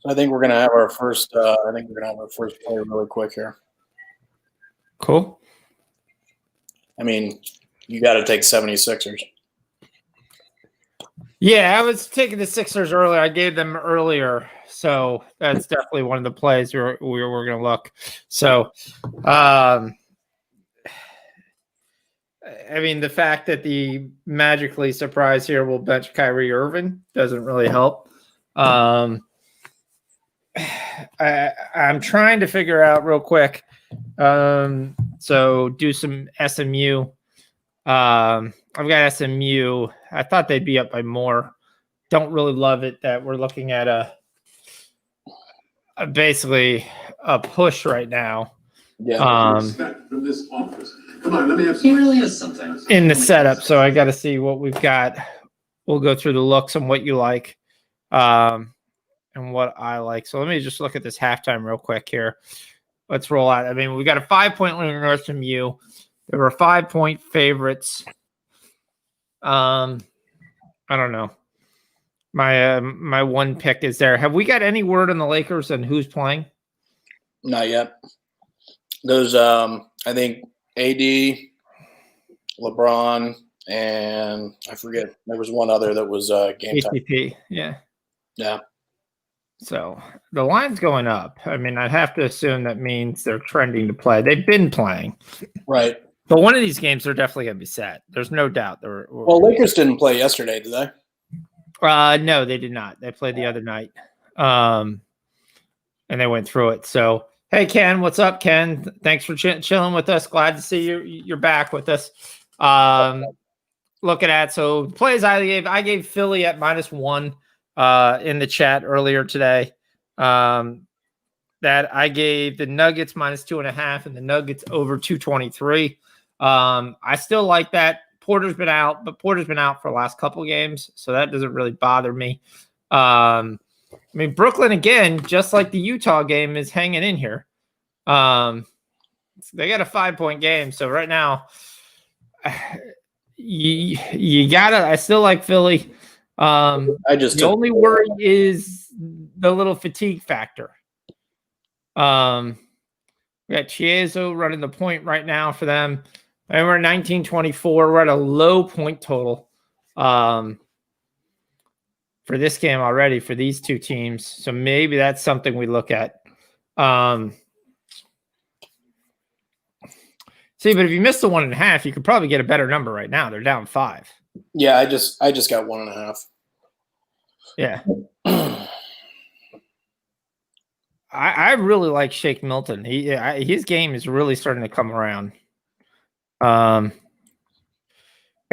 I think we're gonna have our first. I think we're gonna have our first play really quick here. Cool. I mean, you got to take 76ers. Yeah, I was taking the Sixers earlier. I gave them earlier, so that's definitely one of the plays we're going to look. So, I mean, the fact that the magically surprise here will bench Kyrie Irving doesn't really help. I'm trying to figure out real quick. So do some SMU. I've got SMU. I thought they'd be up by more. Don't really love it that we're looking at basically a push right now. Yeah. From this office. Come on, let me have some. He really is sometimes in the setup. So I got to see what we've got. We'll go through the looks and what you like, and what I like. So let me just look at this halftime real quick here. Let's roll out. I mean, we got a 5-point lead in SMU. There were 5-point favorites. I don't know. My one pick is there. Have we got any word on the Lakers and who's playing? Not yet. Those, I think AD, LeBron, and I forget. There was one other that was game time. ACP, yeah. Yeah. So the line's going up. I mean, I'd have to assume that means they're trending to play. They've been playing. Right. But one of these games, they're definitely going to be set. There's no doubt. Well, Lakers didn't play yesterday, did they? No, they did not. They played the other night, and they went through it. So, hey, Ken, what's up, Ken? Thanks for chilling with us. Glad to see you're back with us. Looking at so plays I gave Philly at -1 in the chat earlier today. That I gave the Nuggets -2.5 and the Nuggets over 223. I still like that. Porter's been out, but Porter's been out for the last couple games, so that doesn't really bother me. I mean, Brooklyn, again, just like the Utah game, is hanging in here. They got a 5-point game, so right now, you gotta. I still like Philly. The only worry is the little fatigue factor. We got Chiesa running the point right now for them. And we're at 19-24. We're at a low point total for this game already for these two teams. So maybe that's something we look at. See, but if you missed the 1.5, you could probably get a better number right now. They're down 5. Yeah, I just got 1.5. Yeah. I really like Shake Milton. His game is really starting to come around. At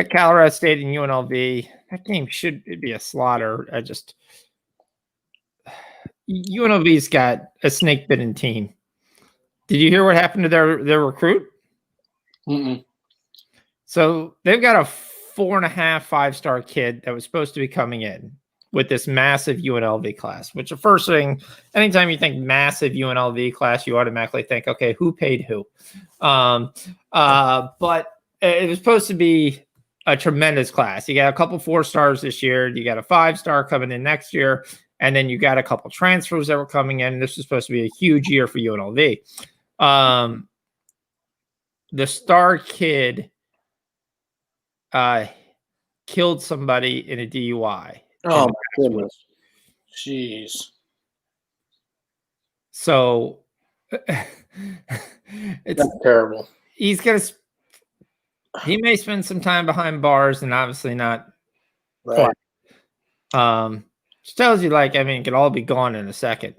Colorado State and UNLV, that game should be a slaughter. UNLV's got a snake bitten team. Did you hear what happened to their recruit? Mm-mm. So they've got a 4.5 5-star kid that was supposed to be coming in with this massive UNLV class, which the first thing, anytime you think massive UNLV class, you automatically think, okay, who paid who? But it was supposed to be a tremendous class. You got a couple 4-stars this year. You got a 5-star coming in next year. And then you got a couple transfers that were coming in. This is supposed to be a huge year for UNLV. The star kid killed somebody in a DUI. Oh, my goodness. Jeez. So it's terrible. He may spend some time behind bars and obviously not. Right. Just tells you, like, I mean, it could all be gone in a second.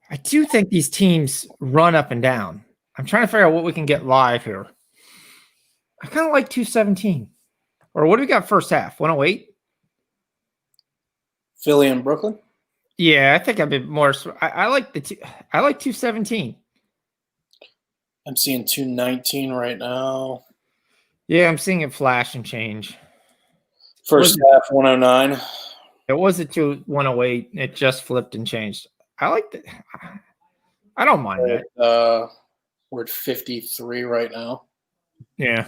I do think these teams run up and down. I'm trying to figure out what we can get live here. I kind of like 217. Or what do we got first half? 108? Philly and Brooklyn? Yeah, I think I'd be more. I like 217. I'm seeing 219 right now. Yeah, I'm seeing it flash and change. First half 109. It was at 108. It just flipped and changed. I like that. I don't mind that. We're at 53 right now. Yeah.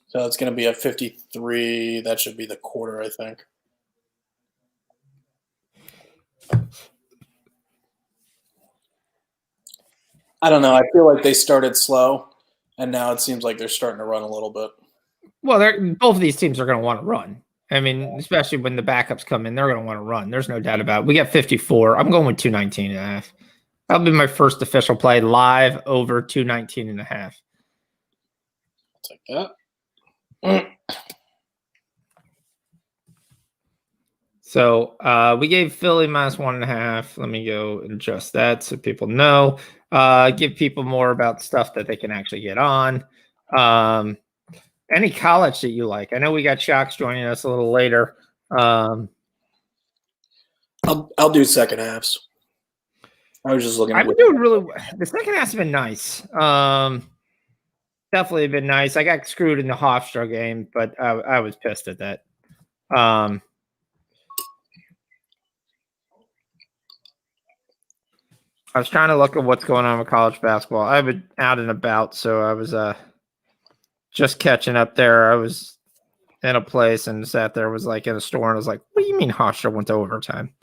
So it's going to be a 53. That should be the quarter, I think. I don't know. I feel like they started slow, and now it seems like they're starting to run a little bit. Well, both of these teams are going to want to run. I mean, especially when the backups come in, they're going to want to run. There's no doubt about it. We got 54. I'm going with 219.5. That'll be my first official play live over 219.5. I'll take that. So we gave Philly -1.5. Let me go and adjust that so people know. Give people more about stuff that they can actually get on. Any college that you like? I know we got Shocks joining us a little later. I'll do second halves. I was just looking. I've been doing really. The second half's been nice. Definitely been nice. I got screwed in the Hofstra game, but I was pissed at that. I was trying to look at what's going on with college basketball. I've been out and about, so I was just catching up there. I was in a place and sat there, was like in a store, and I was like, "What do you mean Hofstra went to overtime?"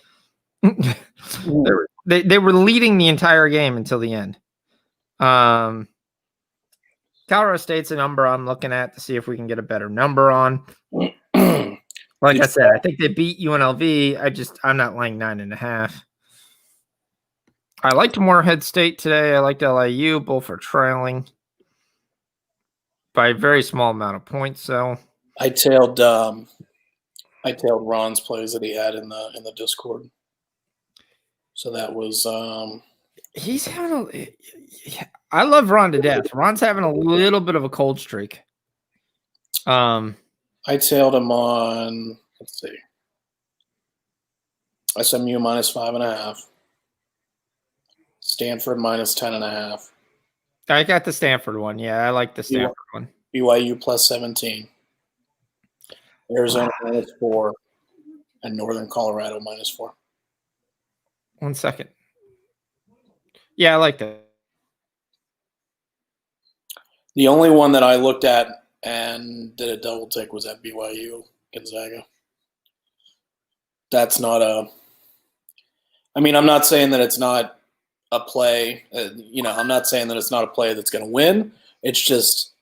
They were leading the entire game until the end. Colorado State's a number I'm looking at to see if we can get a better number on. Like I said, I think they beat UNLV. I'm not laying 9.5. I liked Morehead State today. I liked LIU. Both are trailing by a very small amount of points. So I tailed Ron's plays that he had in the Discord. So that was he's having I love Ron to death. Ron's having a little bit of a cold streak. I tailed him on, let's see, SMU -5.5, Stanford -10.5. I got the Stanford one. Yeah, I like the Stanford one. BYU +17, Arizona -4, and Northern Colorado -4. 1 second. Yeah, I like that. The only one that I looked at and did a double take was at BYU Gonzaga. That's not I'm not saying that it's not a play. I'm not saying that it's not a play that's going to win. It's just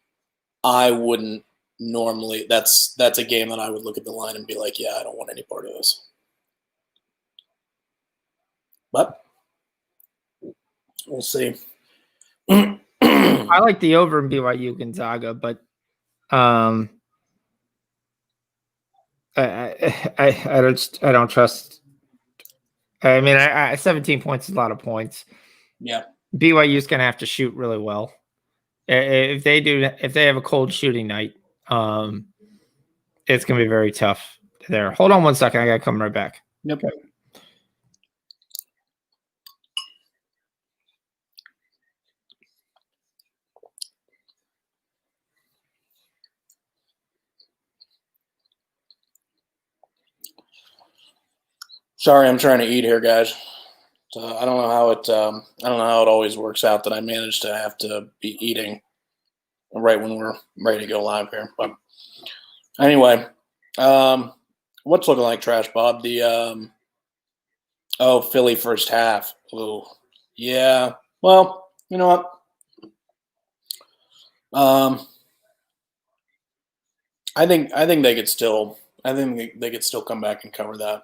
I wouldn't normally. That's a game that I would look at the line and be like, yeah, I don't want any part of this. But we'll see. I like the over in BYU Gonzaga, but I don't trust. I mean, 17 points is a lot of points. Yeah, BYU's going to have to shoot really well. If they have a cold shooting night, it's going to be very tough there. Hold on 1 second. I got to come right back. Yep. Sorry, I'm trying to eat here, guys. So I don't know how it always works out that I manage to have to be eating right when we're ready to go live here. But anyway, what's looking like trash, Bob? The Philly first half. Oh, yeah. Well, you know what? I think they could still. I think they could still come back and cover that.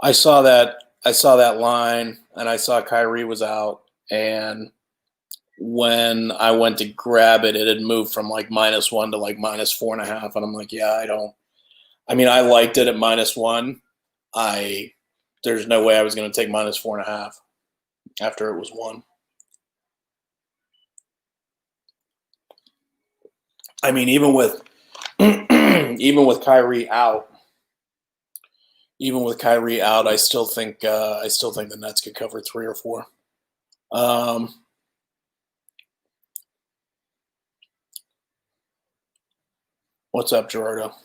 I saw that line, and I saw Kyrie was out, and when I went to grab it, it had moved from like -1 to like -4.5, and I'm like, yeah, I don't. I mean, I liked it at -1. There's no way I was going to take -4.5 after it was 1. I mean, even with Kyrie out. Even with Kyrie out, I still think the Nets could cover 3 or 4. What's up, Gerardo?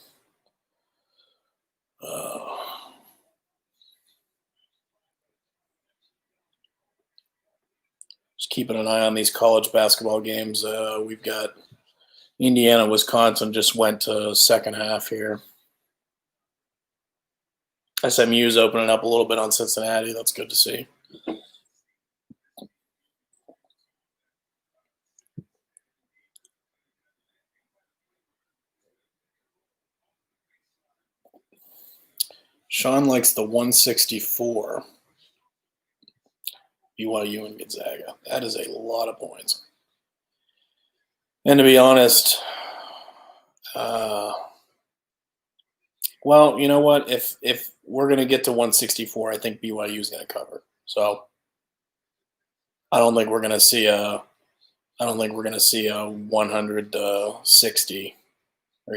Just keeping an eye on these college basketball games. We've got Indiana, Wisconsin just went to second half here. SMU's opening up a little bit on Cincinnati. That's good to see. Sean likes the 164. BYU and Gonzaga. That is a lot of points. And to be honest, well, you know what? If we're going to get to 164, I think BYU is going to cover. So I don't think we're going to see a 160 or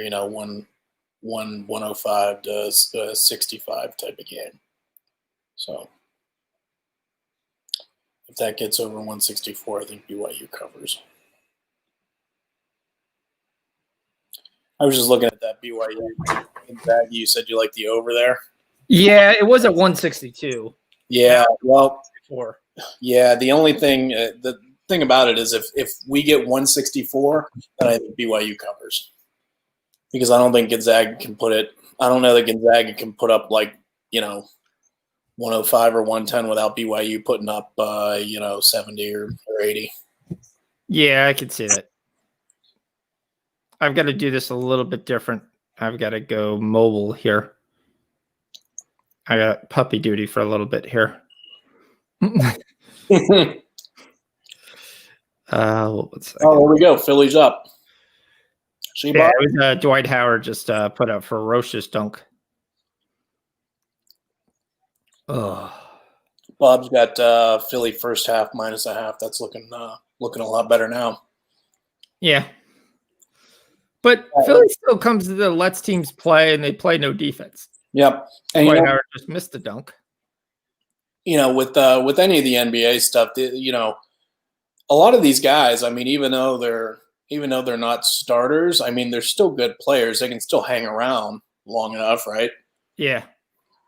105 to 65 type of game. So if that gets over 164, I think BYU covers. I was just looking at that BYU. You said you like the over there? Yeah, it was at 162. Yeah, well, Four. Yeah, the only thing, the thing about it is if we get 164, then I think BYU covers. Because I don't think Gonzaga can put it. I don't know that Gonzaga can put up 105 or 110 without BYU putting up 70 or 80. Yeah, I can see that. I've got to do this a little bit different. I've got to go mobile here. I got puppy duty for a little bit here. Oh, there we go. Philly's up. Yeah, it was Dwight Howard just put up ferocious dunk. Oh, Bob's got Philly first half minus a half. That's looking a lot better now. Yeah, but Philly still comes to lets teams play, and they play no defense. Yep, and Dwight Howard just missed the dunk. With any of the NBA stuff, a lot of these guys, I mean, even though they're not starters, I mean, they're still good players. They can still hang around long enough, right? Yeah.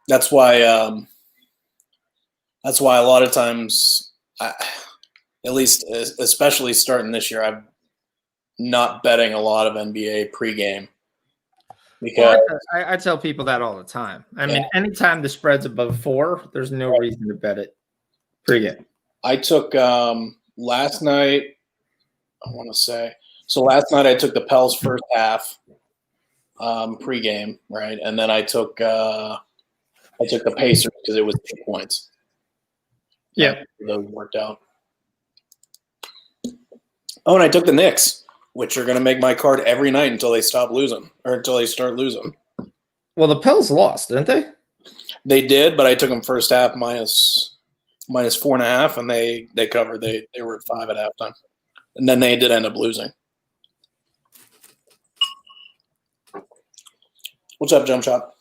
That's why a lot of times, at least especially starting this year, I'm not betting a lot of NBA pregame. Because I tell people that all the time. I mean, anytime the spread's above 4, there's no reason to bet it pregame. I took last night, I want to say. So last night I took the Pels first half pregame, right? And then I took the Pacers because it was 2 points. Yeah. Those worked out. Oh, and I took the Knicks, which are going to make my card every night until they stop losing or until they start losing. Well, the Pels lost, didn't they? They did, but I took them first half minus 4.5, and they covered. They were at 5 at halftime, and then they did end up losing. What's up, Jump Shot?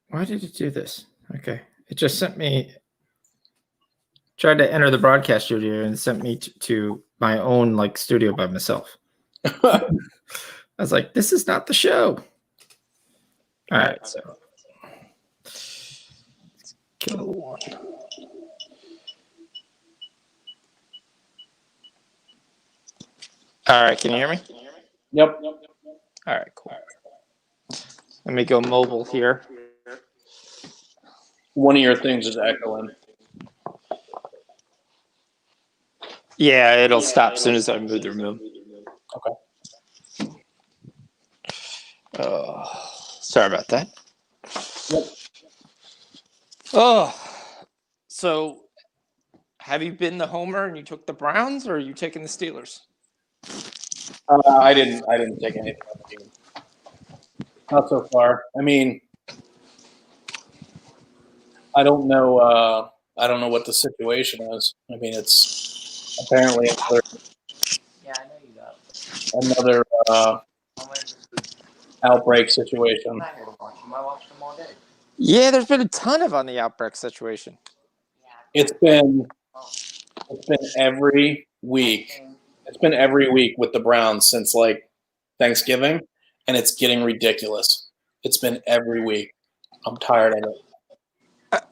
Why did it do this? Okay, it just sent me. Tried to enter the broadcast studio and sent me to my own studio by myself. I was like, this is not the show. All right, so let's kill one. All right, can you hear me? Yep. All right, cool. Let me go mobile here. One of your things is echoing. Yeah, it'll stop as soon as I move the room. Okay. Sorry about that. Yep. Oh, so have you been the homer and you took the Browns, or are you taking the Steelers? I didn't take anything. Not so far. I mean, I don't know. I don't know what the situation is. I mean, it's apparently another outbreak situation. Yeah, there's been a ton on the outbreak situation. It's been every week. It's been every week with the Browns since Thanksgiving, and it's getting ridiculous. It's been every week. I'm tired of it.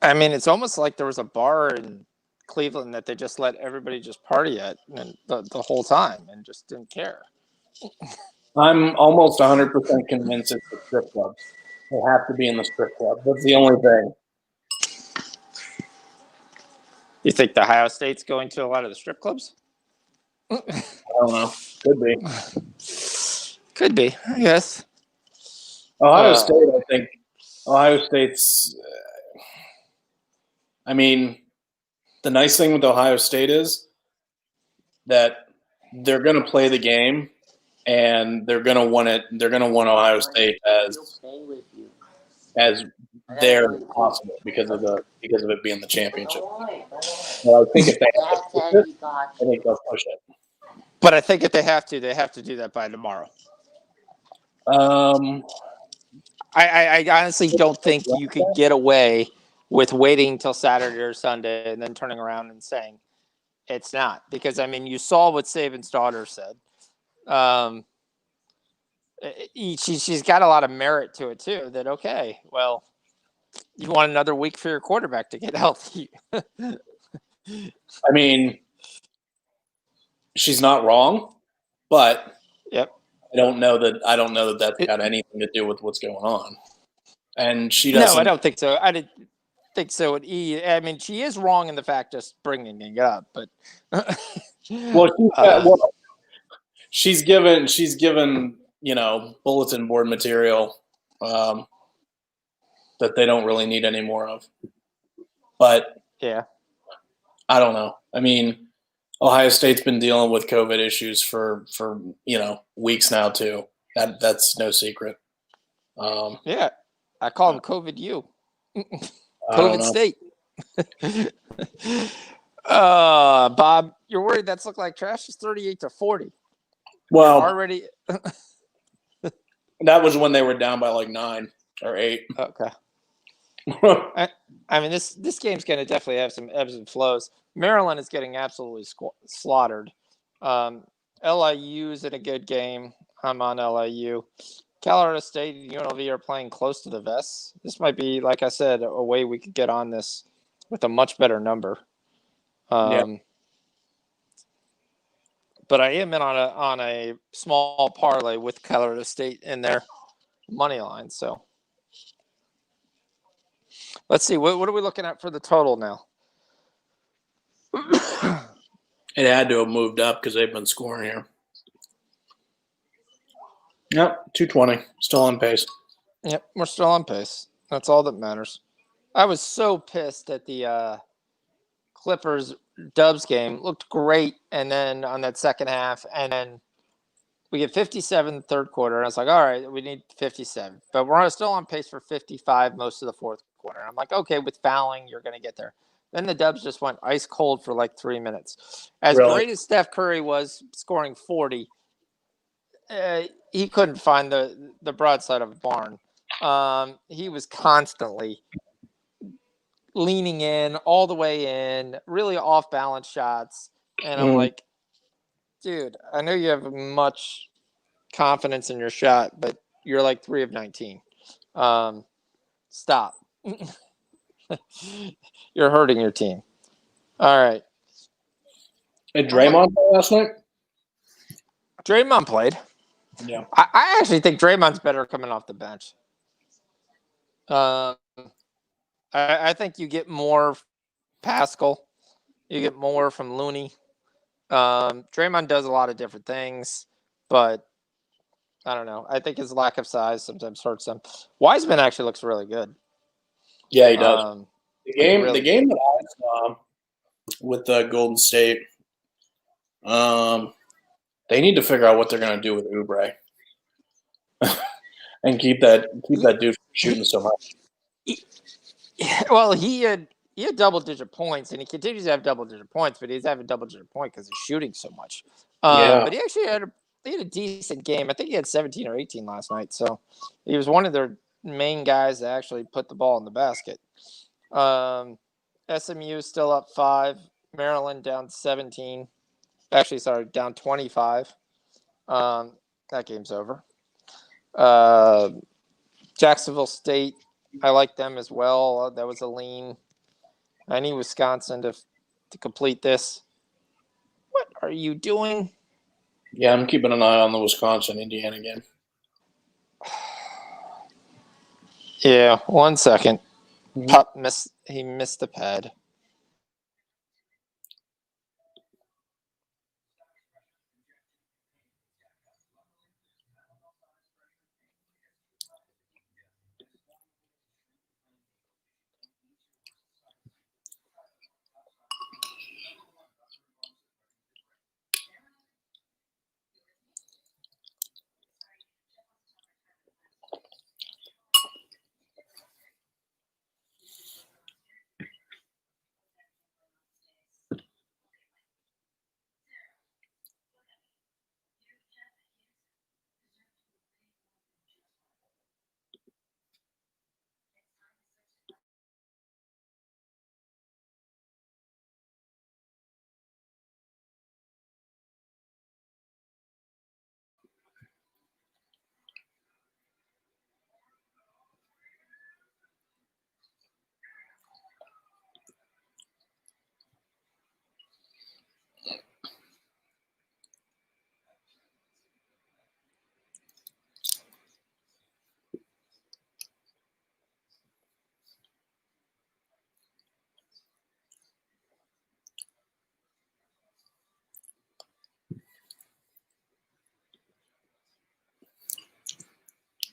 I mean, it's almost like there was a bar in Cleveland that they just let everybody just party at and the whole time and just didn't care. I'm almost 100% convinced it's the strip clubs. They have to be in the strip club. That's the only thing. You think the Ohio State's going to a lot of the strip clubs? I don't know. Could be. Could be, I guess. Ohio State, I think. Ohio State's. I mean, the nice thing with Ohio State is that they're going to play the game, and they're going to want it. They're going to want Ohio State as there as possible because of it being the championship. Well, I think if they have to push it, I think they'll push it. But I think if they have to do that by tomorrow. I honestly don't think you could get away with waiting until Saturday or Sunday and then turning around and saying it's not. Because, I mean, you saw what Saban's daughter said. She's got a lot of merit to it, too, that, okay, well, you want another week for your quarterback to get healthy. I mean, she's not wrong, but yep. I don't know that that's got anything to do with what's going on. And she doesn't. No, I don't think so. I didn't think so. I mean, she is wrong in the fact of bringing it up, but she's given bulletin board material that they don't really need any more of. But yeah, I don't know. I mean, Ohio State's been dealing with COVID issues for weeks now too. That's no secret. Yeah, I call him COVID U. COVID State. Bob, you're worried that's looked like trash? It's 38-40. Well, already. That was when they were down by like 9 or 8. Okay. I mean, this game's going to definitely have some ebbs and flows. Maryland is getting absolutely slaughtered. LIU is in a good game. I'm on LIU. Colorado State and UNLV are playing close to the vests. This might be, like I said, a way we could get on this with a much better number. But I am in on a small parlay with Colorado State in their money line. So let's see. What are we looking at for the total now? It had to have moved up because they've been scoring here. Yep, 220. Still on pace. Yep, we're still on pace. That's all that matters. I was so pissed at the Clippers Dubs game. Looked great, and then on that second half, and then we get 57 third quarter, and I was like, all right, we need 57. But we're still on pace for 55 most of the fourth quarter. I'm like, okay, with fouling, you're going to get there. Then the Dubs just went ice cold for like 3 minutes. As great as Steph Curry was scoring 40, he couldn't find the broadside of a barn. He was constantly leaning in, all the way in, really off-balance shots. And I'm like, dude, I know you have much confidence in your shot, but you're like 3 of 19. Stop. You're hurting your team. All right. Did Draymond play last night? Draymond played. Yeah. I actually think Draymond's better coming off the bench. I think you get more Pascal. You get more from Looney. Draymond does a lot of different things, but I don't know. I think his lack of size sometimes hurts him. Wiseman actually looks really good. Yeah, he does. The game really that I saw with the Golden State, they need to figure out what they're going to do with Oubre and keep that dude from shooting so much. Well, he had double-digit points, and he continues to have double-digit points, but he's having double-digit point because he's shooting so much. But he actually had a decent game. I think he had 17 or 18 last night, so he was one of their main guys that actually put the ball in the basket. SMU is still up 5. Maryland down 17. Actually, sorry, down 25. That game's over. Jacksonville State, I like them as well. That was a lean. I need Wisconsin to complete this. What are you doing? Yeah, I'm keeping an eye on the Wisconsin-Indiana game. Yeah, 1 second. Mhm. Pop he missed the pad.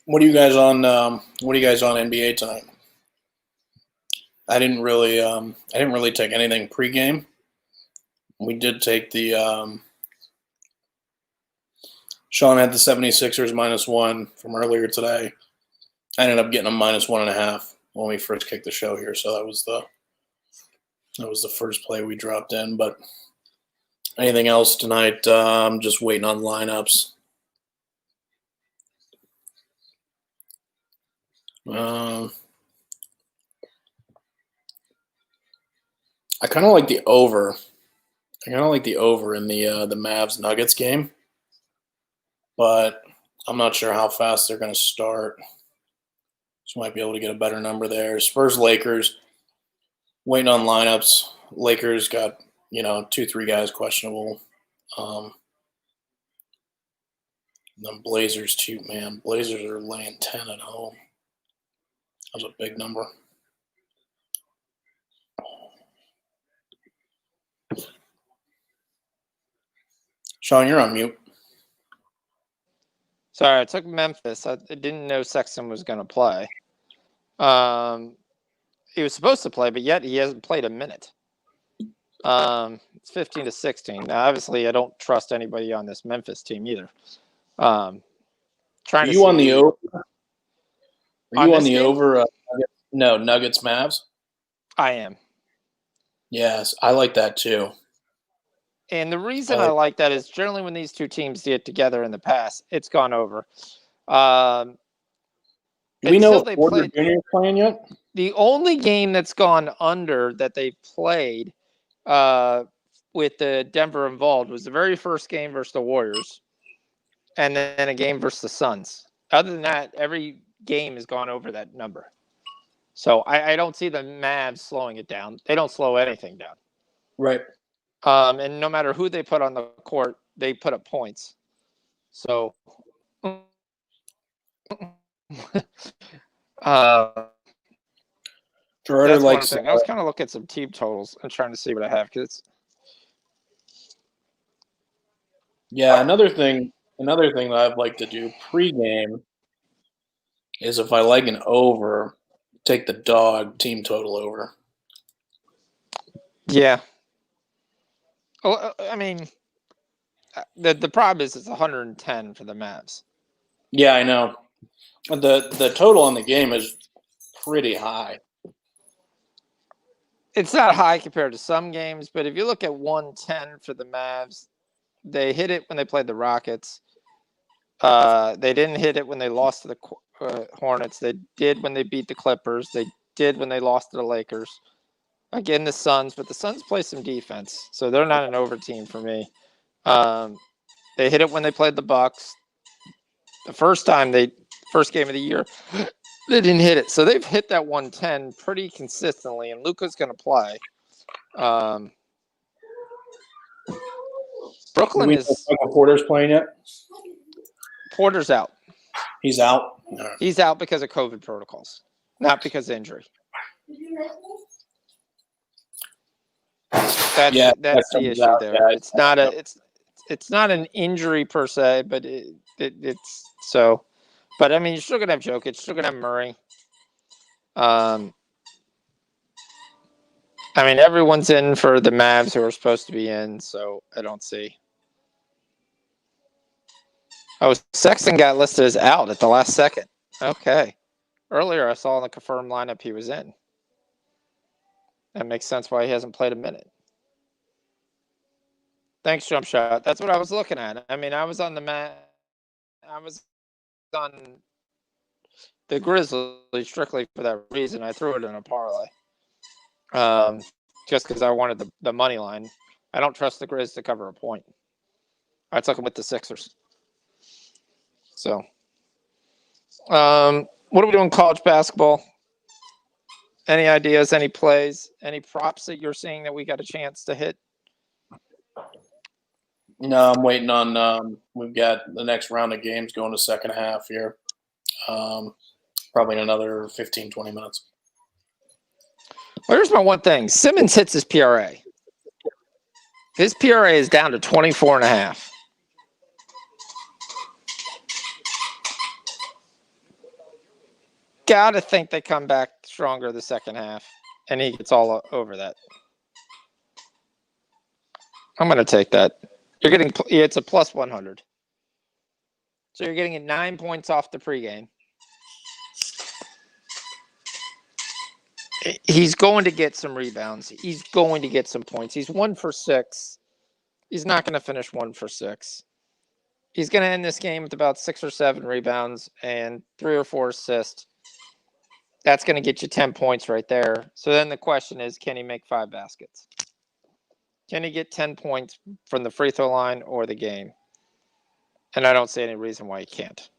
What are you guys on? What are you guys on NBA tonight? I didn't really take anything pregame. We did take the Sean had the 76ers -1 from earlier today. I ended up getting them -1.5 when we first kicked the show here, so that was the first play we dropped in. But anything else tonight? I'm just waiting on lineups. I kind of like the over. I kind of like the over in the Mavs Nuggets game, but I'm not sure how fast they're going to start. So might be able to get a better number there. Spurs Lakers, waiting on lineups. Lakers got 2-3 guys questionable. Then Blazers too, man. Blazers are laying 10 at home. That was a big number. Sean, you're on mute. Sorry, I took Memphis. I didn't know Sexton was going to play. He was supposed to play, but yet he hasn't played a minute. It's 15-16. Now, obviously, I don't trust anybody on this Memphis team either. Trying Are to you on see the over? Are you on this the game? over? No, Nuggets Mavs. I am. Yes, I like that too. And the reason I like that is generally when these two teams get together in the past, it's gone over. Do we know if Porter Jr. is playing yet? The only game that's gone under that they played with the Denver involved was the very first game versus the Warriors, and then a game versus the Suns. Other than that, every game has gone over that number. So I don't see the Mavs slowing it down. They don't slow anything down. Right. And no matter who they put on the court, they put up points. So Gerardo that's likes. one thing. I was kind of looking at some team totals and trying to see what I have because. Yeah, another thing that I'd like to do pregame is if I like an over, take the dog team total over. Yeah. Well, I mean, the problem is it's 110 for the Mavs. Yeah, I know. The total on the game is pretty high. It's not high compared to some games, but if you look at 110 for the Mavs, they hit it when they played the Rockets. They didn't hit it when they lost to the Hornets. They did when they beat the Clippers. They did when they lost to the Lakers. Again, the Suns, but the Suns play some defense, so they're not an over team for me. They hit it when they played the Bucks. The first game of the year, they didn't hit it. So they've hit that 110 pretty consistently, and Luka's going to play. Brooklyn is. Porter's playing yet? Porter's out. He's out. He's out because of COVID protocols. not because of injury. That's the issue there. Guys. It's not an injury per se, but it's so. But I mean, you're still gonna have Jokic, still gonna have Murray. I mean, everyone's in for the Mavs who are supposed to be in, so I don't see. Oh, Sexton got listed as out at the last second. Okay. Earlier, I saw in the confirmed lineup he was in. That makes sense why he hasn't played a minute. Thanks, Jump Shot. That's what I was looking at. I mean, I was on the Grizzlies strictly for that reason. I threw it in a parlay. Just because I wanted the money line. I don't trust the Grizz to cover a point. I took them with the Sixers. So, what are we doing in college basketball? Any ideas, any plays, any props that you're seeing that we got a chance to hit? No, I'm waiting on we've got the next round of games going to second half here. Probably in another 15, 20 minutes. Well, here's my one thing. Simmons hits his PRA. His PRA is down to 24.5. Gotta think they come back stronger the second half, and he gets all over that. I'm gonna take that. You're getting it's a plus 100, so you're getting 9 points off the pregame. He's going to get some rebounds. He's going to get some points. He's 1 for 6. He's not going to finish 1 for 6. He's going to end this game with about 6 or 7 rebounds and 3 or 4 assists. That's going to get you 10 points right there. So then the question is, can he make 5 baskets? Can he get 10 points from the free throw line or the game? And I don't see any reason why he can't.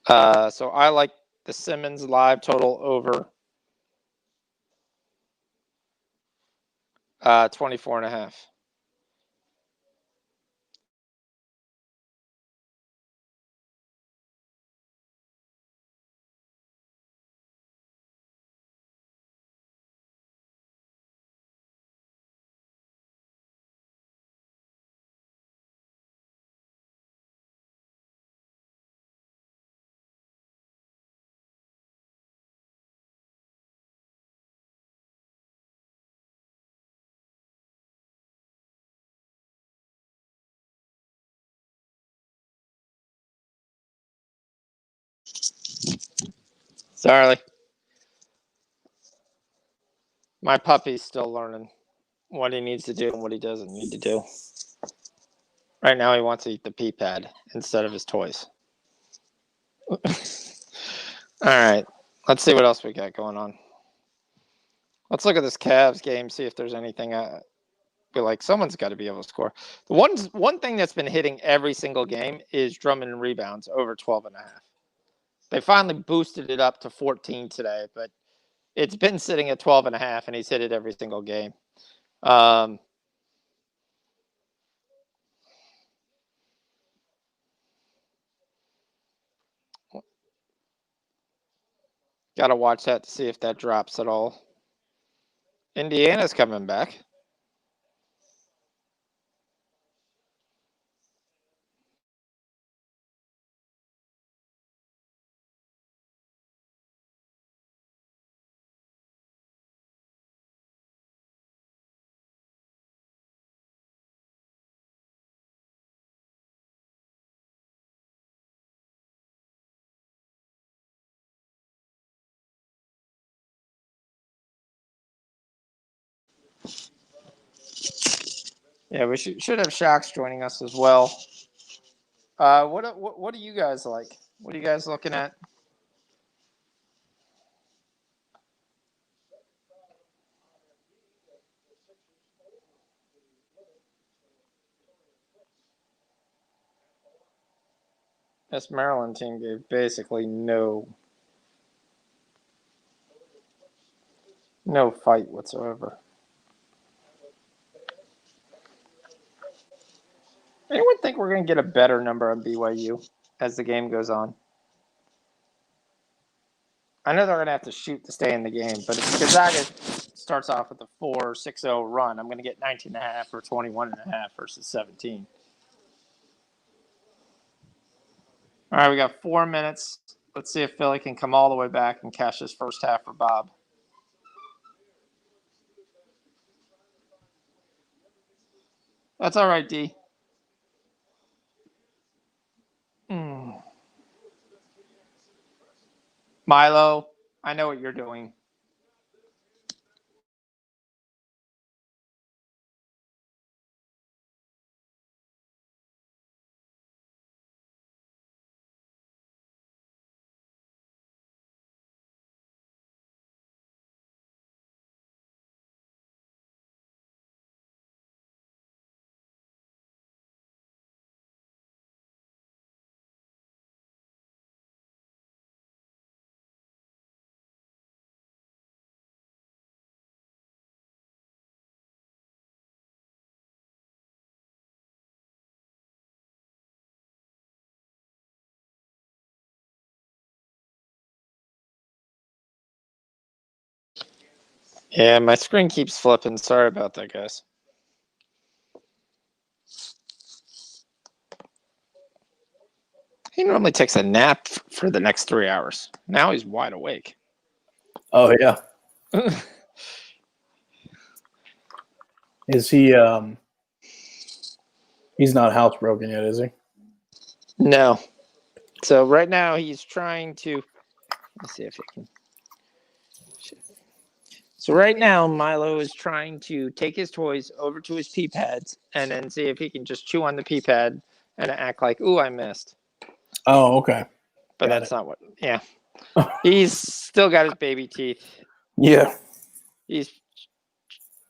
So I like the Simmons live total over 24.5. Sorry. My puppy's still learning what he needs to do and what he doesn't need to do. Right now, he wants to eat the pee pad instead of his toys. All right. Let's see what else we got going on. Let's look at this Cavs game, see if there's anything be like, someone's got to be able to score. The one thing that's been hitting every single game is Drummond rebounds over 12.5. They finally boosted it up to 14 today, but it's been sitting at 12.5, and he's hit it every single game. Got to watch that to see if that drops at all. Indiana's coming back. Yeah, we should have Shaqs joining us as well. What do you guys like? What are you guys looking at? This Maryland team gave basically no fight whatsoever. Anyone think we're going to get a better number on BYU as the game goes on? I know they're going to have to shoot to stay in the game, but if Gonzaga starts off with a 4-6-0 run, I'm going to get 19.5 or 21.5 versus 17. All right, we got 4 minutes. Let's see if Philly can come all the way back and cash his first half for Bob. That's all right, D. Milo, I know what you're doing. Yeah, my screen keeps flipping. Sorry about that, guys. He normally takes a nap for the next 3 hours. Now he's wide awake. Oh yeah. Is he? He's not housebroken yet, is he? No. So right now he's trying to. Let's see if he can. So right now Milo is trying to take his toys over to his pee pads and then see if he can just chew on the pee pad and act like, "Ooh, I missed." Oh, okay. But Got that's not what. Yeah. He's still got his baby teeth. Yeah. He's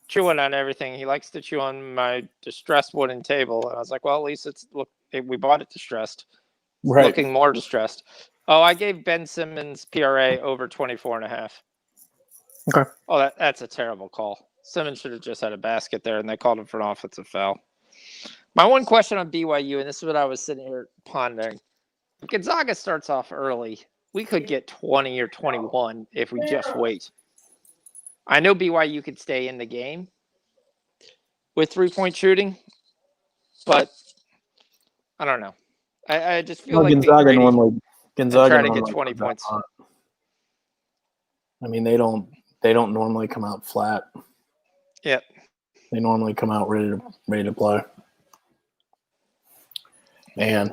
chewing on everything. He likes to chew on my distressed wooden table. And I was like, well, at least we bought it distressed. It's Right. looking more distressed. Oh, I gave Ben Simmons PRA over 24.5. Okay. Oh, that's a terrible call. Simmons should have just had a basket there, and they called him for an offensive foul. My one question on BYU, and this is what I was sitting here pondering. If Gonzaga starts off early, we could get 20 or 21 if we just wait. I know BYU could stay in the game with 3-point shooting, but I don't know. I just feel like Gonzaga normally try to get 20 points. I mean, they don't normally come out flat. Yep. They normally come out ready to play. Man,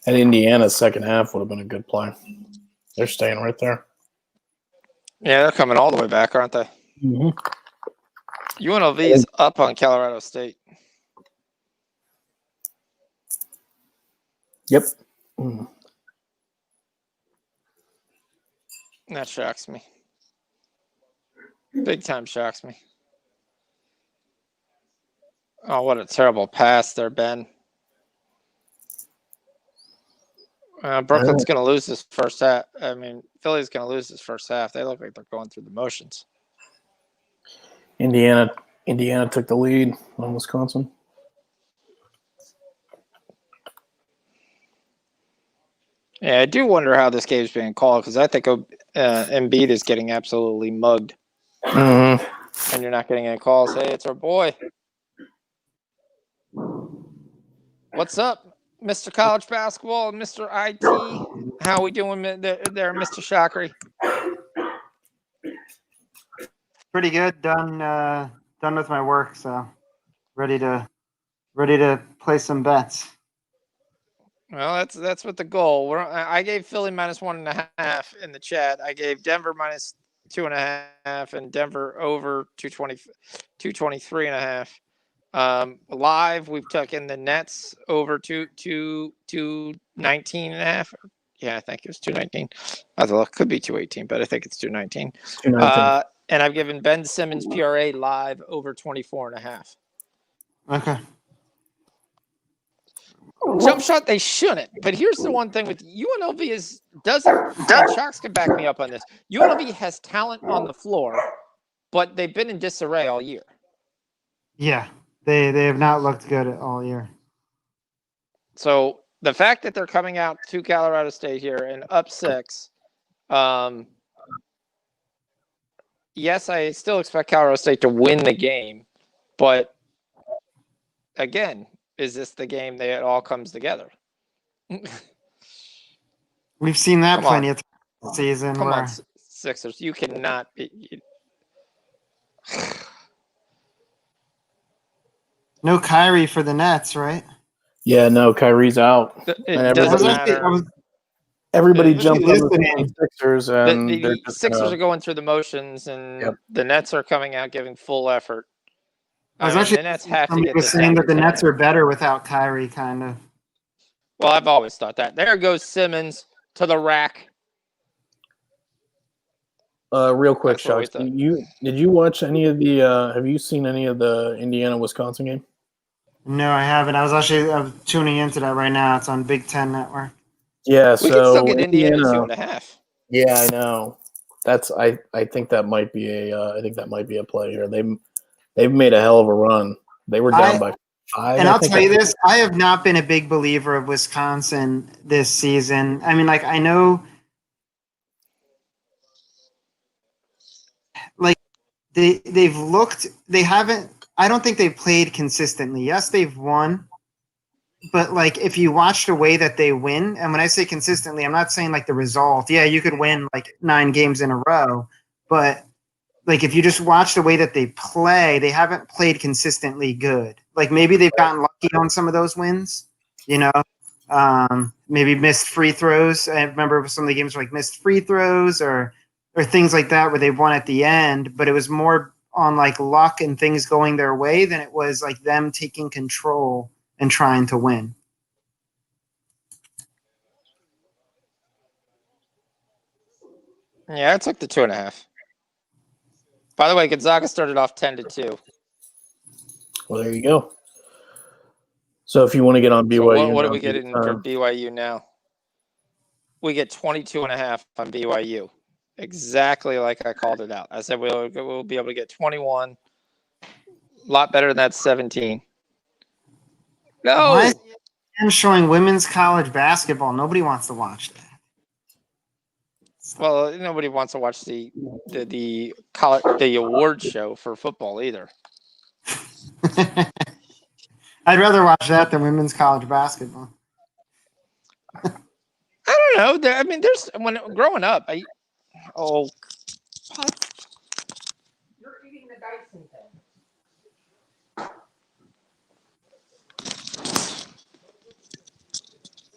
at Indiana's second half would have been a good play. They're staying right there. Yeah, they're coming all the way back, aren't they? Mm-hmm. UNLV is up on Colorado State. Yep. Mm. That shocks me. Big time shocks me. Oh, what a terrible pass there, Ben. Brooklyn's going to lose this first half. I mean, Philly's going to lose this first half. They look like they're going through the motions. Indiana took the lead on Wisconsin. Yeah, I do wonder how this game's being called because I think Embiid is getting absolutely mugged. Mm-hmm. And you're not getting any calls. Hey, it's our boy. What's up, Mr. College Basketball and Mr. IT? How we doing there, Mr. Shockery? Pretty good. Done with my work, so ready to play some bets. Well, that's what the goal. I gave Philly -1.5 in the chat. I gave Denver -2.5 and Denver over 223.5. Live, we've taken the Nets over 219.5. Yeah, I think it was 219. I thought it could be 218, but I think it's 219. 219. And I've given Ben Simmons PRA live over 24.5. Okay. Jump shot, they shouldn't. But here's the one thing with UNLV and Sharks can back me up on this. UNLV has talent on the floor, but they've been in disarray all year. Yeah, they have not looked good all year. So the fact that they're coming out to Colorado State here and up 6, Yes, I still expect Colorado State to win the game, but again, is this the game that it all comes together? We've seen that Come plenty on. of times this season. Come where on, Sixers. You cannot be. No Kyrie for the Nets, right? Yeah, no, Kyrie's out. It doesn't matter. Everybody The- jumped on the listening. Sixers, and The they're just Sixers gonna, are going through the motions, and Yep. the Nets are coming out giving full effort. I was mean, actually the Nets have to somebody get was this saying that the down. Nets are better without Kyrie, kind of. Well, I've always thought that. There goes Simmons to the rack. real quick, That's what we Shucks. thought. Did you watch any of the? Have you seen any of the Indiana-Wisconsin game? No, I haven't. I'm tuning into that right now. It's on Big Ten Network. Yeah, We can still get Indiana 2.5. Yeah, I know. That's I think that might be a play here. They've made a hell of a run. They were down by 5. And I I'll think tell you this: I have not been a big believer of Wisconsin this season. I mean, like I know, like they've looked. They haven't. I don't think they've played consistently. Yes, they've won, but like if you watch the way that they win, and when I say consistently, I'm not saying like the result. Yeah, you could win like 9 games in a row, but like if you just watch the way that they play, they haven't played consistently good. Like maybe they've gotten lucky on some of those wins, you know. Maybe missed free throws. I remember some of the games were like missed free throws or things like that where they won at the end, but it was more on like luck and things going their way than it was like them taking control and trying to win. Yeah, I took the 2.5. By the way, Gonzaga started off 10-2. Well, there you go. So if you want to get on BYU, So what do we get in for BYU now? We get 22.5 on BYU. Exactly like I called it out. I said we'll be able to get 21. A lot better than that 17. No. Why is ESPN showing women's college basketball? Nobody wants to watch that. Well, nobody wants to watch the award show for football either. I'd rather watch that than women's college basketball. I don't know. I mean, there's when growing up, you're eating the Dyson thing.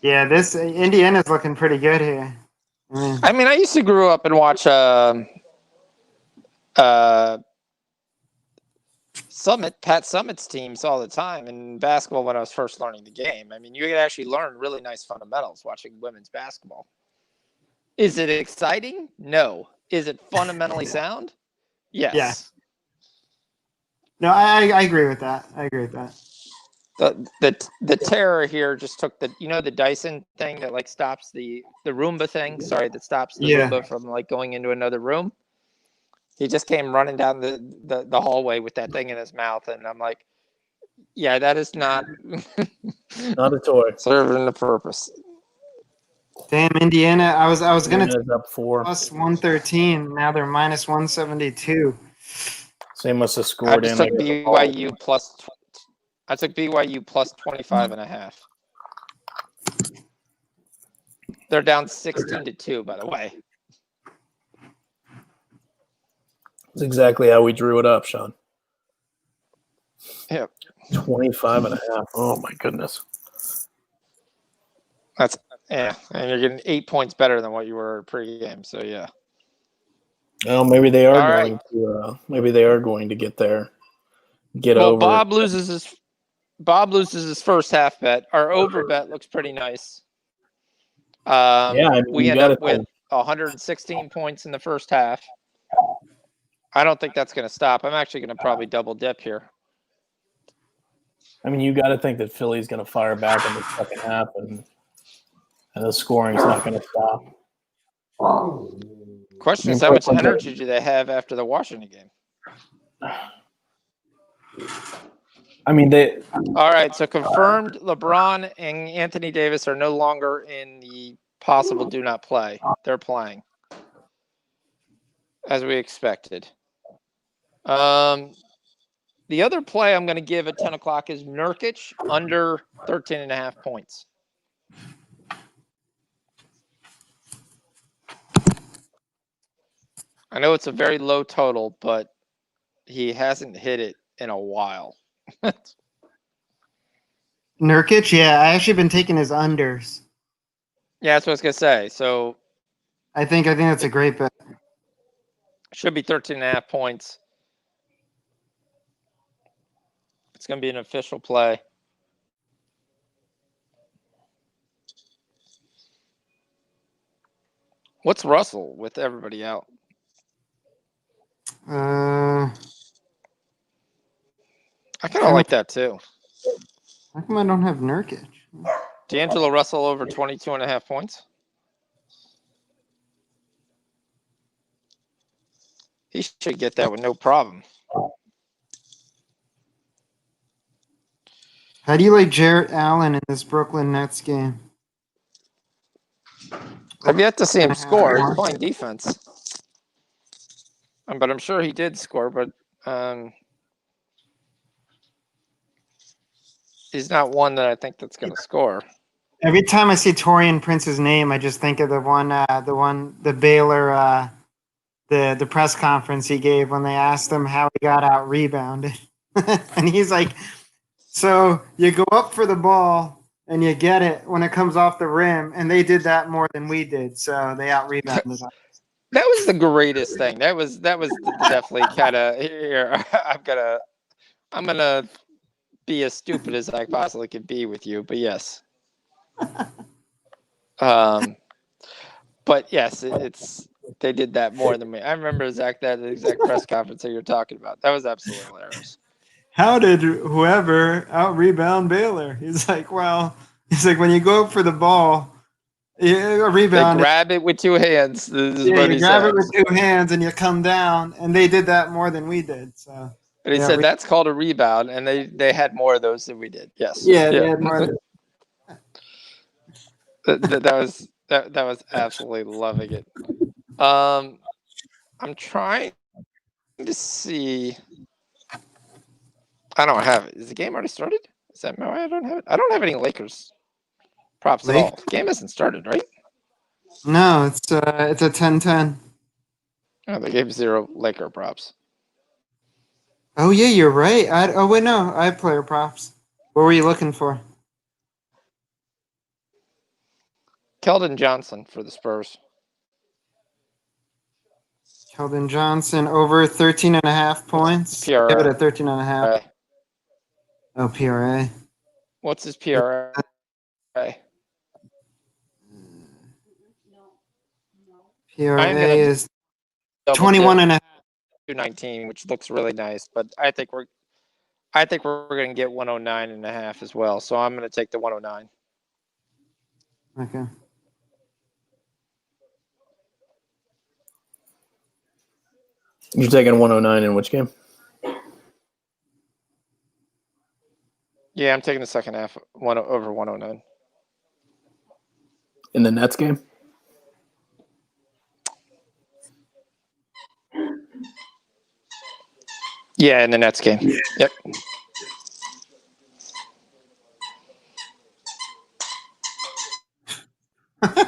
Yeah, this Indiana's looking pretty good here. I mean, I used to grow up and watch Pat Summit's teams all the time in basketball when I was first learning the game. I mean, you could actually learn really nice fundamentals watching women's basketball. Is it exciting? No. Is it fundamentally sound? Yes. Yeah. No, I agree with that. The terror here just took the Dyson thing that like stops the Roomba thing. Sorry, that stops the Roomba from like going into another room. He just came running down the hallway with that thing in his mouth, and I'm like, yeah, that is not not a toy serving the purpose. Damn, Indiana! I was gonna up 4 plus 113. Now they're minus 172. So they must have scored I in. took BYU plus. I took BYU plus 25.5. They're down 16-2, by the way. That's exactly how we drew it up, Sean. Yep. 25.5. Oh my goodness. And you're getting 8 points better than what you were pregame. So yeah. Well, maybe they are All going right. to. Maybe they are going to get there. Over. Bob loses his first half bet. Our over bet looks pretty nice. We end up with 116 points in the first half. I don't think that's going to stop. I'm actually going to probably double dip here. I mean, you got to think that Philly's going to fire back in the second half, and the scoring's not going to stop. Question is, how much energy do they have after the Washington game? I mean, they. All right, so confirmed LeBron and Anthony Davis are no longer in the possible do not play. They're playing. as we expected. The other play I'm going to give at 10 o'clock is Nurkic under 13.5 points. I know it's a very low total, but he hasn't hit it in a while. Nurkic, yeah, I actually been taking his unders. Yeah, that's what I was going to say. So I think that's a great bet. should be 13.5 points. It's going to be an official play. What's Russell with everybody out? Uh, I kind of like that too. how come I don't have Nurkic? D'Angelo Russell over 22.5 points. He should get that with no problem. How do you like Jarrett Allen in this Brooklyn Nets game? I've yet to see him score. He's playing defense. But I'm sure he did score, but he's not one that I think that's going to score. Every time I see Torian Prince's name, I just think of the Baylor, the press conference he gave when they asked him how he got out rebounded. And he's like, so you go up for the ball and you get it when it comes off the rim, and they did that more than we did, so they out rebounded us. That was the greatest thing. That was definitely kind of here. I'm gonna be as stupid as I possibly could be with you, but yes. But yes, it's they did that more than me. I remember Zach that exact press conference that you're talking about. That was absolutely hilarious. How did whoever out rebound Baylor? He's like, well, when you go up for the ball, a rebound. They grab it with two hands. You grab it with two hands and you come down, and they did that more than we did. So. And he said that's called a rebound, and they had more of those than we did. Yes. Yeah. They had more. That was absolutely loving it. I'm trying to see. I don't have it. Is the game already started? Is that why I don't have it? I don't have any Lakers props at all. The game hasn't started, right? No, it's a 10-10. Oh, they gave 0 Laker props. Oh yeah, you're right. I have player props. What were you looking for? Keldon Johnson for the Spurs. Keldon Johnson over 13.5 points. PRA. Give it a 13.5. Oh, PRA. What's his PRA? PRA is 21.5. 219, which looks really nice, but I think we're going to get 109.5 as well. So I'm going to take the 109. Okay. You're taking 109 in which game? Yeah, I'm taking the second half over 109. In the Nets game? Yeah, in the Nets game. Yep.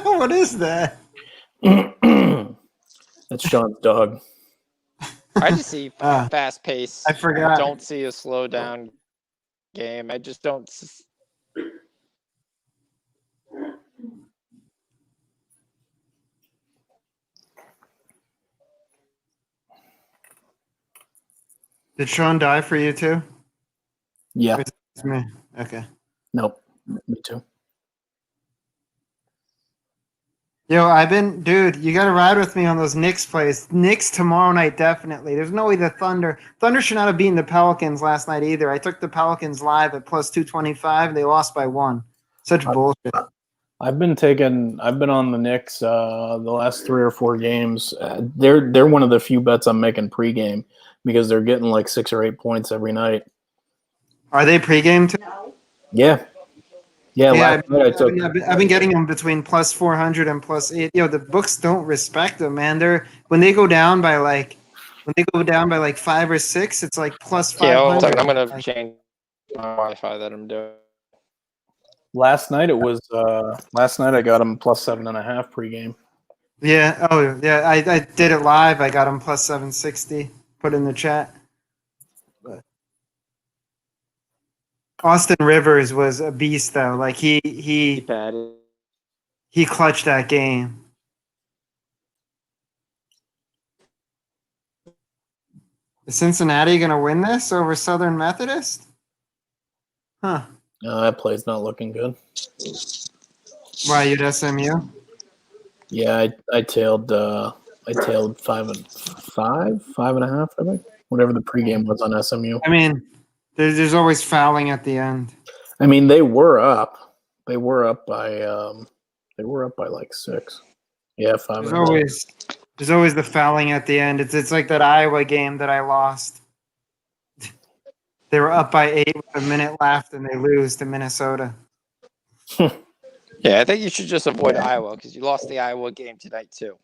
What is that? That's Sean's dog. I just see fast pace. I forgot. I don't see a slow down game. I just don't. Did Sean die for you too? Yeah. It's me. Okay. Nope. Me too. Yo, dude, you got to ride with me on those Knicks plays. Knicks tomorrow night, definitely. There's no way the Thunder should not have beaten the Pelicans last night either. I took the Pelicans live at plus 225. They lost by 1. Such bullshit. I've been on the Knicks the last 3 or 4 games. They're one of the few bets I'm making pregame because they're getting like 6 or 8 points every night. Are they pregame too? Yeah. Yeah, Yeah, last night I took. I've been getting them between plus 400 and plus 8. Yo, the books don't respect them, man. When they go down by like 5 or 6, it's like plus Yeah, 500. I'm gonna Like, change my Wi-Fi that I'm doing. Last night it was. Last night I got them plus 7.5 pregame. yeah. Oh, yeah. I did it live. I got them plus 760. Put in the chat. But Austin Rivers was a beast, though. Like he clutched that game. Is Cincinnati gonna win this over Southern Methodist? Huh? That play's not looking good. Why you at SMU? Yeah, I tailed. I tailed 5.5, I think. Whatever the pregame was on SMU. I mean, there's always fouling at the end. I mean, they were up. They were up by. They were up by like 6. Yeah, 5.5. There's always the fouling at the end. It's like that Iowa game that I lost. They were up by 8 with a minute left, and they lose to Minnesota. Yeah, I think you should just avoid Iowa because you lost the Iowa game tonight too.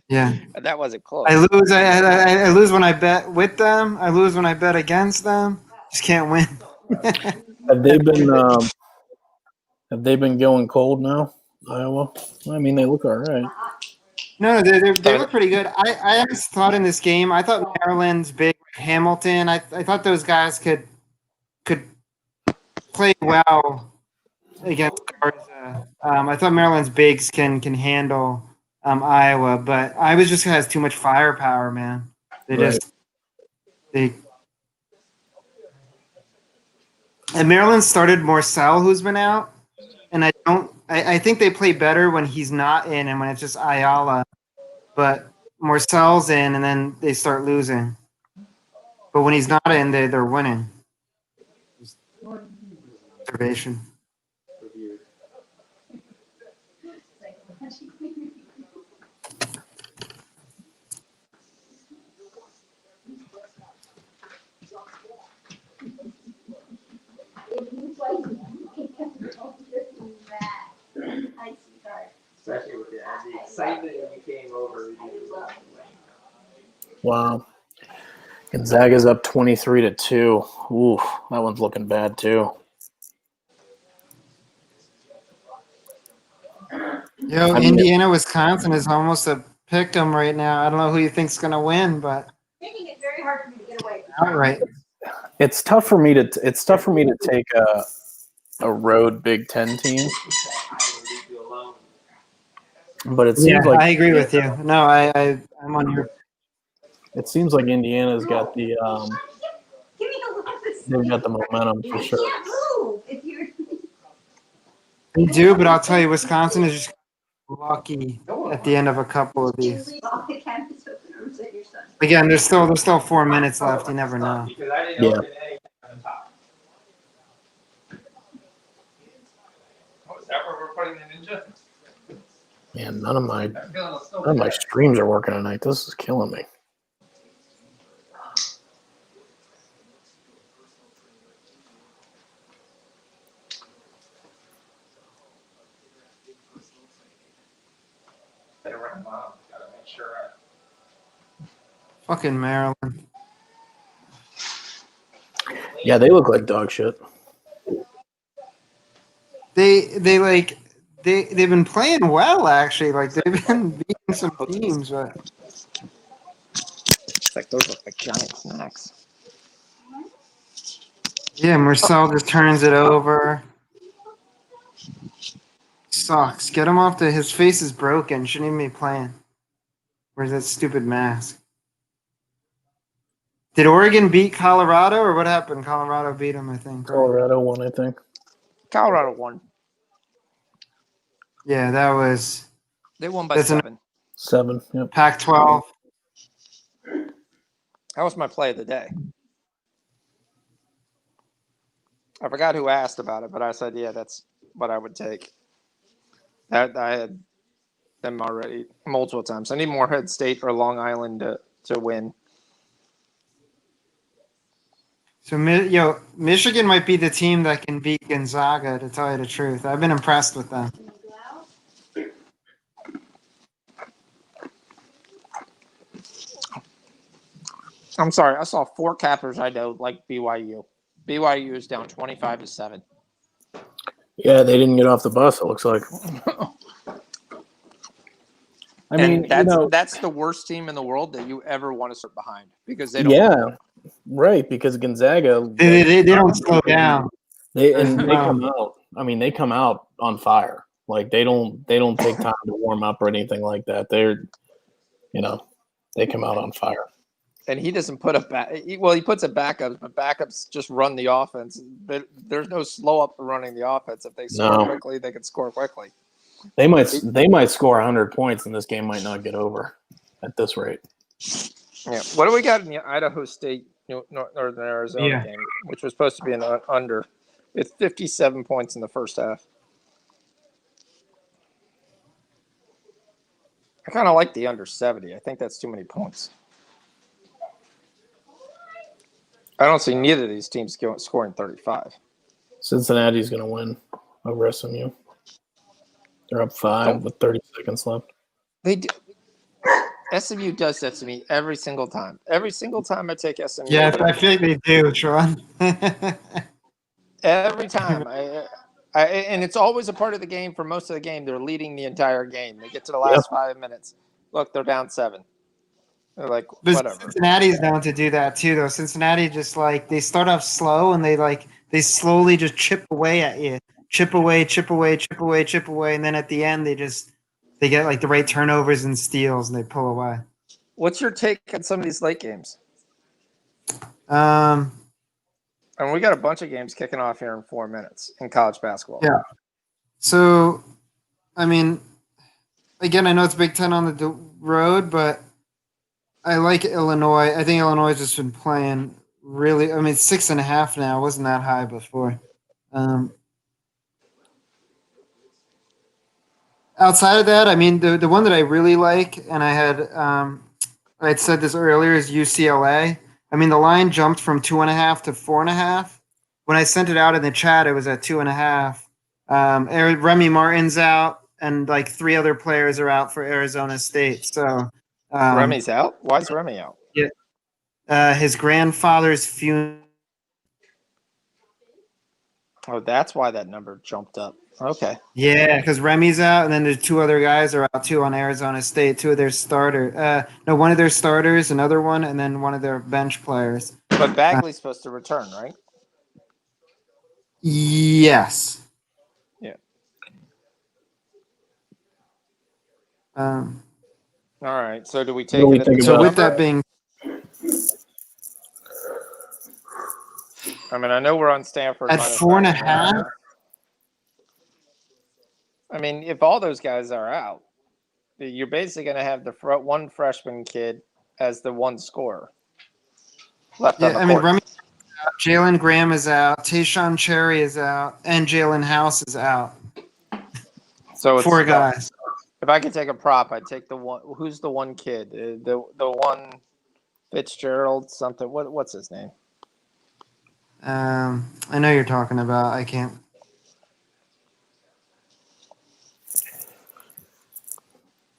Yeah, And that wasn't close. I lose. I lose when I bet with them. I lose when I bet against them. Just can't win. Have they been? Have they been going cold now, Iowa? I mean, they look all right. No, they look pretty good. I just thought in this game, I thought Maryland's big Hamilton. I thought those guys could play well against Garza. I thought Maryland's bigs can handle Iowa, but Iowa just has too much firepower, man. Right. And Maryland started Morcell, who's been out, and I think they play better when he's not in and when it's just Ayala. But Morcell's in, and then they start losing. But when he's not in, they're winning. Observation. Especially with the excitement when you came over. Wow. Gonzaga's up 23-2. Ooh, that one's looking bad too. Yo, Indiana, Wisconsin is almost a pick 'em right now. I don't know who you think's gonna win, but Making it very hard for me to get away. outright. It's tough for me to take a road Big Ten team, but it seems like I agree with you. No, I'm on your. it seems like Indiana's got the Give me a little bit. they've got the momentum for I sure. can't move if you're. They do, but I'll tell you, Wisconsin is just lucky at the end of a couple of Did you these. leave all the cabinets open or was that your son? Again, there's still 4 minutes left. You never know. Because I didn't Yeah. open any on top. Oh, is that where we're putting the ninja? Man, none of my I'm feeling a little none of my streams are working tonight. This is killing me. better run mom. Gotta make sure Fucking Maryland. Yeah, they look like dog shit. They've been playing well actually. Like they've been beating some teams, but It's like those look like giant snacks. yeah, Marcel just turns it over. Sucks. Get him off his face is broken. Shouldn't even be playing. Where's that stupid mask? Did Oregon beat Colorado or what happened? Colorado beat them, I think. Right? Colorado won, I think. Colorado won. Yeah, that was They won by That's an- 7. 7. Yep. Pac-12. That was my play of the day. I forgot who asked about it, but I said, yeah, that's what I would take. I had them already multiple times. I need Morehead State or Long Island to win. So, Michigan might be the team that can beat Gonzaga, to tell you the truth. I've been impressed with them. I'm sorry. I saw 4 cappers I know like BYU. BYU is down 25-7. Yeah, they didn't get off the bus, it looks like. I mean, And that's the worst team in the world that you ever want to sit behind because they don't. yeah, right, because Gonzaga, They don't slow down. they come out. I mean, they come out on fire. Like they don't take time to warm up or anything like that. They come out on fire. And he doesn't put up he puts up backups, but backups just run the offense. There's no slow up running the offense. If they score quickly, they can score quickly. They might score 100 points, and this game might not get over at this rate. Yeah. What do we got in the Idaho State Northern Arizona game, which was supposed to be an under? It's 57 points in the first half. I kind of like the under 70. I think that's too many points. I don't see neither of these teams scoring 35. Cincinnati's going to win over SMU. They're up 5 with 30 seconds left. They do. SMU does that to me every single time. Every single time I take SMU. Yeah, I feel like they do, Sean. Every time. And it's always a part of the game for most of the game. They're leading the entire game. They get to the last 5 minutes. Look, they're down 7. They're like, but whatever. Cincinnati's known to do that too, though. Cincinnati just they start off slow and they slowly just chip away at you. Chip away, and then at the end they get the right turnovers and steals and they pull away. What's your take on some of these late games? And we got a bunch of games kicking off here in 4 minutes in college basketball. Yeah. So, I mean, again, I know it's Big Ten on the road, but I like Illinois. I think Illinois has just been playing really. I mean, 6.5 now. It wasn't that high before. Outside of that, I mean, the one that I really like, and I'd said this earlier, is UCLA. I mean, the line jumped from 2.5 to 4.5. When I sent it out in the chat, it was at 2.5. Remy Martin's out, and 3 other players are out for Arizona State. So Remy's out? Why is Remy out? Yeah, his grandfather's funeral. Oh, that's why that number jumped up. Okay. Yeah, because Remy's out, and then the 2 other guys are out too on Arizona State. 2 of their one of their starters, another one, and then one of their bench players. But Bagley's supposed to return, right? Yes. Yeah. All right. So do we take What do we it? think So about with that being, I mean, I know we're on Stanford at 4.5. I mean, if all those guys are out, you're basically going to have the one freshman kid as the one scorer. Left on the I mean, court. Remy, Jalen Graham is out, Tayshaun Cherry is out, and Jalen House is out. So it's 4 guys. If I could take a prop, I'd take the one. Who's the one kid? The one Fitzgerald something. What's his name? I know you're talking about. I can't.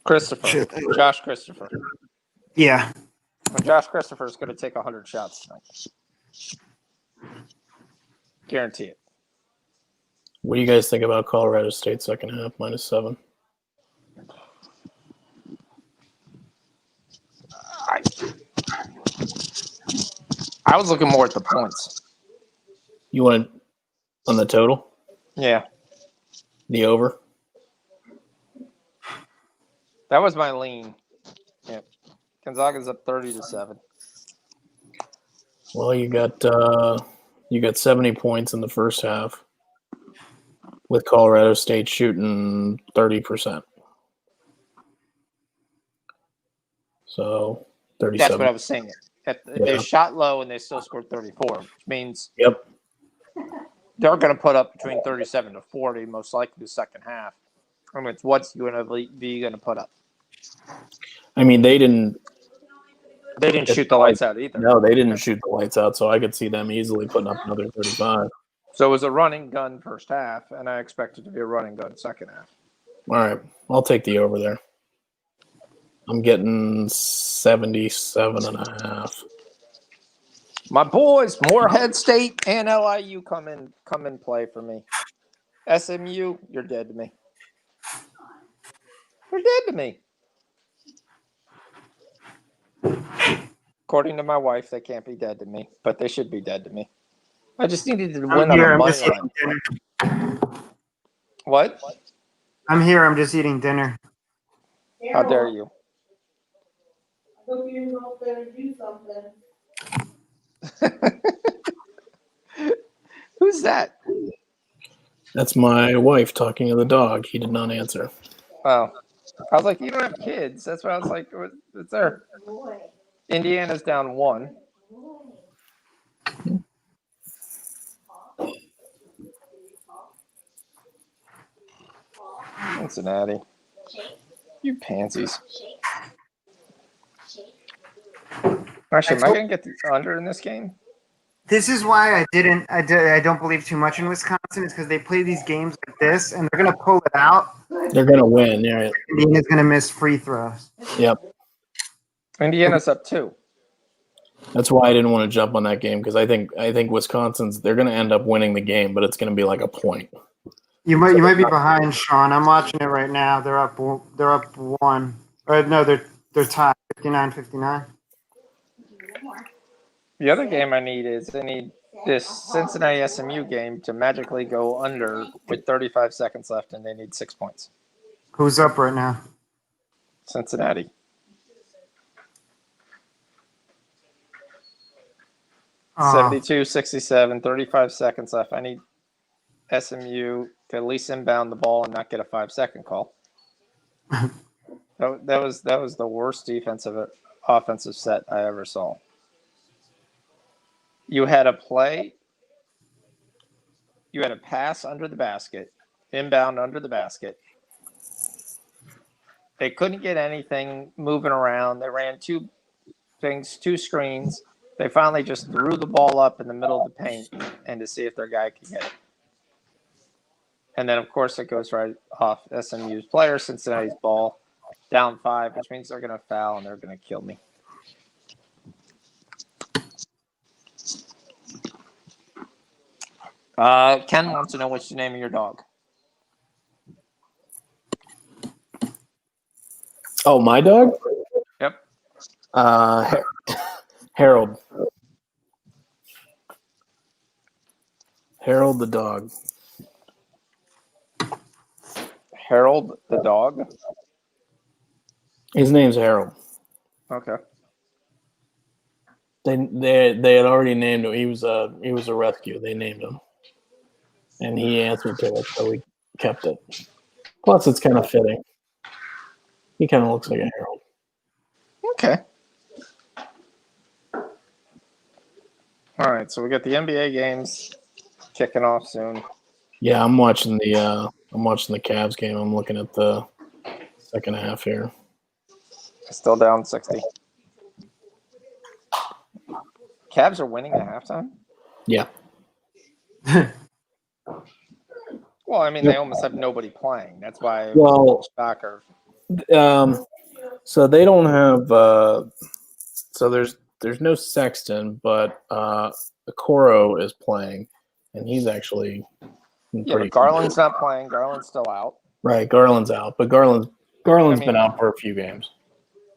Christopher. Shit. Josh Christopher. Yeah. Josh Christopher is going to take 100 shots tonight. Guarantee it. What do you guys think about Colorado State second half -7? I was looking more at the points. You want on the total? Yeah. The over? That was my lean. Yeah. Gonzaga's up 30-7. Well, you got 70 points in the first half with Colorado State shooting 30%. So 37. That's what I was saying. They shot low and they still scored 34, which means they're going to put up between 37 to 40, most likely the second half. I mean, it's what's UNLV going to put up. I mean, they didn't They didn't shoot the lights out either. No, they didn't shoot the lights out, so I could see them easily putting up another 35. So it was a running gun first half, and I expect it to be a running gun second half. All right, I'll take the over there. I'm getting 77.5. My boys, Moorhead State and LIU come in play for me. SMU, you're dead to me. You're dead to me. According to my wife, they can't be dead to me, but they should be dead to me. I just needed to win on the I'm money just line. eating dinner. What? I'm here. I'm just eating dinner. How dare you? I hope you know better do something. Who's that? That's my wife talking to the dog. He did not answer. Oh, I was like, you don't have kids. That's why I was like, it's there. Indiana's down 1. Cincinnati. You pansies. Actually, am I going to get the under in this game? This is why I don't believe too much in Wisconsin, is because they play these games like this, and they're going to pull it out. They're going to win. Yeah. Indiana's going to miss free throws. Yep. Indiana's up 2. That's why I didn't want to jump on that game, because I think Wisconsin's they're going to end up winning the game, but it's going to be like a point. You might be behind, Sean. I'm watching it right now. They're up 1. Or no, they're tied 59-59. The other game I need this Cincinnati SMU game to magically go under with 35 seconds left, and they need 6 points. Who's up right now? Cincinnati. Oh, 72-67, 35 seconds left. I need SMU to at least inbound the ball and not get a 5-second call. that was the worst offensive set I ever saw. You had a pass under the basket, inbound under the basket. They couldn't get anything moving around. They ran 2 screens. They finally just threw the ball up in the middle of the paint and to see if their guy could get it. And then, of course, it goes right off SMU's player, Cincinnati's ball, down 5, which means they're going to foul and they're going to kill me. Ken wants to know what's the name of your dog. Oh, my dog? Yep. Harold. Harold the dog. Harold the dog? His name's Harold. Okay. They had already named him. He was a rescue. They named him, and he answered to it, so we kept it. Plus, it's kind of fitting. He kind of looks like a Harold. Okay. All right, so we got the NBA games kicking off soon. Yeah, I'm watching the Cavs game. I'm looking at the second half here. Still down 60. Cavs are winning at halftime? Yeah. Well, I mean, they almost have nobody playing. That's why it Well, was a shocker. So they don't have so there's no Sexton, but Okoro is playing, and he's actually Yeah, but Garland's not playing. Garland's still out. Right, Garland's out, but Garland's been out for a few games.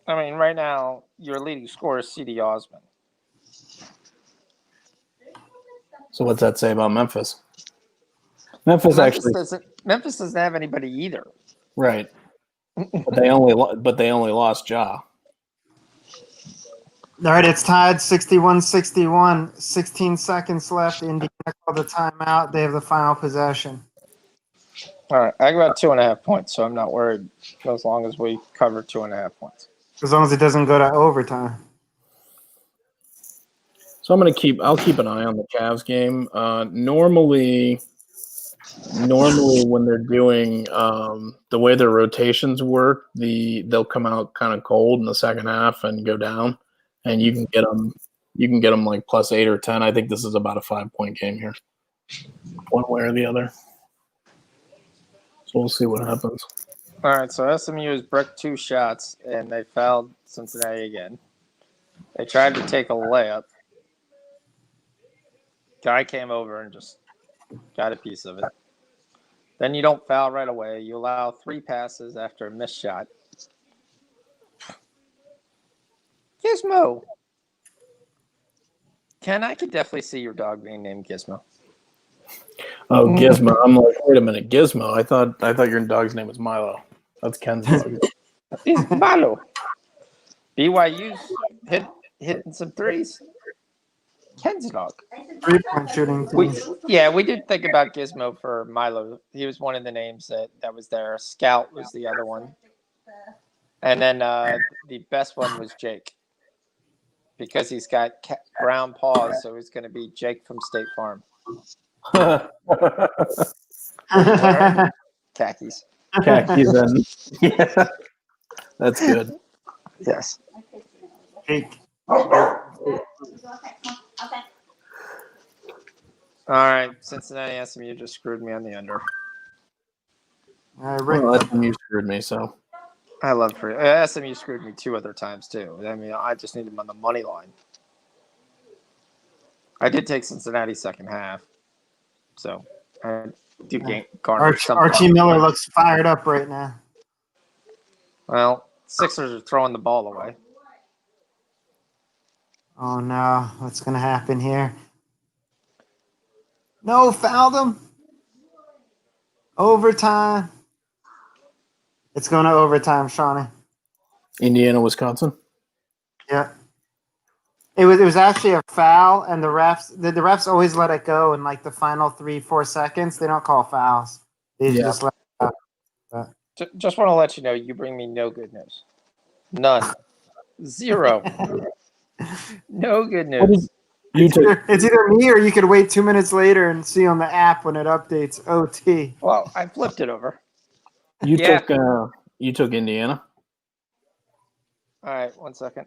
I mean, right now, your leading scorer is C.D. Osman. So what's that say about Memphis? Memphis doesn't have anybody either. Right. But they only lost Ja. all right, it's tied 61-61. 16 seconds left. Indiana called the timeout. They have the final possession. All right, I got 2.5 points, so I'm not worried as long as we cover 2.5 points. As long as it doesn't go to overtime. So I'll keep an eye on the Cavs game. Normally when they're doing the way their rotations work, they'll come out kind of cold in the second half and go down, and you can get them. You can get them like plus 8 or 10. I think this is about a 5-point game here, one way or the other. So we'll see what happens. All right, so SMU has bricked 2 shots, and they fouled Cincinnati again. They tried to take a layup. Guy came over and just got a piece of it. Then you don't foul right away. You allow 3 passes after a missed shot. Gizmo. Ken, I could definitely see your dog being named Gizmo. Oh, Gizmo! I'm like, wait a minute, Gizmo. I thought your dog's name was Milo. That's Ken's dog. It's Milo. BYU's hitting some threes. Ken's dog. 3-point shooting team. We did think about Gizmo for Milo. He was one of the names that was there. Scout was the other one. And then the best one was Jake. Because he's got brown paws, so he's going to be Jake from State Farm. Khakis. Khakis and yeah, that's good. Yes. Jake. Okay. All right, Cincinnati SMU just screwed me on the under. Rick. Well, you screwed me, so. I love free. SMU screwed me 2 other times too. I mean, I just need him on the money line. I did take Cincinnati second half, so I do garner something. Archie Miller looks fired up right now. Well, Sixers are throwing the ball away. Oh no, what's gonna happen here? No, fouled him. Overtime. It's going to overtime, Shawnee. Indiana, Wisconsin. Yeah. It was actually a foul, and the refs always let it go in like the final 3-4 seconds. They don't call fouls. They just let it go. Just want to let you know, you bring me no good news. None. 0. No good news. It's either me or you could wait 2 minutes later and see on the app when it updates OT. Well, I flipped it over. You took Indiana. All right, 1 second.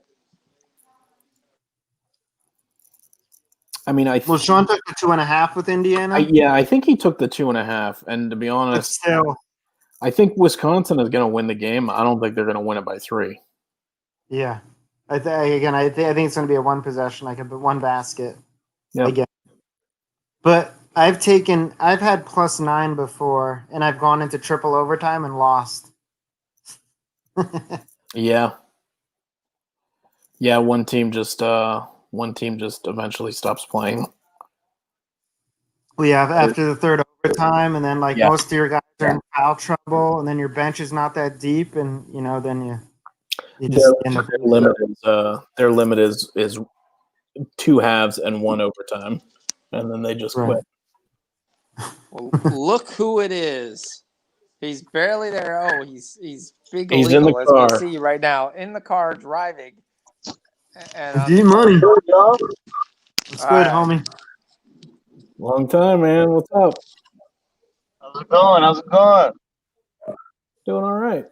I mean, Well, Sean took the 2.5 with Indiana. I think he took the 2.5. And to be honest, still, I think Wisconsin is going to win the game. I don't think they're going to win it by 3. Yeah, I think it's going to be a 1 possession, like a 1 basket. Yeah. Again, but I've had +9 before, and I've gone into triple overtime and lost. Yeah. Yeah, one team just eventually stops playing. Well, yeah, after the third overtime, and then most of your guys are in foul trouble, and then your bench is not that deep, and then you just end up. Their limit is 2 halves and 1 overtime, and then they just quit. Well, look who it is. He's barely there. Oh, he's big He's illegal, in the car. as we see right now, in the car driving. And D-Money. What's good, right. homie? Long time, man. What's up? How's it going? Doing all right.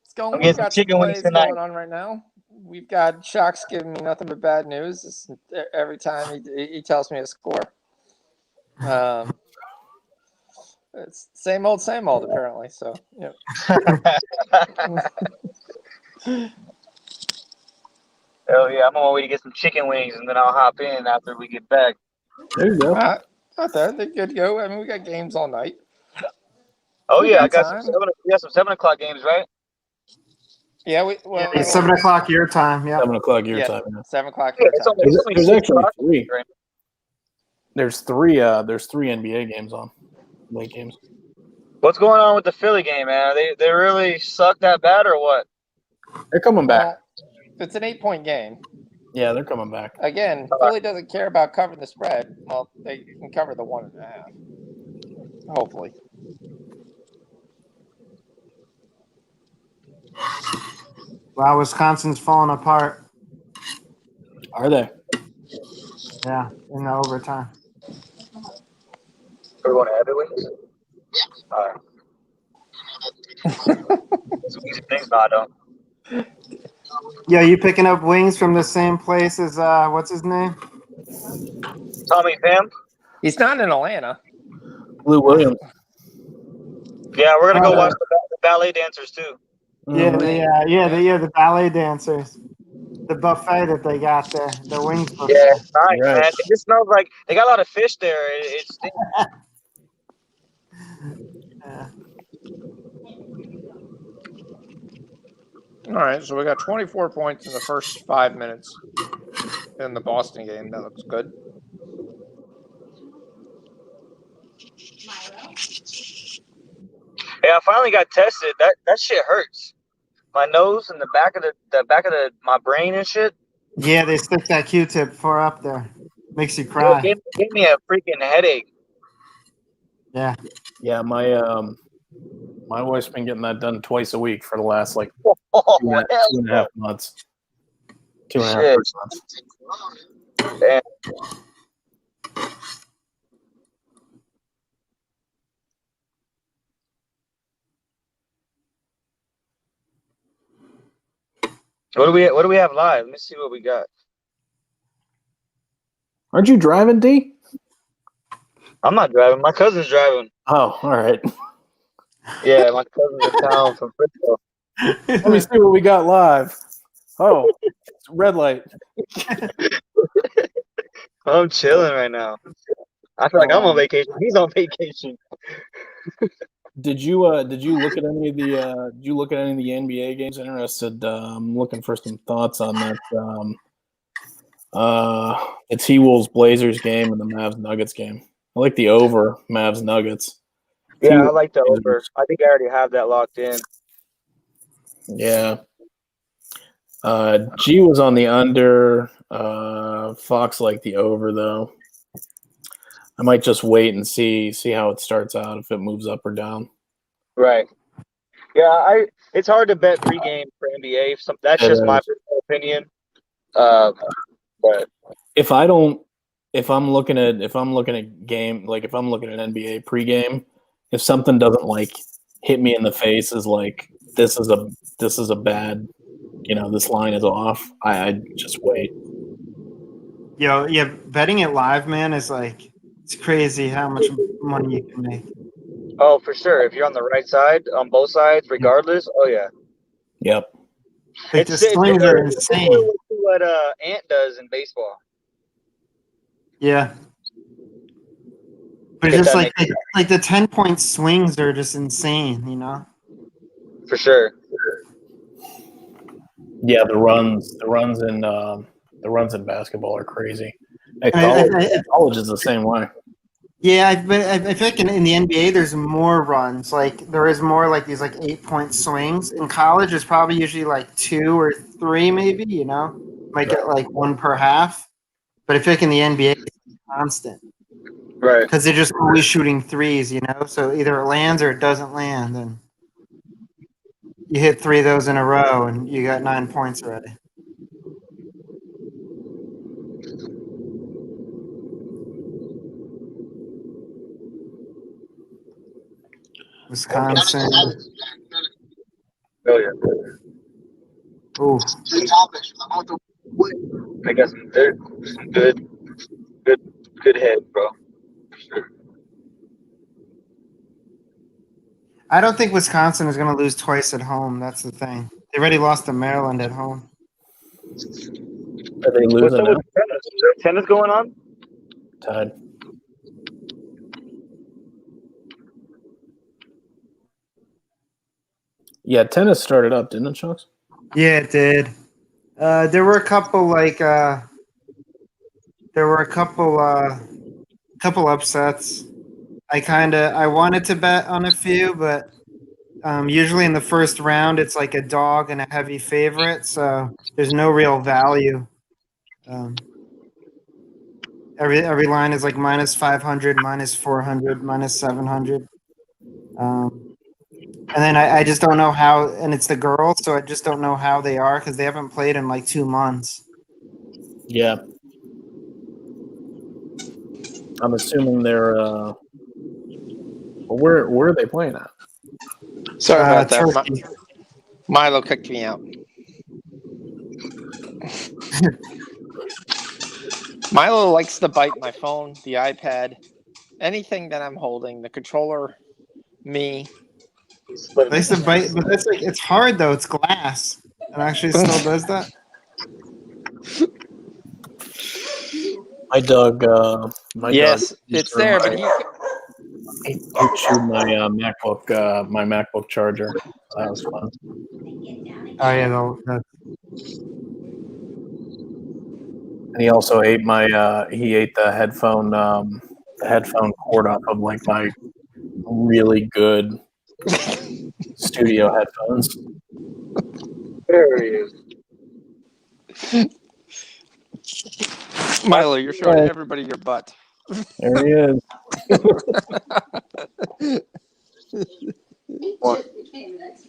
It's going. I'm We've getting some got some chicken wings plays tonight. going on right now. We've got Shock's giving me nothing but bad news every time he tells me a score. It's same old apparently. So yeah. Hell yeah, I'm on my way to get some chicken wings, and then I'll hop in after we get back. There you go. Not there. They're good to go. I mean, we got games all night. Oh yeah, I Good got time. we got some 7 o'clock games, right? Yeah, It's 7 o'clock your time. Yeah. 7 o'clock your time. 7 o'clock Yeah, your it's time. only There's 6 actually o'clock. 3. Right? There's 3 NBA games on, late games. What's going on with the Philly game, man? They really suck that bad or what? They're coming back. Well, it's an 8-point game. Yeah, they're coming back. Again, Philly doesn't care about covering the spread. Well, they can cover the 1.5. Hopefully. Wow, Wisconsin's falling apart. Are they? Yeah, in the overtime. We're going to Heavy Wings? Yeah. All right. Some easy things, no, I don't. Yo, you picking up wings from the same place as what's his name? Tommy Pham. He's not in Atlanta. Lou Williams. Yeah, we're gonna go Oh, watch the ballet dancers too. Yeah, Mhm. the ballet dancers, the buffet that they got there, the wings buffet. Yeah, it's nice, Right. man. It just smells like they got a lot of fish there. It stinks. Yeah. All right, so we got 24 points in the first 5 minutes in the Boston game. That looks good. Yeah, I finally got tested. That shit hurts. My nose and the back of my brain and shit. Yeah, they stick that Q-tip far up there, makes you It cry. gave me a freaking headache. Yeah. Yeah, my wife's been getting that done twice a week for the last like Oh, two and a half months. 2.5 Shit. months. Damn. What do we have live? Let me see what we got. Aren't you driving, D? I'm not driving. My cousin's driving. Oh, all right. Yeah, my cousin's in town from Frisco. Let me see what we got live. Oh, it's red light. I'm chilling right now. I feel like I'm on vacation. He's on vacation. Did you look at any of the NBA games? Interested? Looking for some thoughts on that. The T-Wolves Blazers game and the Mavs Nuggets game. I like the over Mavs Nuggets. Yeah, I like the over. I think I already have that locked in. Yeah. G was on the under. Fox liked the over though. I might just wait and see how it starts out, if it moves up or down. Right. Yeah, it's hard to bet pregame for NBA. That's just my personal opinion. But if I'm looking at game, like if I'm looking at NBA pregame, if something doesn't like hit me in the face as like this is a bad, this line is off, I just wait. Yo, yeah, betting it live, man, is like it's crazy how much money you can make. oh, for sure. If you're on the right side, on both sides, regardless. Oh yeah. Yep. Like the swings are insane. What Ant does in baseball. Yeah. But it's just like the 10-point swings are just insane, For sure. Yeah, the runs in basketball are crazy. At college is the same way. Yeah, but I feel like in the NBA there's more runs. Like there is more like these like 8-point swings. In college, it's probably usually like 2 or 3, maybe. Might get like 1 per half. But I feel like in the NBA, it's constant. Right. Because they're just always shooting threes, So either it lands or it doesn't land, and you hit 3 of those in a row, and you got 9 points already. Wisconsin. Oh yeah. Ooh. I got some good head, bro. For sure. I don't think Wisconsin is going to lose twice at home. That's the thing. They already lost to Maryland at home. Are they losing? What's up with tennis? Is there tennis going on? Tied. Yeah, tennis started up, didn't it, Chucks? Yeah, it did. There were a couple couple upsets. I wanted to bet on a few, but usually in the first round it's like a dog and a heavy favorite, so there's no real value. Every line is like minus 500, minus 400, minus 700. And then I just don't know how, and it's the girls, so I just don't know how they are because they haven't played in like 2 months. Yeah. I'm assuming they're where are they playing at? Sorry about that. Turkey. Milo kicked me out. Milo likes to bite my phone, the iPad, anything that I'm holding, the controller, me. Split Likes to bite, but that's like it's hard though. It's glass. It actually still does that. My dog. Yes, it's there, but he chewed my MacBook charger. That was fun. Oh yeah, no, And he also ate he ate the headphone cord off of like my really good studio headphones. There he is. Milo, you're showing everybody your butt. There he is.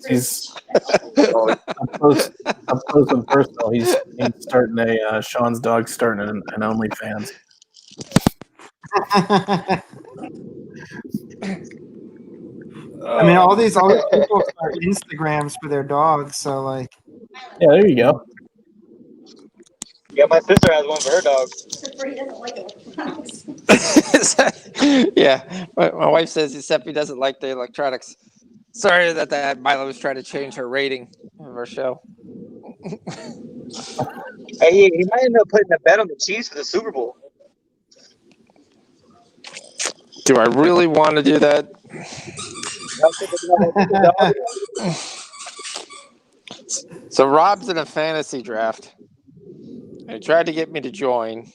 He's up close and personal. He's starting Sean's dog's starting an OnlyFans. I mean, all these people start Instagrams for their dogs, so like. Yeah, there you go. Yeah, my sister has one for her dog. Yeah, my wife says Giuseppe doesn't like the electronics. Sorry that Milo was trying to change her rating of our show. Hey, he might end up putting a bet on the Chiefs for the Super Bowl. Do I really want to do that? So Rob's in a fantasy draft. He tried to get me to join.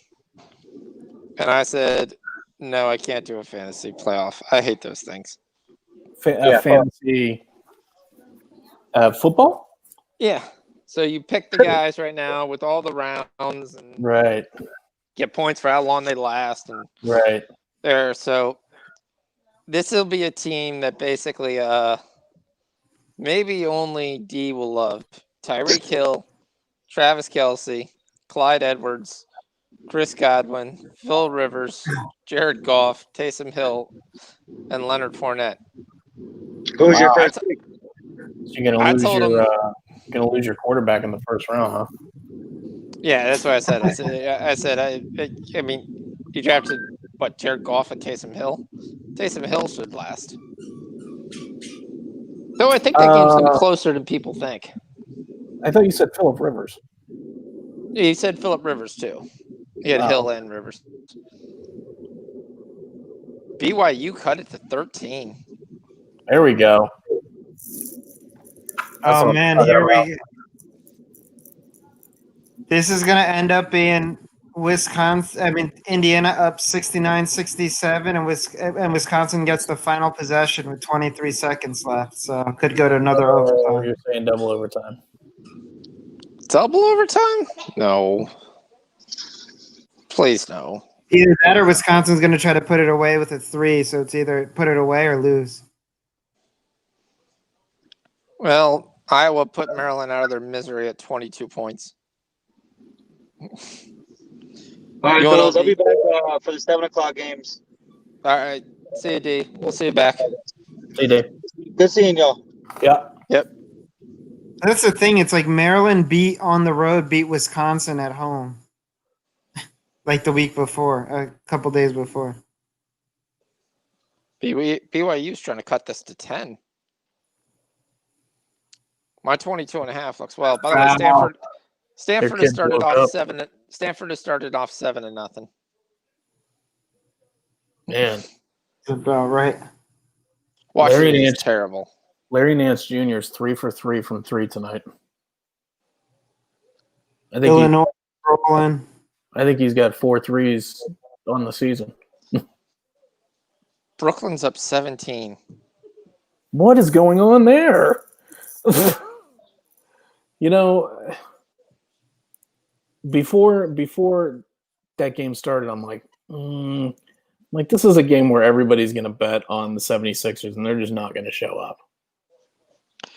And I said, no, I can't do a fantasy playoff. I hate those things. Fantasy football? Yeah. So you pick the guys right now with all the rounds and Right. get points for how long they last. And Right. there. So this will be a team that basically maybe only D will love. Tyreek Hill, Travis Kelce, Clyde Edwards, Chris Godwin, Phil Rivers, Jared Goff, Taysom Hill, and Leonard Fournette. Who's your first pick? So you're gonna lose your quarterback in the first round, huh? Yeah, that's what I said. I mean, you drafted what, Jared Goff and Taysom Hill? Taysom Hill should last. Though I think that game's gonna be closer than people think. I thought you said Phillip Rivers. He said Phillip Rivers too. He had Hill and Rivers. BYU cut it to 13. There we go. Oh man, here we. This is gonna end up being Indiana up 69-67, and Wisconsin gets the final possession with 23 seconds left. So could go to another overtime. You're saying double overtime. Double overtime? No. Please no. Either that or Wisconsin's going to try to put it away with a 3, so it's either put it away or lose. Well, Iowa put Maryland out of their misery at 22 points. All right, You fellas, wanna- I'll be back for the 7 o'clock games. All right. See you, D. We'll see you back. Hey, Dave. Good seeing y'all. Yeah. Yep. That's the thing. It's like Maryland beat Wisconsin at home. Like the week before, a couple days before. BYU's trying to cut this to 10. My 22.5 looks well. By the way, Stanford has started off 7. Stanford has started off 7-0. Man. That's about right. Washington is terrible. Larry Nance Jr. is 3 for 3 from 3 tonight. Illinois rolling. I think he's got 4 threes on the season. Brooklyn's up 17. What is going on there? You know, before that game started, I'm like, this is a game where everybody's going to bet on the 76ers, and they're just not going to show up.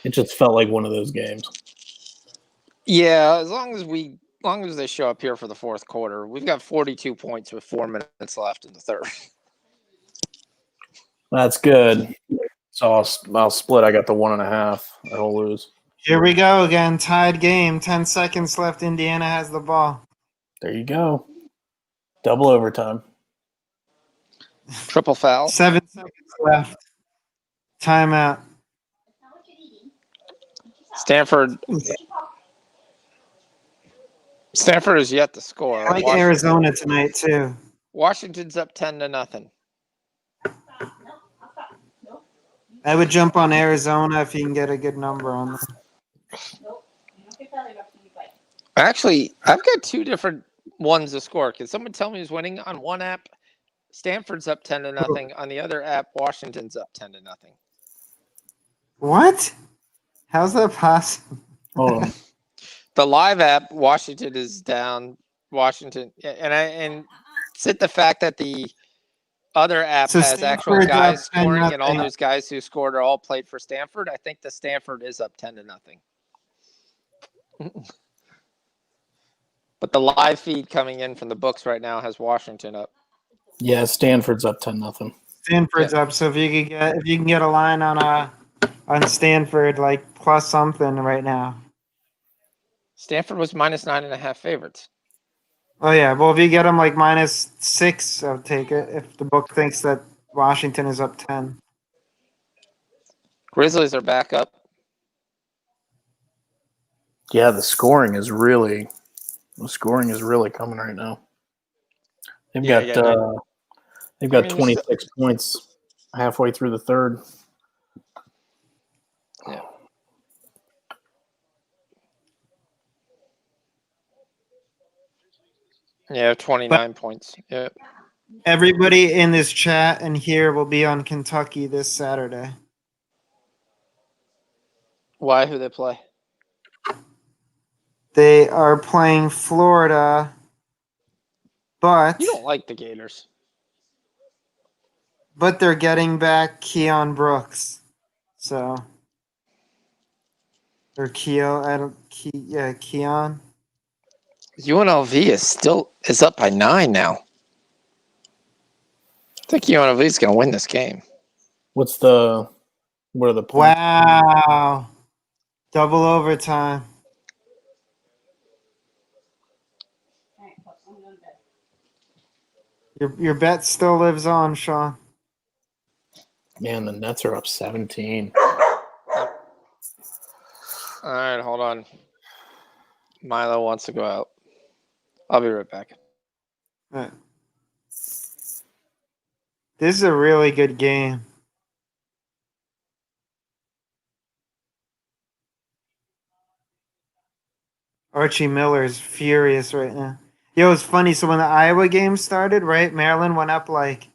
It just felt like one of those games. Yeah, as long as they show up here for the fourth quarter, we've got 42 points with 4 minutes left in the third. That's good. So I'll split. I got the 1.5. I'll lose. Here we go again. Tied game. 10 seconds left. Indiana has the ball. There you go. Double overtime. Triple foul. 7 seconds left. Timeout. Stanford is yet to score. I like Arizona tonight too. Washington's up 10-0. I would jump on Arizona if you can get a good number on them. Actually, I've got two different ones to score. Can someone tell me who's winning? On one app, Stanford's up 10-0. On the other app, Washington's up 10-0. What? How's that possible? Hold on. The live app, Washington is down. Washington, and sit the fact that the other app So has actual Stanford's guys up 10-0. scoring, and all those guys who scored are all played for Stanford. I think the Stanford is up 10-0. But the live feed coming in from the books right now has Washington up. Yeah, Stanford's up 10-0. Stanford's up. So if you can get a line on Stanford like plus something right now. Stanford was minus 9.5 favorites. Oh yeah, well if you get them like -6, I'll take it. If the book thinks that Washington is up 10. Grizzlies are back up. Yeah, the scoring is really coming right now. They've got 26 points halfway through the third. Yeah. Yeah, 29 points. Yeah. Everybody in this chat and here will be on Kentucky this Saturday. Why? Who they play? They are playing Florida, but You don't like the Gators. they're getting back Keon Brooks. So or Keon. UNLV is up by 9 now. I think UNLV is going to win this game. What are the points? Wow. Double overtime. Your bet still lives on, Sean. Man, the Nets are up 17. All right, hold on. Milo wants to go out. I'll be right back. All right. This is a really good game. Archie Miller is furious right now. Yo, it's funny. So when the Iowa game started, right, Maryland went up like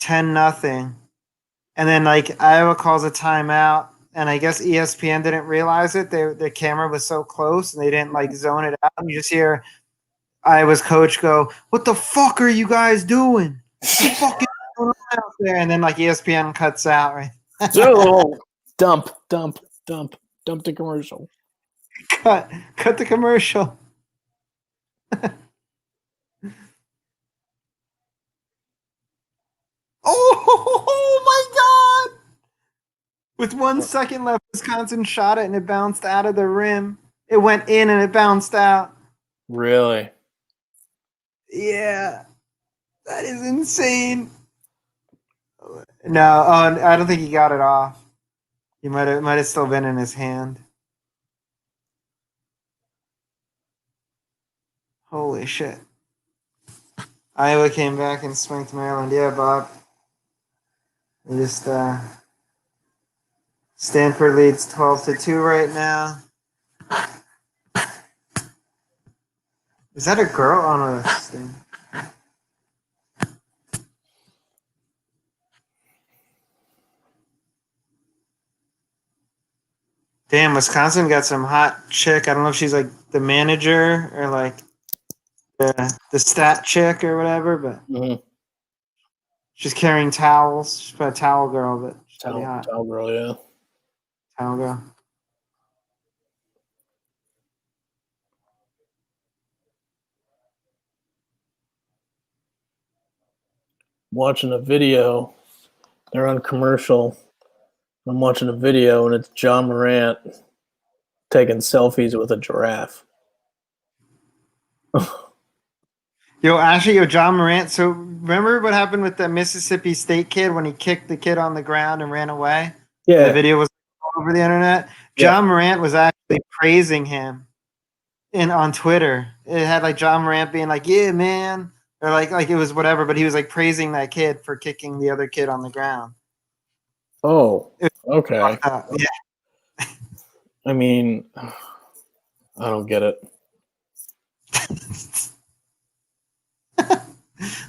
10-0. And then like Iowa calls a timeout. And I guess ESPN didn't realize it. Their camera was so close and they didn't like zone it out. And you just hear Iowa's coach go, "What the fuck are you guys doing? What the fuck is going on out there?" And then like ESPN cuts out, right? So dump the commercial. Cut the commercial. Oh my God! With 1 second left, Wisconsin shot it and it bounced out of the rim. It went in and it bounced out. Really? Yeah, that is insane. No, I don't think he got it off. He might have still been in his hand. Holy shit! Iowa came back and spanked Maryland. Yeah, Bob. They just Stanford leads 12-2 right now. Is that a girl on a thing? Damn, Wisconsin got some hot chick. I don't know if she's like the manager or like the stat chick or whatever, but she's carrying towels. She's a towel girl, but she's pretty hot. Towel girl, yeah. Towel girl. Watching a video. They're on commercial. I'm watching a video and it's John Morant taking selfies with a giraffe. John Morant. So remember what happened with the Mississippi State kid when he kicked the kid on the ground and ran away? And the video was all over the internet. Yeah. John Morant was actually praising him on Twitter. It had like John Morant being like, "Yeah, man," or like it was whatever, but he was like praising that kid for kicking the other kid on the ground. Oh, okay. Yeah. I mean, I don't get it.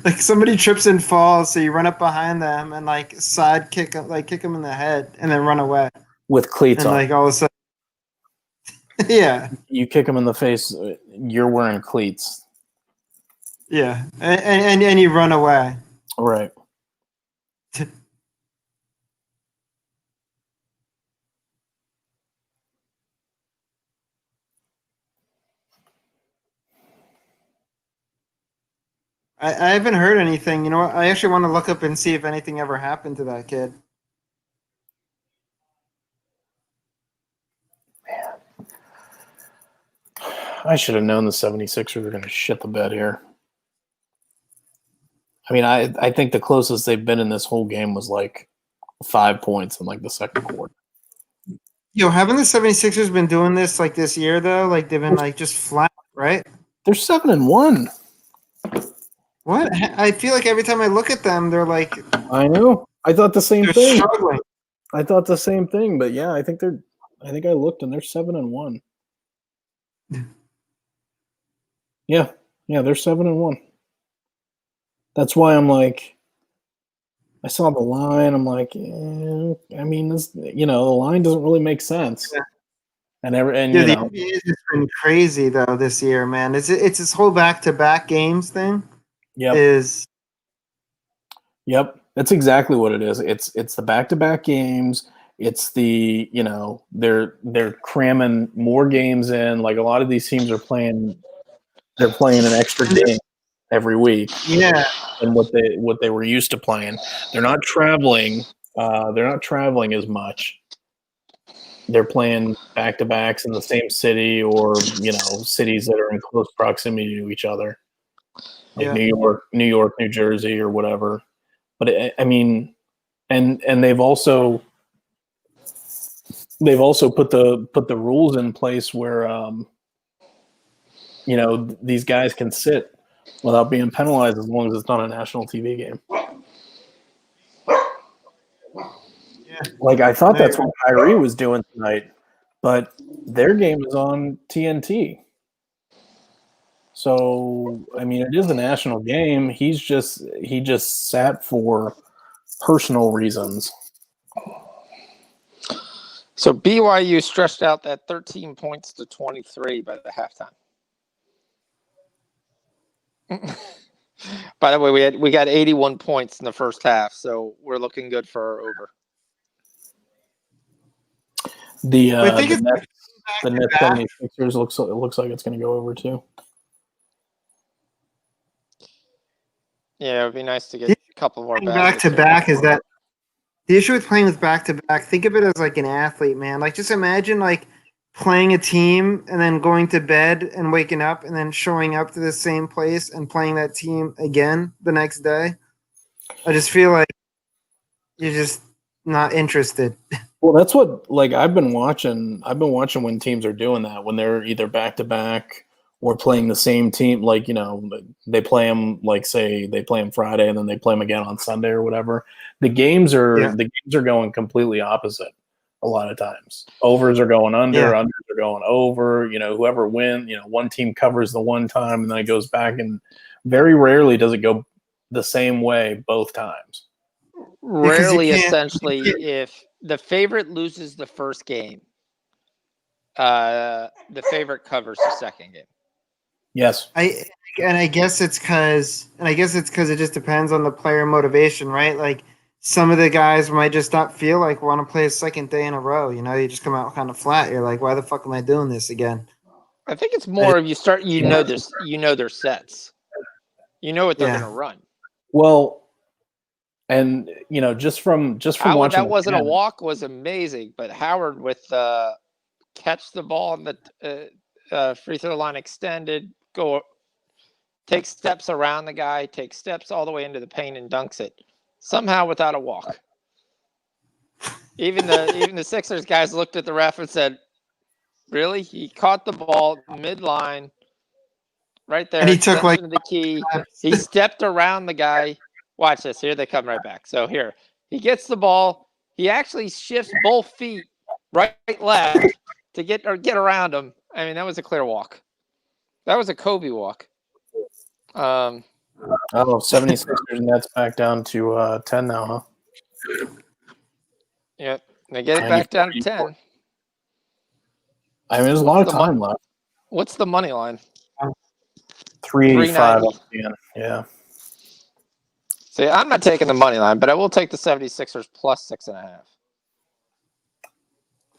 Like somebody trips and falls, so you run up behind them and like side kick, like kick them in the head, and then run away. With cleats And on. like all of a sudden, yeah, You kick him in the face, you're wearing cleats. yeah, and you run away. Right. I haven't heard anything. You know what? I actually want to look up and see if anything ever happened to that kid. I should have known the 76ers were going to shit the bed here. I mean, I think the closest they've been in this whole game was like 5 points in like the second quarter. Yo, haven't the 76ers been doing this like this year though? Like they've been like just flat, right? They're 7-1. What? I feel like every time I look at them, they're like I know. I thought the same they're thing. struggling. I thought the same thing, but yeah, I think I looked and they're 7-1. Yeah, they're 7-1. That's why I'm like, I saw the line. I'm like, I mean, this, the line doesn't really make sense. Yeah. And Yeah, the NBA has just been crazy though this year, man. It's this whole back-to-back games thing. Yep. That's exactly what it is. It's the back-to-back games. It's the they're cramming more games in. Like a lot of these teams are playing. They're playing an extra game every week. Yeah. And what they were used to playing. They're not traveling. They're not traveling as much. They're playing back-to-backs in the same city or cities that are in close proximity to each other, like New York, New Jersey, or whatever. But I mean, and they've also put the rules in place where these guys can sit without being penalized as long as it's not a national TV game. Yeah. Like I thought that's what Kyrie was doing tonight, but their game is on TNT. So I mean, it is a national game. He just sat for personal reasons. So BYU stretched out that 13 points to 23 by the halftime. By the way, we got 81 points in the first half, so we're looking good for our over. The the Nets 76ers looks like it's going to go over too. Yeah, it would be nice to get a couple more back to back. Is that the issue with playing with back to back? Think of it as like an athlete, man. Like just imagine like playing a team and then going to bed and waking up and then showing up to the same place and playing that team again the next day. I just feel like you're just not interested. Well, that's what I've been watching when teams are doing that, when they're either back to back or playing the same team. Like, they play them, like say they play them Friday and then they play them again on Sunday or whatever. The games are going completely opposite a lot of times. Overs are going under, unders are going over. Whoever wins, one team covers the one time and then it goes back, and very rarely does it go the same way both times. Rarely, essentially, if the favorite loses the first game, the favorite covers the second game. Yes. I guess it's because it just depends on the player motivation, right? Like some of the guys might just not feel like want to play a second day in a row. You just come out kind of flat. You're like, why the fuck am I doing this again? I think it's more of their sets. You know what they're going to run. Well, and just from Howard, watching that wasn't a walk, was amazing. But Howard with catch the ball on the free throw line extended, go takes steps around the guy, takes steps all the way into the paint and dunks it, somehow without a walk. Even the Sixers guys looked at the ref and said, "Really? He caught the ball midline, right there, And he took like extension of the key. He stepped around the guy. Watch this. Here they come right back. So here, he gets the ball. He actually shifts both feet right, left to get around him. I mean, that was a clear walk. That was a Kobe walk. Oh, 76ers Nets back down to 10 now, huh? Yep. They get it back down to 10. I mean, there's a lot of time left. What's the money line? 385 up again. Yeah. See, I'm not taking the money line, but I will take the 76ers plus 6.5.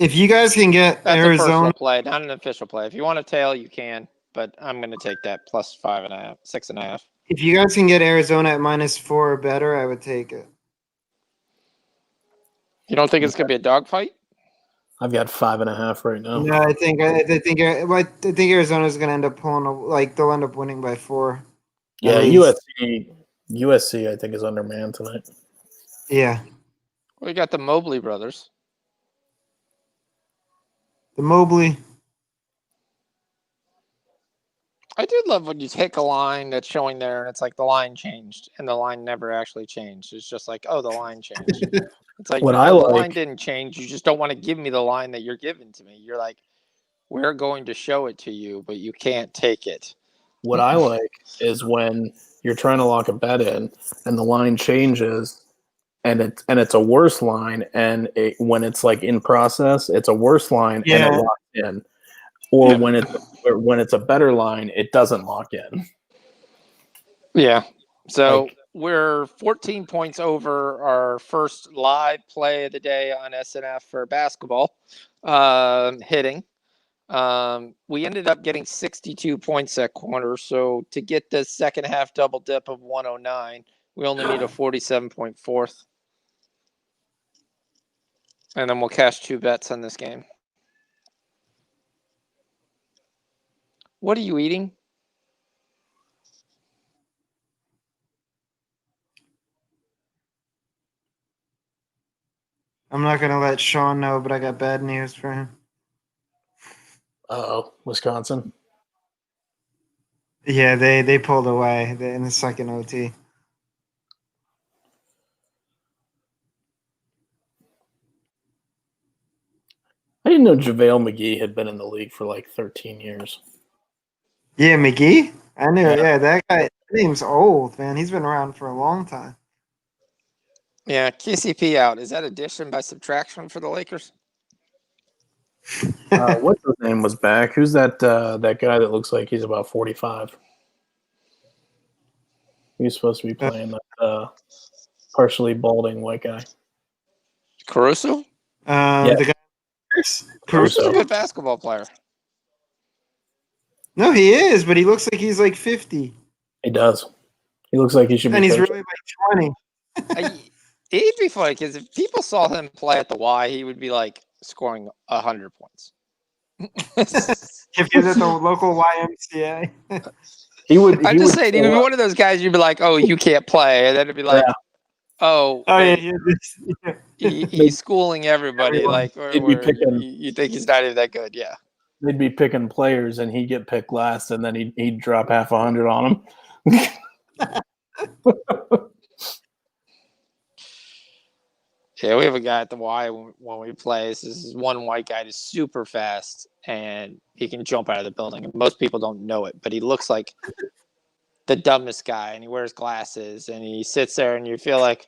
If you guys can get That's a Arizona, personal play, not an official play. If you want to tail, you can, but I'm going to take that plus 5.5, 6.5. if you guys can get Arizona at -4 or better, I would take it. You don't think it's going to be a dogfight? I've got 5.5 right now. No, I think Arizona's going to end up they'll end up winning by 4. Yeah, At least. USC I think is undermanned tonight. Yeah, We got the Mobley brothers. the Mobley. I do love when you take a line that's showing there and it's like the line changed and the line never actually changed. It's just like, oh, the line changed. It's like, What no, I the like- line didn't change. You just don't want to give me the line that you're giving to me. You're like, we're going to show it to you, but you can't take it. What I like is when you're trying to lock a bet in and the line changes and it's a worse line, and when it's like in process, it's a worse line and it locks in. Or Yeah. when it's a better line, it doesn't lock in. Yeah. So Like- we're 14 points over our first live play of the day on SNF for basketball hitting. We ended up getting 62 points that corner. So to get the second half double dip of 109, we only need a 47.4th. And then we'll cash 2 bets on this game. What are you eating? I'm not going to let Sean know, but I got bad news for him. Uh-oh, Wisconsin. Yeah, they pulled away in the second OT. I didn't know JaVale McGee had been in the league for like 13 years. Yeah, McGee? I knew. Yeah. Yeah, that guy, that name's old, man. He's been around for a long time. Yeah, KCP out. Is that addition by subtraction for the Lakers? What's his name was back? Who's that guy that looks like he's about 45? He's supposed to be playing that partially balding white guy. Caruso? Yeah. The guy. Caruso's Caruso. a good basketball player. No, he is, but he looks like he's like 50. He does. He looks like he should be. And he's coaching. really like 20. He'd be funny because if people saw him play at the Y, he would be like scoring 100 points. If he was at the local YMCA. He would. I'm just saying, he'd be one of those guys you'd be like, oh, you can't play. And then it'd be like, Yeah. oh, Yeah. he's schooling everybody. Everyone. Like, He'd be picking- you think he's not even that good. Yeah. They'd be picking players, and he'd get picked last, and then he'd drop half 100 on them. Yeah, we have a guy at the Y when we play. This is one white guy who's super fast, and he can jump out of the building. Most people don't know it, but he looks like the dumbest guy, and he wears glasses, and he sits there, and you feel like,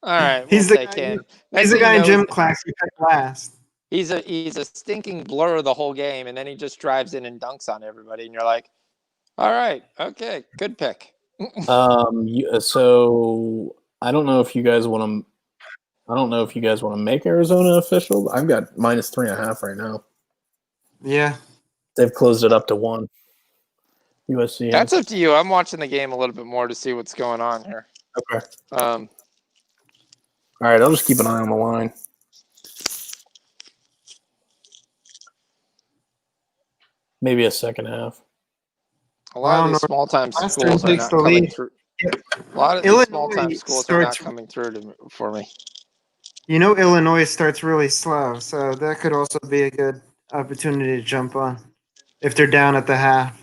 all right, we'll He's the take guy- him. He's Next the thing guy you in know, gym class who picked last. He's a stinking blur the whole game, and then he just drives in and dunks on everybody, and you're like, all right, okay, good pick. So I don't know if you guys want to. I don't know if you guys want to make Arizona official. I've got -3.5 right now. Yeah. They've closed it up to 1. USC. That's up to you. I'm watching the game a little bit more to see what's going on here. Okay. Um, All right. I'll just keep an eye on the line. Maybe a second half. A lot Wow, of these small time Northwestern schools are takes not the coming lead. through. Yeah. A lot of these small time Illinois schools are not starts. coming through for me. Illinois starts really slow, so that could also be a good opportunity to jump on if they're down at the half.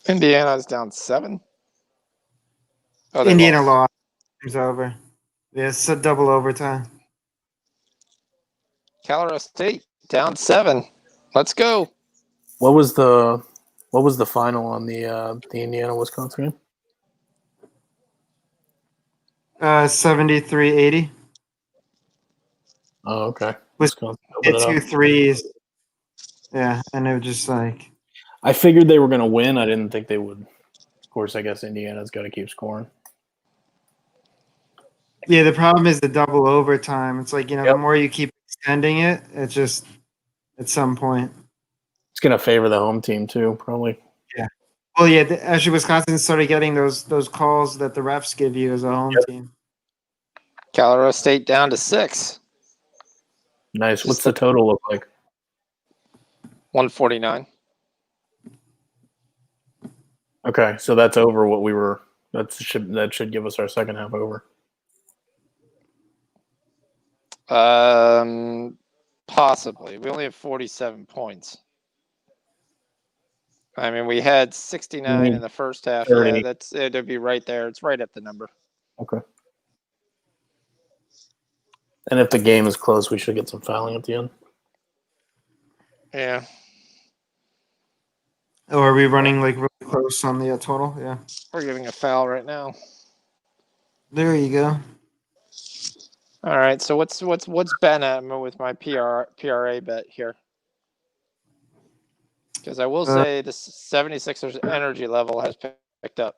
Indiana's down 7. Oh, they Indiana lost. lost. Game's over. Yeah, it's a double overtime. Colorado State down 7. Let's go. What was the final on the Indiana Wisconsin game? 73-80 Oh, okay. with Wisconsin opened it two up. threes. Yeah, and it was just like I figured they were going to win. I didn't think they would. Of course, I guess Indiana's got to keep scoring. yeah. The problem is the double overtime. It's like the Yep. more you keep extending it, it's just at some point. It's going to favor the home team too, probably. Well, yeah. Actually, Wisconsin started getting those calls that the refs give you as a home team. Colorado State down to 6. Nice. What's the total look like? 149. Okay, so that's over what we were. That should give us our second half over. Possibly. We only have 47 points. I mean, we had 69 in the first half. 30. Yeah, it'd be right there. It's right at the number. Okay. And if the game is close, we should get some fouling at the end. Yeah. Oh, are we running like really close on the total? Yeah. We're getting a foul right now. There you go. All right. So what's Ben at with my PRA bet here? Because I will say the 76ers energy level has picked up.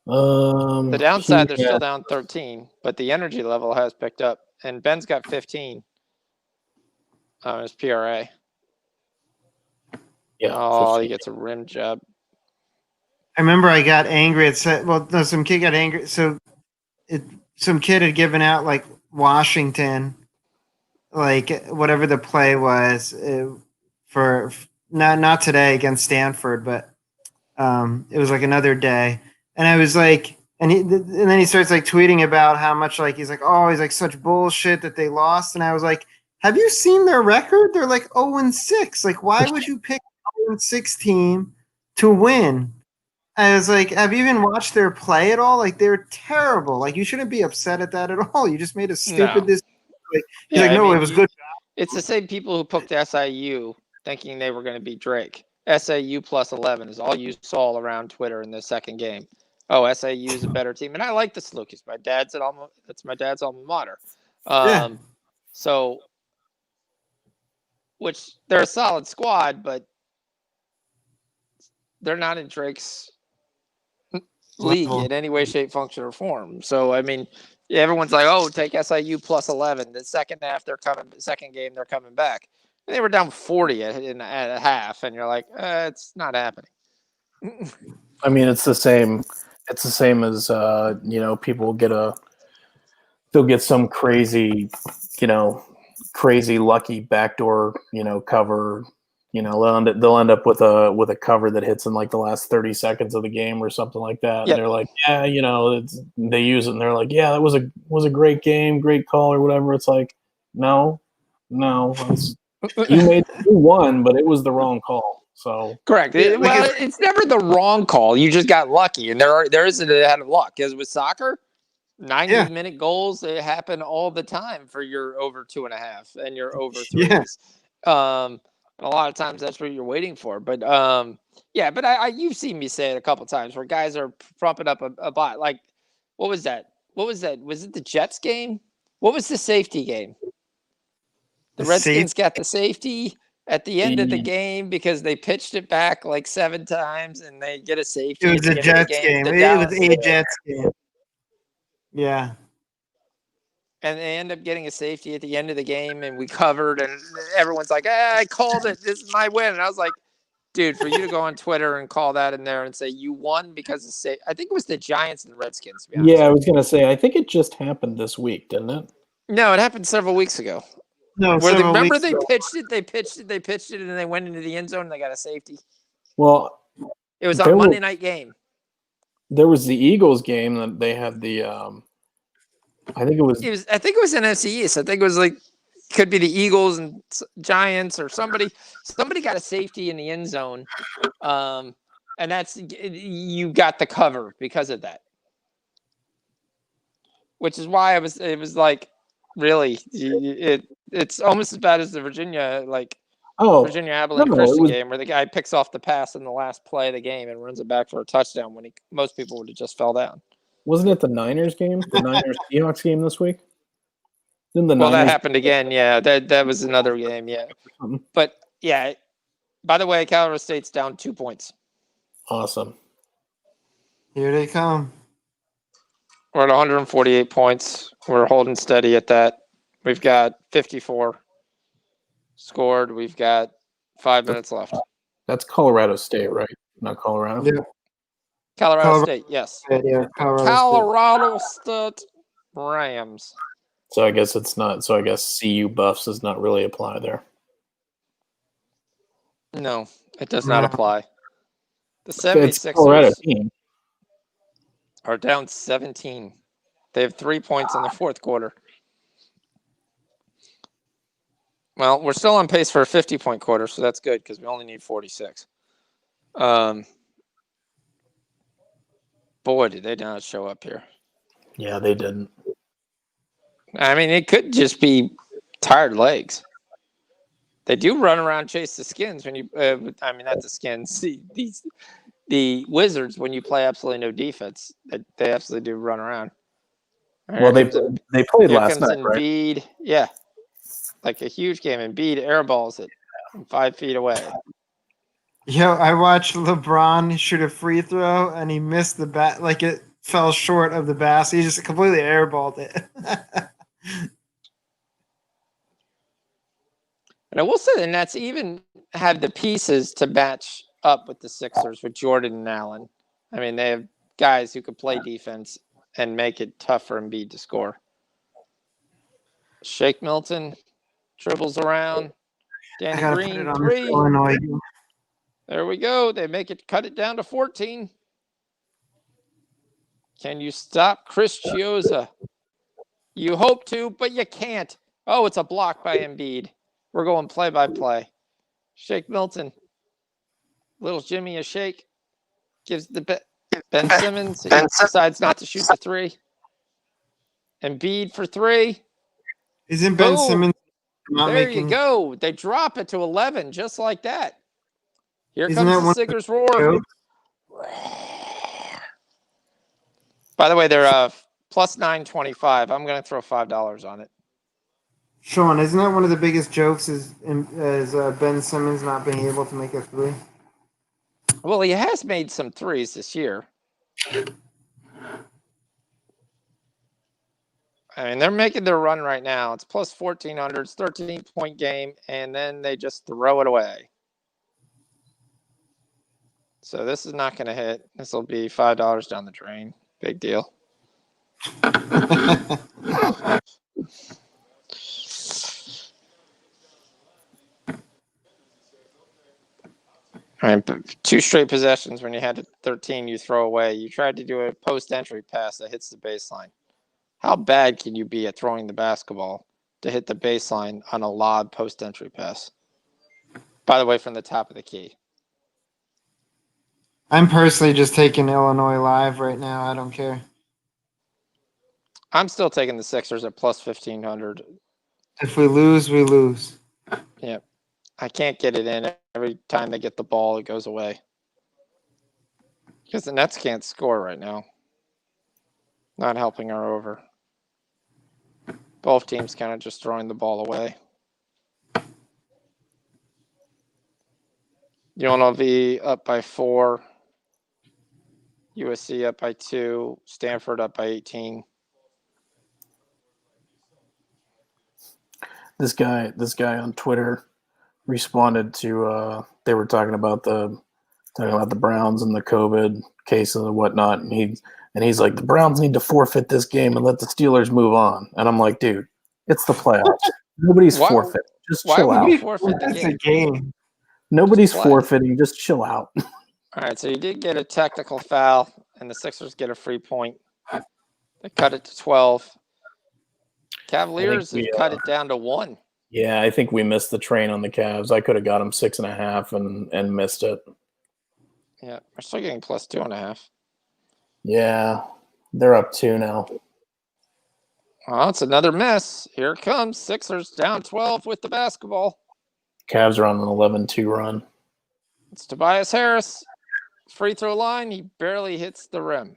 The downside, they're still down 13, but the energy level has picked up. And Ben's got 15 on his PRA. Yeah. Oh, 15. he gets a rim job. I remember I got angry. It said, well, no, some kid got angry. So some kid had given out like Washington, like whatever the play was for not today against Stanford, but it was like another day. And I was like, and then he starts like tweeting about how much like he's like such bullshit that they lost. And I was like, have you seen their record? They're like 0-6. Like, why would you pick 0-6 team to win? I was like, have you even watched their play at all? Like, they're terrible. Like, you shouldn't be upset at that at all. You just made a stupid decision. Like, he's like, no, it was good. It's the same people who picked SIU thinking they were going to beat Drake. SIU plus 11 is all you saw around Twitter in the second game. Oh, SIU is a better team, and I like the Salukis. That's my dad's alma mater. So, which they're a solid squad, but they're not in Drake's league in any way, shape, function, or form. So, I mean, everyone's like, "Oh, take SIU plus 11." The second game, they're coming back. And they were down 40 at a half, and you're like, "It's not happening." I mean, it's the same. It's the same as people they'll get some crazy, crazy lucky backdoor, cover. They'll end up with a cover that hits in like the last 30 seconds of the game or something like that. Yep. And they're like, yeah, they use it and they're like, yeah, that was a great game, great call or whatever. It's like, no, you won, but it was the wrong call. So correct. It's never the wrong call. You just got lucky, and there is a lot of luck. Because with soccer, 90-minute goals, they happen all the time for your over 2.5 and your over 3s. A lot of times that's what you're waiting for. But but you've seen me say it a couple times where guys are propping up a bot. Like, what was that? Was it the Jets game? What was the safety game? The Redskins got the safety at the end of the game because they pitched it back like 7 times and they get a safety. It was a Jets game. It was a Jets game. Yeah. And they end up getting a safety at the end of the game, and we covered, and everyone's like, I called it. This is my win. And I was like, dude, for you to go on Twitter and call that in there and say you won because of I think it was the Giants and the Redskins. Yeah, I was going to say, I think it just happened this week, didn't it? No, it happened several weeks ago. No, Where several remember weeks they ago. pitched it, and then they went into the end zone and they got a safety. Well, It was there on Monday were- night game. there was the Eagles game that they had the. I think it was. I think it was NFC East. I think it was like could be the Eagles and Giants or somebody. Somebody got a safety in the end zone, and that's you got the cover because of that. Which is why it was like really it's almost as bad as the Virginia Virginia Abilene no, Christian it was- game where the guy picks off the pass in the last play of the game and runs it back for a touchdown when most people would have just fell down. Wasn't it the Niners game? The Niners Seahawks game this week? Didn't the Well, that Niners? happened again. Yeah, that was another game. Yeah, Something? but yeah. By the way, Colorado State's down 2 points. Awesome. Here they come. We're at 148 points. We're holding steady at that. We've got 54 scored. We've got 5 minutes left. That's Colorado State, right? Not Colorado. Yeah. Colorado State, yes. Yeah, Colorado State Rams. So I guess it's not. So I guess CU buffs does not really apply there. No, it does not No. apply. The It's a Colorado 76ers team. are down 17. They have 3 points in the fourth quarter. Well, we're still on pace for a 50-point quarter, so that's good because we only need 46. Boy, did they not show up here. Yeah, they didn't. I mean, it could just be tired legs. They do run around, chase the skins when you. I mean, not the skins. The Wizards when you play absolutely no defense. They absolutely do run around. Well, they played last night, right? Embiid, yeah, like a huge game. Embiid airballs it from 5 feet away. Yo, I watched LeBron shoot a free throw and he missed the bat. Like it fell short of the basket. He just completely airballed it. And I will say the Nets even have the pieces to match up with the Sixers with Jordan and Allen. I mean, they have guys who could play defense and make it tough for Embiid to score. Shake Milton dribbles around. I Danny gotta Green, put it on 3. Illinois game. There we go. They cut it down to 14. Can you stop Chris Chiozza? You hope to, but you can't. Oh, it's a block by Embiid. We're going play by play. Shake Milton. Little Jimmy a shake. Gives the Ben Simmons. He decides not to shoot the 3. Embiid for 3. Isn't Ben Boom. Simmons not There making? you go. They drop it to 11 just like that. Here Isn't comes that the one Siggers roar. jokes? By the way, they're plus 925. I'm going to throw $5 on it. Sean, isn't that one of the biggest jokes? Is Ben Simmons not being able to make a 3? Well, he has made some 3s this year. I mean, they're making their run right now. It's plus 1,400. It's 13-point game, and then they just throw it away. So this is not going to hit. This will be $5 down the drain. Big deal. I mean, 2 straight possessions when you had 13, you throw away. You tried to do a post-entry pass that hits the baseline. How bad can you be at throwing the basketball to hit the baseline on a lob post-entry pass? By the way, from the top of the key. I'm personally just taking Illinois live right now. I don't care. I'm still taking the Sixers at plus 1,500. If we lose, we lose. Yep. I can't get it in. Every time they get the ball, it goes away. Because the Nets can't score right now. Not helping our over. Both teams kind of just throwing the ball away. UNLV up by 4. USC up by 2. Stanford up by 18. This guy on Twitter responded to they were talking about the Browns and the COVID cases and whatnot, and he's like, the Browns need to forfeit this game and let the Steelers move on. And I'm like, dude, it's the playoffs. Nobody's Why- forfeit. Just Why chill would out. you forfeit the It's a game? game. Nobody's play. forfeiting. Just chill out. All right, so you did get a technical foul, and the Sixers get a free point. They cut it to 12. Cavaliers have we, cut it down to 1. Yeah, I think we missed the train on the Cavs. I could have got them 6.5 and missed it. Yeah, we're still getting plus 2.5. Yeah, they're up 2 now. Well, it's another miss. Here it comes. Sixers down 12 with the basketball. Cavs are on an 11-2 run. It's Tobias Harris. Free throw line. He barely hits the rim.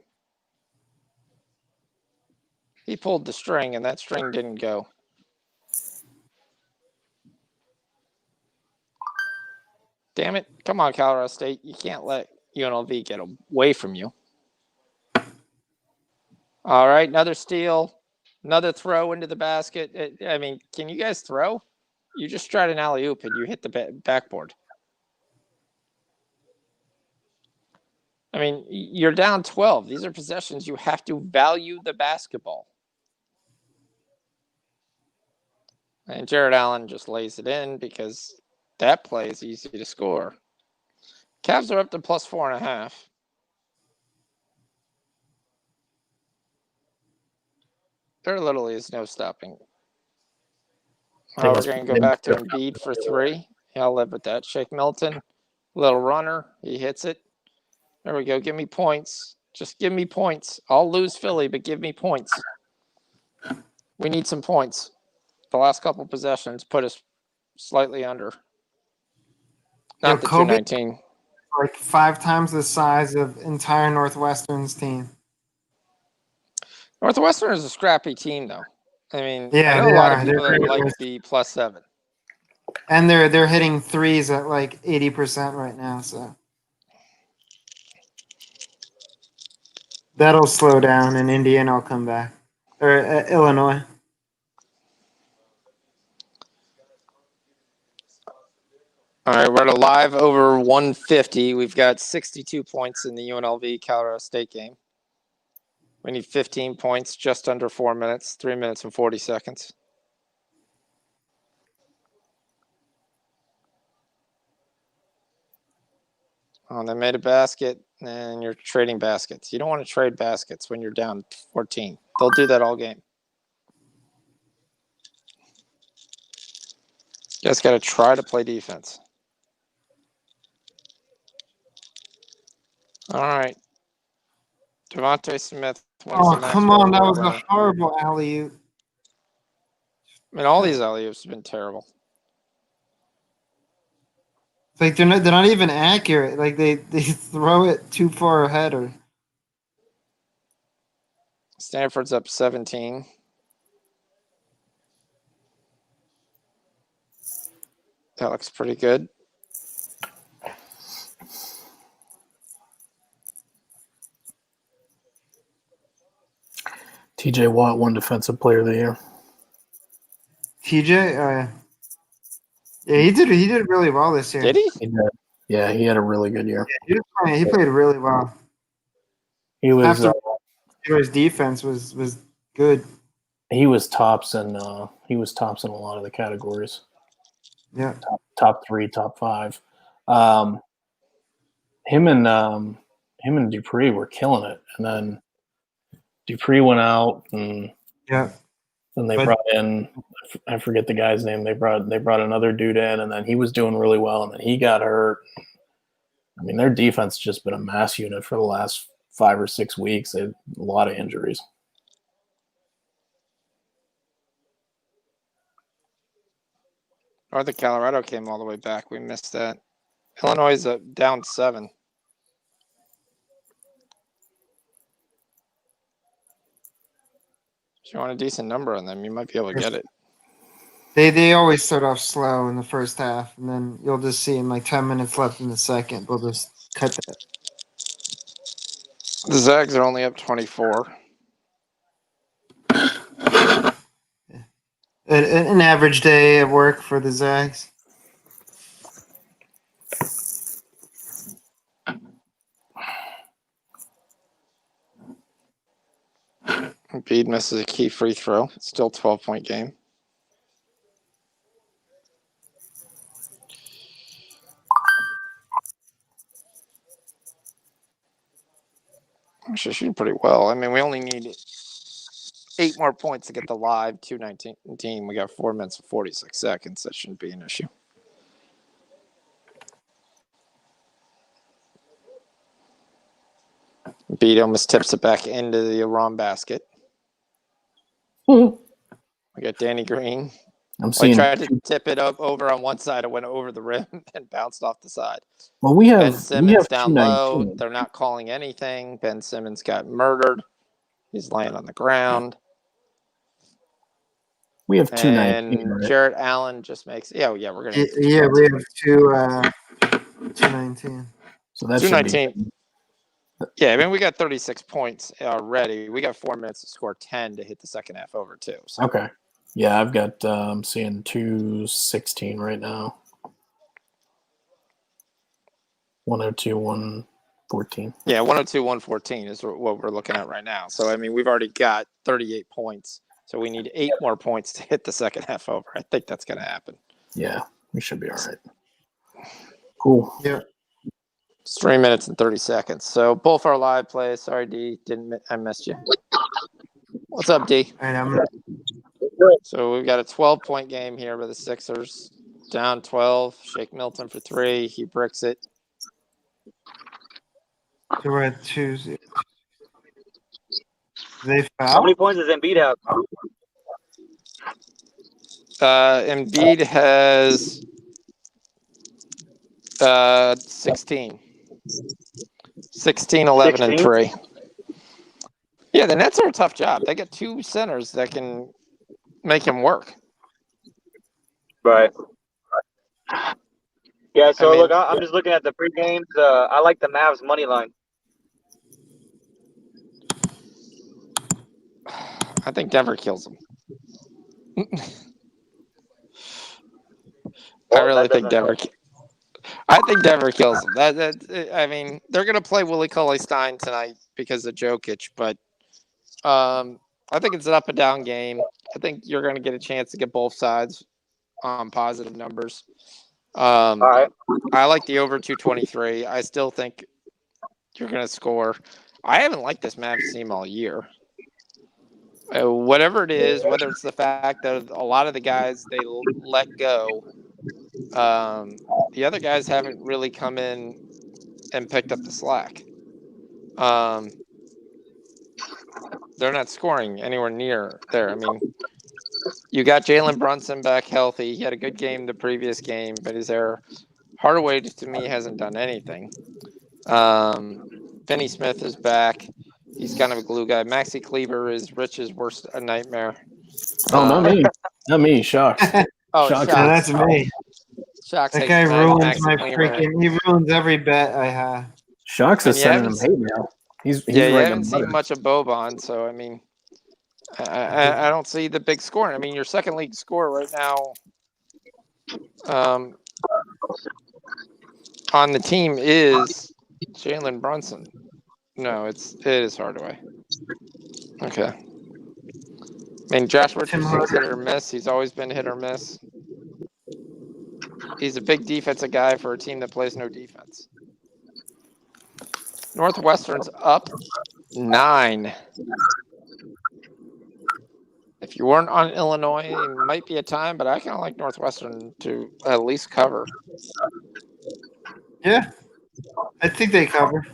He pulled the string, and that string didn't go. Damn it. Come on, Colorado State. You can't let UNLV get away from you. All right, another steal. Another throw into the basket. I mean, can you guys throw? You just tried an alley-oop, and you hit the backboard. I mean, you're down 12. These are possessions. You have to value the basketball. And Jared Allen just lays it in because that play is easy to score. Cavs are up to plus 4.5. There literally is no stopping. Oh, we're going to go back to Embiid for 3. Yeah, I'll live with that. Shake Milton, little runner. He hits it. There we go. Give me points. Just give me points. I'll lose Philly, but give me points. We need some points. The last couple possessions put us slightly under. Not the Kobe, 219. like 5 times the size of entire Northwestern's team. Northwestern is a scrappy team, though. I mean, Yeah, I know they a lot are. of people They're that very like good. the plus 7. And they're hitting threes at like 80% right now, so that'll slow down, and Indiana will come back, or Illinois. All right, we're at a live over 150. We've got 62 points in the UNLV Colorado State game. We need 15 points, just under 4 minutes, 3 minutes and 40 seconds. Oh, they made a basket, and you're trading baskets. You don't want to trade baskets when you're down 14. They'll do that all game. You guys got to try to play defense. All right. Devontae Smith wins Oh, the match come ball on. That award was winner. a horrible alley-oop. I mean, all these alley-oops have been terrible. It's like they're not even accurate. Like they throw it too far ahead, or Stanford's up 17. That looks pretty good. TJ Watt won Defensive Player of the Year. TJ. Yeah, he did really well this year. Did he? He did. Yeah, he had a really good year. Yeah, he played really well. He was His defense was good. he was tops in a lot of the categories. Yeah. Top 3, top 5. Him and Dupree were killing it, and then Dupree went out, and Yeah. then they But- brought in, I forget the guy's name. They brought another dude in, and then he was doing really well, and then he got hurt. I mean, their defense has just been a mass unit for the last 5 or 6 weeks. They had a lot of injuries. Northern Colorado came all the way back. We missed that. Illinois is down 7. If you want a decent number on them, you might be able to get it. They always start off slow in the first half, and then you'll just see in like 10 minutes left in the second, they'll just cut that. The Zags are only up 24. An average day at work for the Zags. Embiid misses a key free throw. It's still a 12-point game. Actually, shooting pretty well. I mean, we only need 8 more points to get the live 219. We got 4 minutes and 46 seconds. That shouldn't be an issue. Beat almost tips it back into the Iran basket. We got Danny Green. I'm I seeing. tried to tip it up over on one side. It went over the rim and bounced off the side. Well, we Ben have Simmons down low. 219. They're not calling anything. Ben Simmons got murdered. He's laying on the ground. We have 219. And Right? Jarrett Allen just makes. Yeah, we're gonna. Yeah, we have 219. So that should be 219. Yeah, I mean, we got 36 points already. We got 4 minutes to score 10 to hit the second half over, too. So. okay. Yeah, I've got. I'm seeing 216 right now. 102, 114. Yeah, 102, 114 is what we're looking at right now. So, I mean, we've already got 38 points. So we need 8 more points to hit the second half over. I think that's going to happen. Yeah, we should be all right. Cool. Yeah. It's 3 minutes and 30 seconds. So both our live plays. Sorry, D. I missed you. What's up, D? All right, So we've got a 12-point game here with the Sixers. Down 12. Shake Milton for 3. He bricks it. so we're at 2-0. They How foul. many points does Embiid have? Embiid has 16. 16, 11, 16? and 3. Yeah, the Nets are a tough job. They got 2 centers that can make him work. Right. Yeah, so I mean- look, I'm just looking at the pre-games. I like the Mavs money line. I think Denver kills him. I really think Denver. I think Denver kills them. I mean, they're going to play Willie Cauley-Stein tonight because of Jokic, but I think it's an up and down game. I think you're going to get a chance to get both sides on positive numbers. All right. I like the over 223. I still think you're going to score. I haven't liked this Mavs team all year. Whatever it is, whether it's the fact that a lot of the guys they let go, the other guys haven't really come in and picked up the slack. They're not scoring anywhere near there. I mean, you got Jalen Brunson back healthy. He had a good game the previous game, but his error. Hardaway, to me, hasn't done anything. Finney Smith is back. He's kind of a glue guy. Maxi Kleber is Rich's worst nightmare. Oh, not me. Not me. Shocked. Oh, Shock. Yeah, that's me. Shocks That hates guy ruins Maxi my Kleber. freaking. He ruins every bet I have. Shocks And is you sending him haven't hate mail. He's Yeah, you writing haven't him seen letters. much of Boban, so I mean, I don't see the big scoring. I mean, your second league scorer right now on the team is Jalen Brunson. No, it is Hardaway. Okay. I mean, Josh Richardson's hit or miss. He's always been hit or miss. He's a big defensive guy for a team that plays no defense. Northwestern's up 9. If you weren't on Illinois, it might be a time, but I kind of like Northwestern to at least cover. Yeah, I think they cover.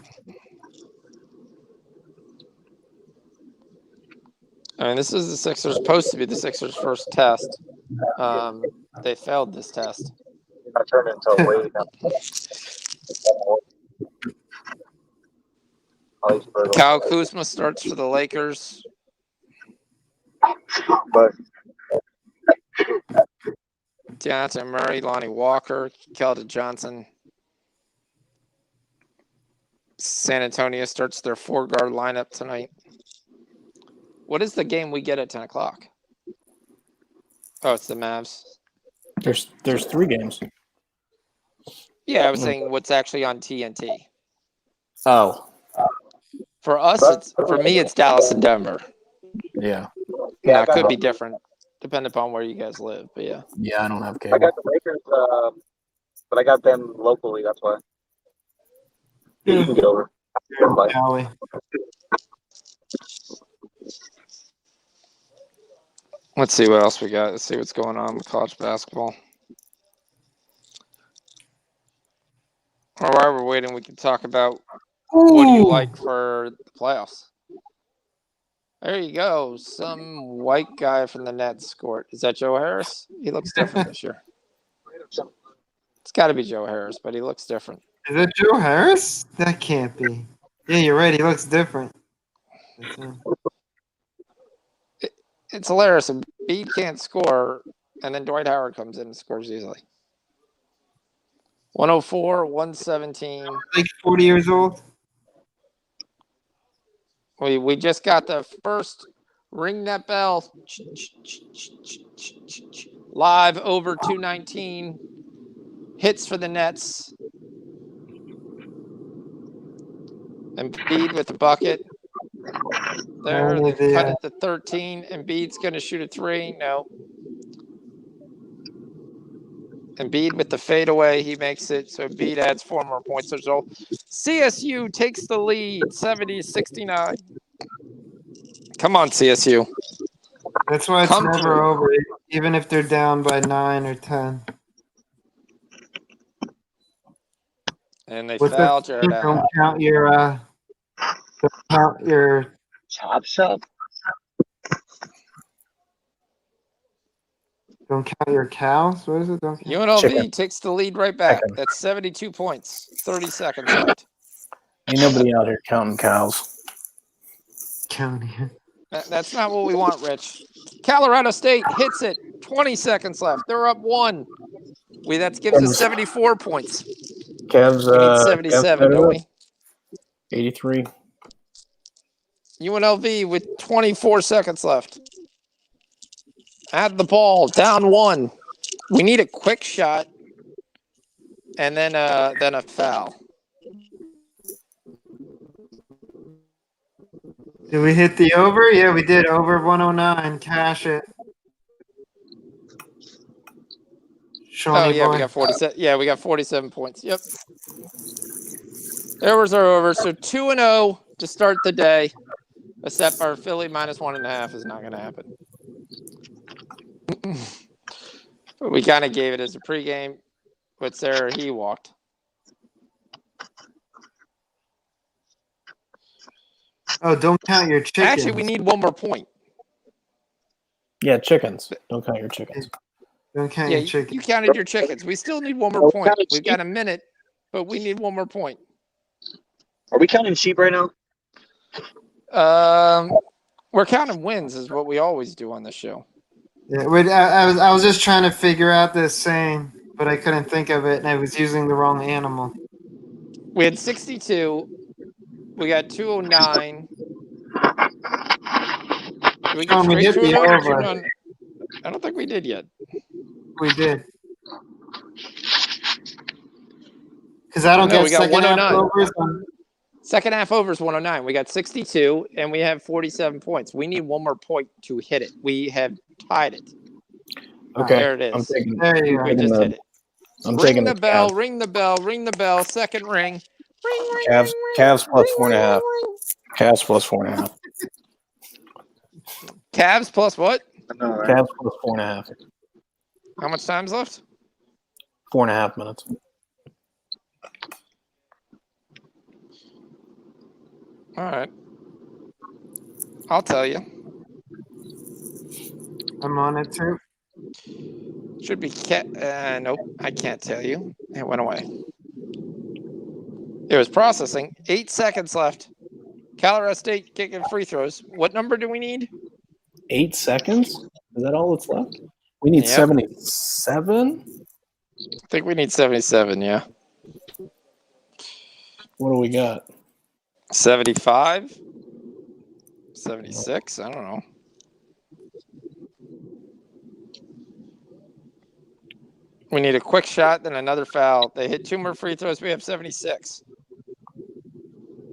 I mean, this is the Sixers, supposed to be the Sixers' first test. They failed this test. I turned into a wave. Kyle Kuzma starts for the Lakers. But Deontay Murray, Lonnie Walker, Keldon Johnson. San Antonio starts their 4-guard lineup tonight. What is the game we get at 10 o'clock? Oh, it's the Mavs. There's 3 games. Yeah, I was saying what's actually on TNT. Oh, For us, for me, it's Dallas and Denver. yeah. Now, it could be different, depending upon where you guys live. But yeah. Yeah, I don't have I cable. got the Lakers, but I got them locally. That's why. You can get over. Valley. Let's see what else we got. Let's see what's going on with college basketball. Or while we're waiting, we can talk about what do you like for the playoffs. There you go. Some white guy from the Nets scored. Is that Joe Harris? He looks different this year. It's got to be Joe Harris, but he looks different. Is that Joe Harris? That can't be. Yeah, you're right. He looks different. It's hilarious. Embiid can't score, and then Dwight Howard comes in and scores easily. 104, 117. Like 40 years old. We just got the first ring that bell. Live over 219. Hits for the Nets. Embiid with the bucket. There, they cut it to 13. Embiid's going to shoot a 3. No. Embiid with the fadeaway. He makes it. So Embiid adds 4 more points. So CSU takes the lead, 70-69. Come on, CSU. That's why it's never over, even if they're down by 9 or 10. And they foul Jared Allen. Don't count your Chop shop. Don't count your cows. What is it? Don't count. UNLV takes the lead right back. That's 72 points. 30 seconds left. Ain't nobody out here counting cows. Counting. That's not what we want, Rich. Colorado State hits it. 20 seconds left. They're up 1. That gives us 74 points. Cavs, We need 77, don't we? 83. UNLV with 24 seconds left. At the ball, down 1. We need a quick shot, and then a foul. Did we hit the over? Yeah, we did. Over 109. Cash it. Shawnee We boy. got 47. Yeah, we got 47 points. Yep. Overs are over. So 2-0 to start the day. Except our Philly -1.5 is not going to happen. But we kind of gave it as a pregame. But Sarah, he walked. Oh, don't count your chickens. Actually, we need 1 more point. Yeah, chickens. Don't count your chickens. Don't count your chickens. You counted your chickens. We still need 1 more point. We've got a minute, but we need 1 more point. Are we counting sheep right now? We're counting wins, is what we always do on the show. Yeah, I was just trying to figure out this saying, but I couldn't think of it, and I was using the wrong animal. We had 62. We got 209. Did we get We hit straight the 209? over. I don't think we did yet. We did. Because I don't No, get we got second half 109. overs on. Second half over is 109. We got 62, and we have 47 points. We need 1 more point to hit it. We have tied it. Okay. There it is. I'm taking, There you We go. just hit it. I'm Ring taking the bell, Cavs. ring the bell, ring the bell. Second ring. Ring, ring, Cavs, ring, Cavs plus ring, 4.5. ring, ring. Cavs plus 4.5. Cavs plus what? Cavs plus 4.5. How much time's left? 4.5 minutes. All right. I'll tell you. I'm on it too. Should be nope, I can't tell you. It went away. It was processing. 8 seconds left. Colorado State kicking free throws. What number do we need? 8 seconds? Is that all that's left? We need 77? I think we need 77, yeah. What do we got? 75? 76? I don't know. We need a quick shot, then another foul. They hit 2 more free throws. We have 76.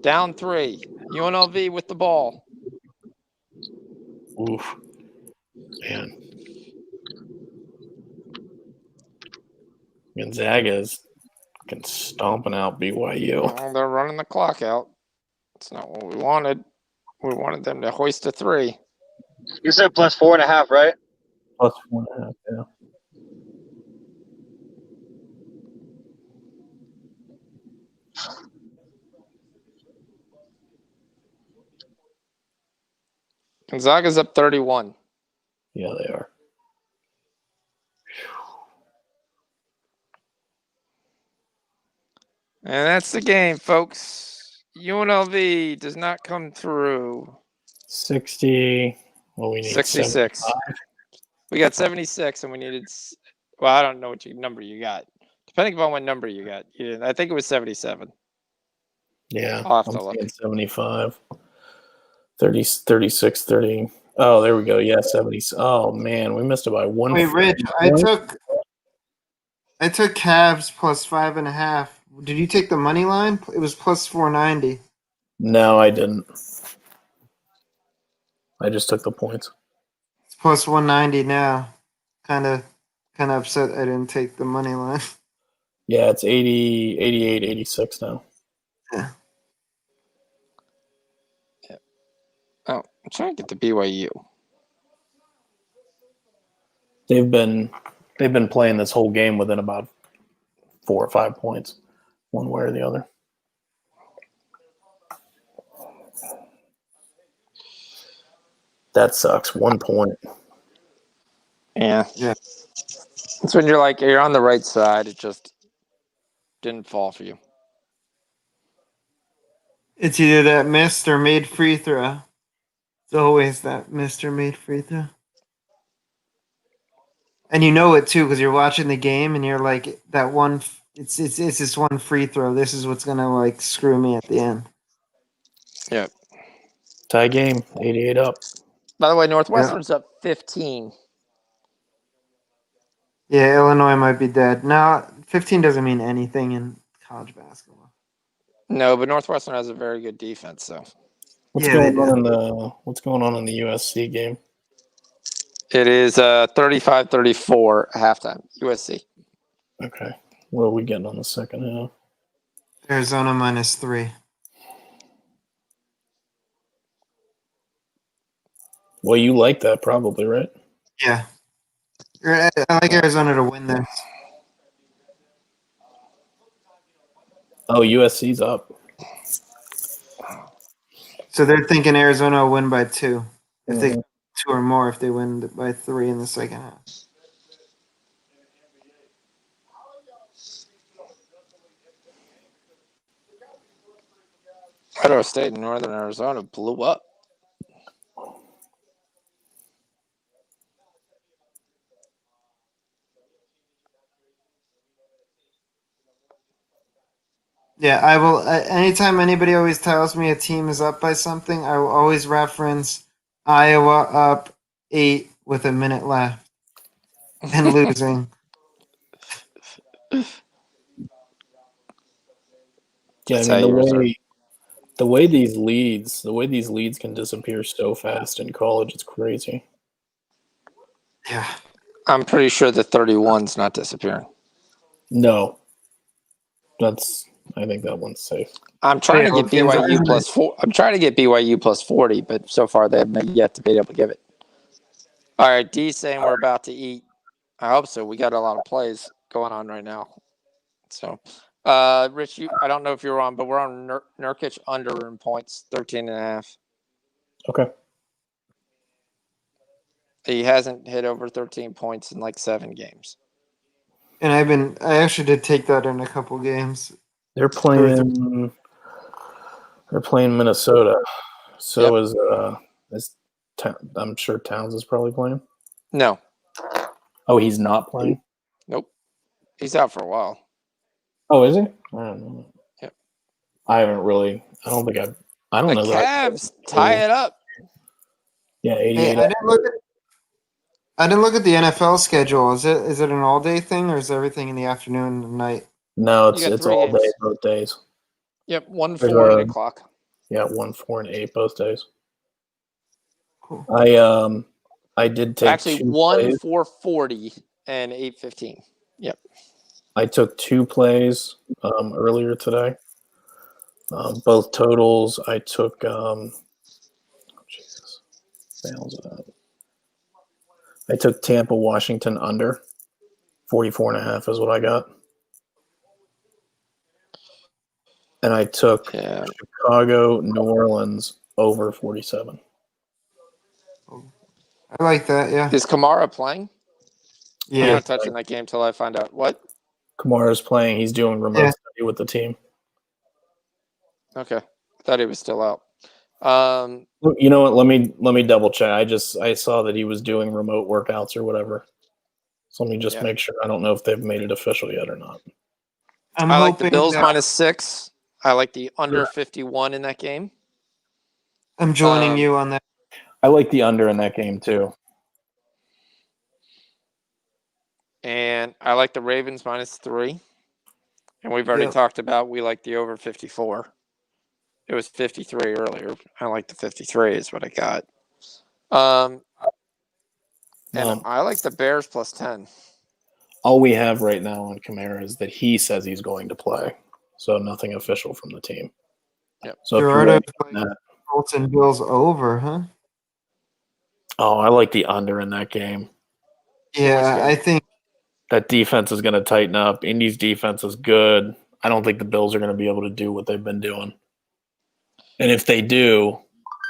Down 3. UNLV with the ball. Oof. Man. Gonzaga is fucking stomping out BYU. Oh, they're running the clock out. It's not what we wanted. We wanted them to hoist a 3. You said plus 4.5, right? Plus 1.5. Yeah. Gonzaga's up 31. Yeah, they are. And that's the game, folks. UNLV does not come through. 60. Well, we need 66. 75. We got 76, and we needed. Well, I don't know what number you got. Depending upon what number you got. I think it was 77. Yeah, I'll have I'm to look. seeing 75. 30, 36, 30. Oh, there we go. Yeah, 70. Oh, man, we missed it by 1. Wait, Rich, I took Cavs plus 5.5. Did you take the money line? It was plus 490. No, I didn't. I just took the points. It's plus 190 now. Kind of upset I didn't take the money line. Yeah, it's 80, 88, 86 now. Yeah. Oh, I'm trying to get the BYU. They've been playing this whole game within about 4 or 5 points, one way or the other. That sucks. 1 point. Yeah. Yeah. It's when you're on the right side. It just didn't fall for you. It's either that missed or made free throw. It's always that missed or made free throw. And you know it too because you're watching the game and you're like that one. It's this one free throw. This is what's gonna like screw me at the end. Yeah. Tie game. 88 up. By the way, Northwestern's up 15. Yeah, Illinois might be dead. No, 15 doesn't mean anything in college basketball. No, but Northwestern has a very good defense. So What's Yeah, going they on do. What's going on in the USC game? it is 35-34 halftime. USC. Okay. What are we getting on the second half? Arizona -3. Well, you like that probably, right? Yeah. I like Arizona to win this. Oh, USC's up. So they're thinking Arizona will win by 2. If they Mhm. 2 or more, if they win by 3 in the second half. Idaho State and Northern Arizona blew up. Yeah, I will. Anytime anybody always tells me a team is up by something, I will always reference Iowa up 8 with a minute left and losing. Yeah, I That's mean how you reserve. the way these leads can disappear so fast in college, it's crazy. Yeah. I'm pretty sure the 31's not disappearing. No. I think that one's safe. I'm trying to Yeah, get BYU plus 4. I'm trying to get BYU plus 40, but so far they haven't yet to be able to give it. All right, D saying we're about to eat. I hope so. We got a lot of plays going on right now. So, Rich, I don't know if you're on, but we're on Nurkic under in points, 13.5. Okay. He hasn't hit over 13 points in like 7 games. And I actually did take that in a couple games. They're playing Minnesota. So I'm sure Towns is probably playing. No. Oh, he's not playing? Nope. He's out for a while. Oh, is he? I don't know. Yep. I don't know The that. Cavs tie it up. Yeah, 88. Hey, I didn't look at the NFL schedule. Is it an all day thing or is everything in the afternoon and night? No, You got it's 3 all games. day, both days. Yep, 1, 4, and 8 o'clock. Yeah, 1, 4, and 8 both days. Cool. I did take Actually 1, 4:40 and 8:15. Yep. I took 2 plays earlier today. Both totals, I took. Jesus, I took Tampa, Washington under 44.5 is what I got, and I took Chicago, New Orleans over 47. I like that. Yeah. Is Kamara playing? I'm Yeah. not touching that game till I find out. What? Kamara's playing. He's doing remote Yeah. study with the team. Okay. I thought he was still out. You know what? Let me double check. I saw that he was doing remote workouts or whatever. So let me just make sure. I don't know if they've made it official yet or not. I like the hoping Bills that- -6. I like the under 51 in that game. I'm joining you on that. I like the under in that game too. And I like the Ravens -3. And we've already talked about we like the over 54. It was 53 earlier. I like the 53 is what I got. And I like the Bears +10. All we have right now on Kamara is that he says he's going to play. So nothing official from the team. Yep. So Gerardo's like Colts and Bills over, huh? Oh, I like the under in that game. Yeah, I think that defense is going to tighten up. Indy's defense is good. I don't think the Bills are going to be able to do what they've been doing. And if they do,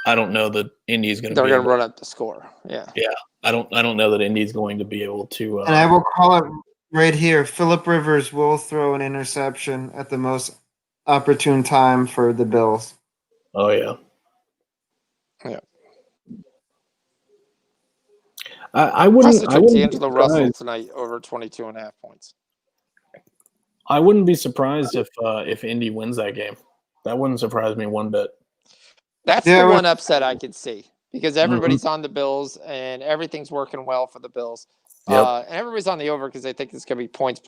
I don't know that Indy's going to be They're going able to run up the score. Yeah. Yeah. I don't know that Indy's going to be able to and I will call it right here. Phillip Rivers will throw an interception at the most opportune time for the Bills. Oh yeah. Yeah. I wouldn't. I took D'Angelo Russell tonight over 22.5 points. I wouldn't be surprised if Indy wins that game. That wouldn't surprise me one bit. That's the one upset I could see because everybody's on the Bills and everything's working well for the Bills. Yep. And everybody's on the over because they think it's going to be points.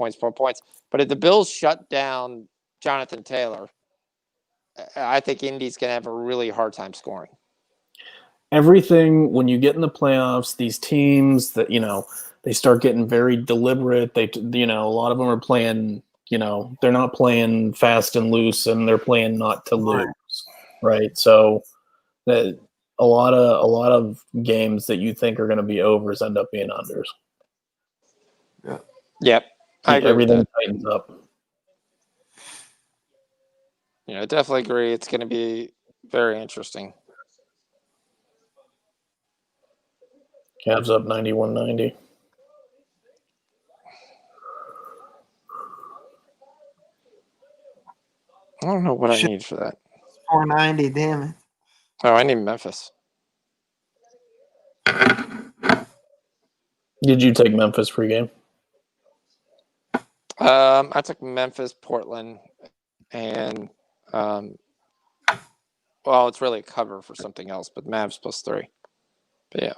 But if the Bills shut down Jonathan Taylor, I think Indy's going to have a really hard time scoring. Everything when you get in the playoffs, these teams that they start getting very deliberate. They a lot of them are playing. They're not playing fast and loose, and they're playing not to lose, right? So that a lot of games that you think are going to be overs end up being unders. Yeah. Yep. I agree Everything with that. tightens up. I definitely agree. It's going to be very interesting. Cavs up 91-90. I don't know what I need for that. 490, damn it. Oh, I need Memphis. Did you take Memphis pregame? I took Memphis, Portland, and it's really a cover for something else, but Mavs +3. But yeah.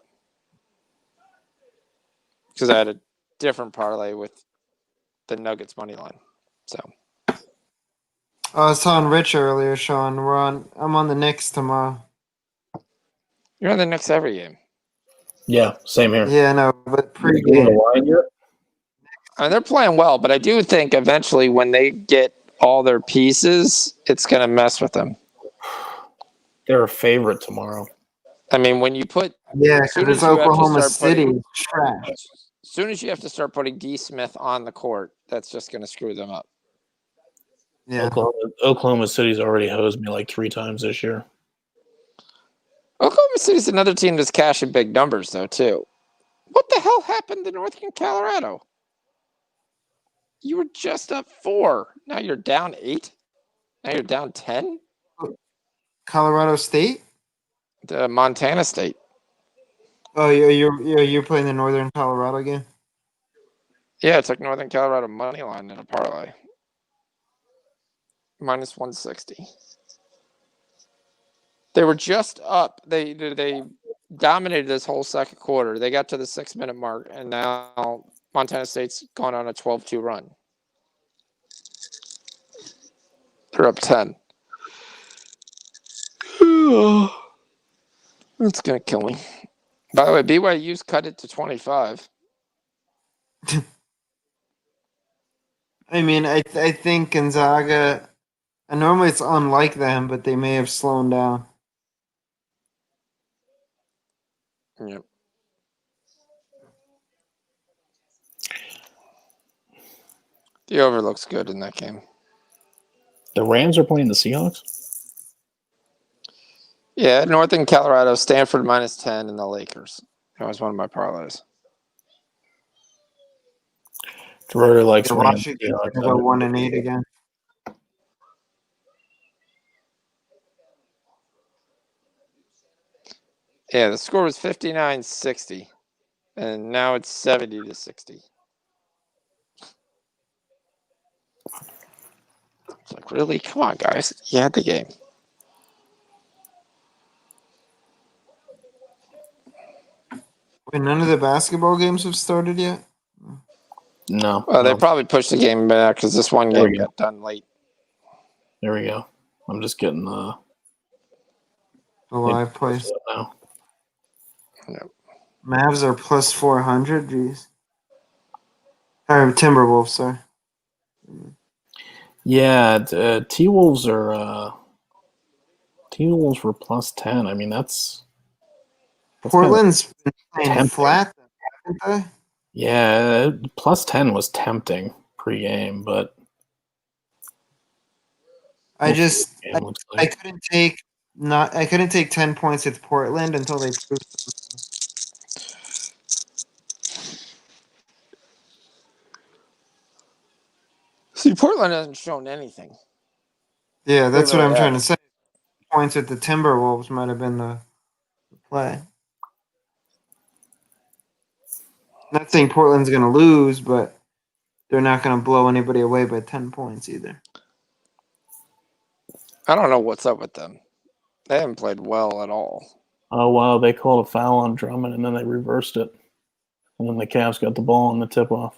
Because I had a different parlay with the Nuggets money line. So I was telling Rich earlier, Sean, I'm on the Knicks tomorrow. you're on the Knicks every game. Yeah, same here. Yeah, no, but You in pregame. the line yet? I mean, they're playing well, but I do think eventually when they get all their pieces, it's going to mess with them. They're a favorite tomorrow. I mean, when you put because Oklahoma City is trash. As soon as you have to start putting D. Smith on the court, that's just going to screw them up. Yeah. Oklahoma City's already hosed me like 3 times this year. Oklahoma City's another team that's cashing big numbers, though, too. What the hell happened to Northern Colorado? You were just up 4. Now you're down 8. Now you're down 10. Colorado State? Montana State. Oh, you're playing the Northern Colorado game? Yeah, I took Northern Colorado money line in a parlay. -160. They were just up. They dominated this whole second quarter. They got to the 6-minute mark, and now Montana State's gone on a 12-2 run. They're up 10. That's going to kill me. By the way, BYU's cut it to 25. I mean, I think Gonzaga. And normally it's unlike them, but they may have slowed down. Yep. The over looks good in that game. The Rams are playing the Seahawks? Yeah, Northern Colorado, Stanford -10, and the Lakers. That was one of my parlays. Gerardo likes Yeah, Rams. Washington's Seahawks. gonna go 1-8 again. Yeah, the score was 59-60, and now it's 70-60. It's like, really? Come on, guys. You had the game. Wait, none of the basketball games have started yet? No. Well, they no. probably pushed the game back because this one There we game go. got done late. There we go. I'm just getting The live place. now. Yep. Mavs are plus 400. Jeez. Or Timberwolves, sorry. Yeah, T-Wolves are T-Wolves were plus 10. I mean, that's Portland's been playing tempting. flat, haven't they? Yeah, plus 10 was tempting pre-game, but I just game looks I like. couldn't take 10 points with Portland until they proved. See, Portland hasn't shown anything. Yeah, that's They what really I'm trying to haven't. say. Points with the Timberwolves might have been the play. Not saying Portland's going to lose, but they're not going to blow anybody away by 10 points either. I don't know what's up with them. They haven't played well at all. Oh, wow, they called a foul on Drummond, and then they reversed it. And then the Cavs got the ball on the tip-off.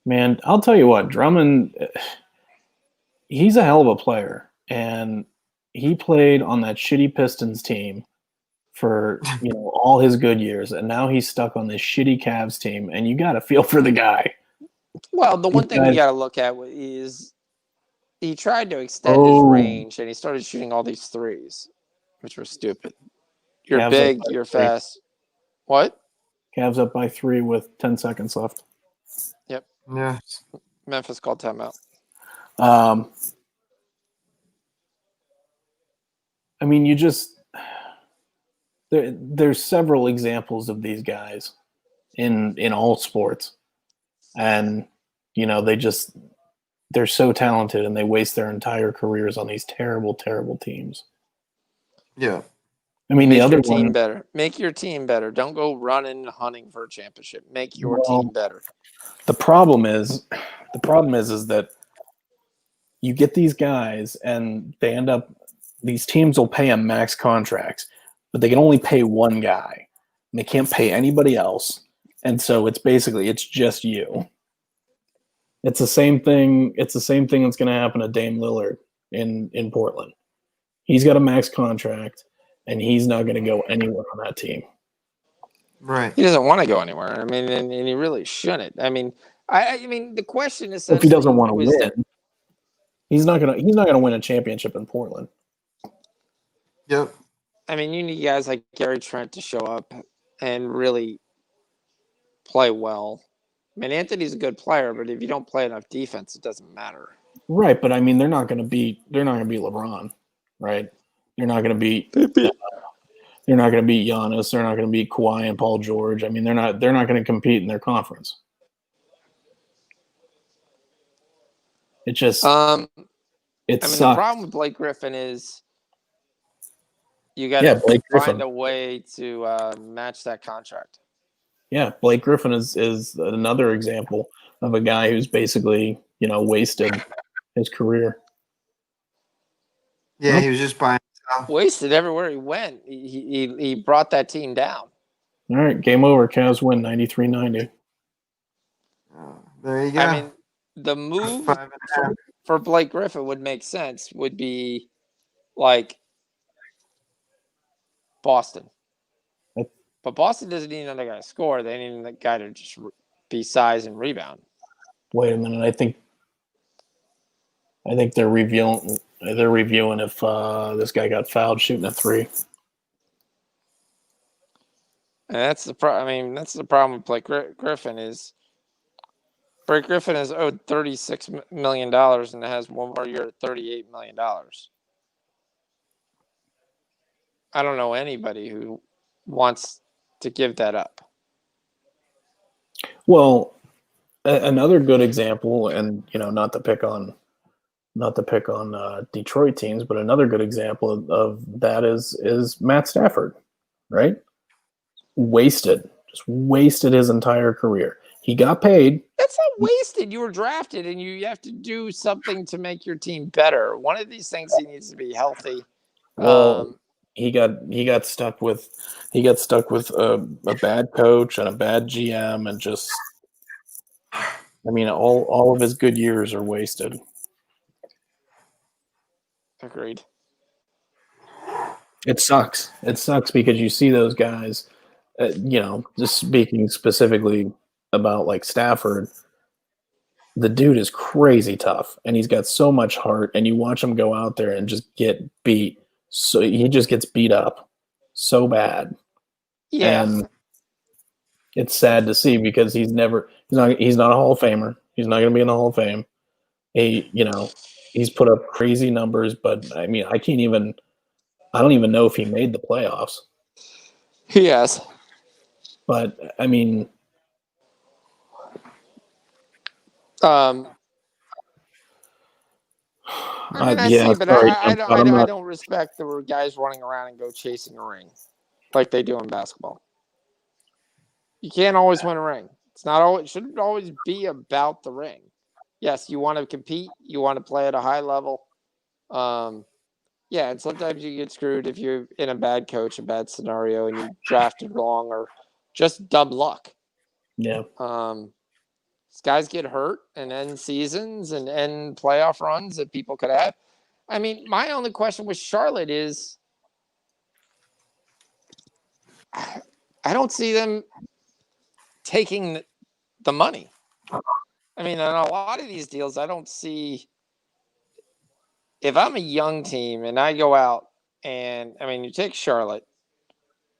Man, I'll tell you what, Drummond, he's a hell of a player. And he played on that shitty Pistons team for all his good years, and now he's stuck on this shitty Cavs team, and you got to feel for the guy. Well, the one thing you got to look at is he tried to extend his range, and he started shooting all these threes, which were stupid. You're Cavs big, you're fast. What? Cavs up by 3 with 10 seconds left. Yep. Yeah. Memphis called timeout. I mean, you just there's several examples of these guys in all sports, and they're so talented, and they waste their entire careers on these terrible, terrible teams. Yeah. I mean, Make the other your team one, better. Make your team better. Don't go running, hunting for a championship. Make your team better. The problem is that you get these guys, and they end up. These teams will pay them max contracts, but they can only pay one guy. And they can't pay anybody else, and so it's just you. It's the same thing. It's the same thing that's going to happen to Dame Lillard in Portland. He's got a max contract, and he's not going to go anywhere on that team. Right. He doesn't want to go anywhere. I mean, and he really shouldn't. I mean, I mean, the question is, If he doesn't want to win, he's not gonna win a championship in Portland. Yep. I mean, you need guys like Gary Trent to show up and really play well. I mean, Anthony's a good player, but if you don't play enough defense, it doesn't matter. Right, but I mean, they're not gonna beat LeBron, right? They're not gonna beat Giannis. They're not gonna beat Kawhi and Paul George. I mean, they're not gonna compete in their conference. It just the sucks. problem with Blake Griffin is you got to find a way to match that contract. Yeah, Blake Griffin is another example of a guy who's basically wasted his career. Yeah, he was just buying stuff. Wasted everywhere he went. He brought that team down. All right, game over. Cavs win 93-90. There you go. I mean, the move for Blake Griffin would make sense. Would be like Boston. But Boston doesn't need another guy to score. They need a guy to just be size and rebound. Wait a minute. I think I think they're reviewing. They're reviewing if this guy got fouled shooting a three. And that's the problem. I mean, that's the problem with Blake Griffin is Blake Griffin is owed $36 million and has one more year at $38 million. I don't know anybody who wants to give that up. Well, another good example, and not to pick on Detroit teams, but another good example of that is Matt Stafford, right? Just wasted his entire career. He got paid. That's not wasted. You were drafted, and you have to do something to make your team better. One of these things, he needs to be healthy. Well, he got stuck with a bad coach and a bad GM, and just, I mean, all of his good years are wasted. Agreed. It sucks. It sucks because you see those guys, just speaking specifically about like Stafford, the dude is crazy tough and he's got so much heart, and you watch him go out there and just get beat. So he just gets beat up so bad. Yeah. And it's sad to see because he's not a Hall of Famer. He's not going to be in the Hall of Fame. He's put up crazy numbers, but I mean, I don't even know if he made the playoffs. Yes. But I mean, I don't respect the guys running around and go chasing a ring like they do in basketball. You can't always win a ring. It shouldn't always be about the ring. Yes, you want to compete. You want to play at a high level. Yeah, and sometimes you get screwed if you're in a bad coach, a bad scenario, and you drafted wrong or just dumb luck. Yeah. These guys get hurt and end seasons and end playoff runs that people could have. I mean, my only question with Charlotte is I don't see them taking the money. I mean, on a lot of these deals, I don't see – if I'm a young team and I go out and, I mean, you take Charlotte.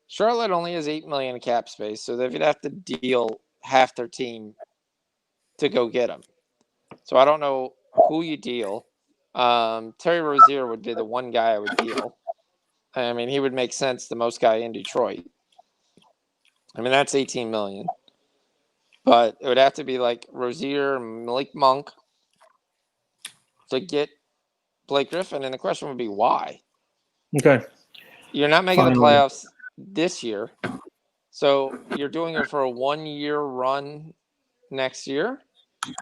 Charlotte only has $8 million in cap space, so they'd have to deal half their team to go get them. So I don't know who you deal. Terry Rozier would be the one guy I would deal. I mean, he would make sense, the most guy in Detroit. I mean, that's $18 million. But it would have to be like Rozier and Malik Monk to get Blake Griffin, and the question would be why? Okay. You're not making the playoffs this year, so you're doing it for a 1-year run next year.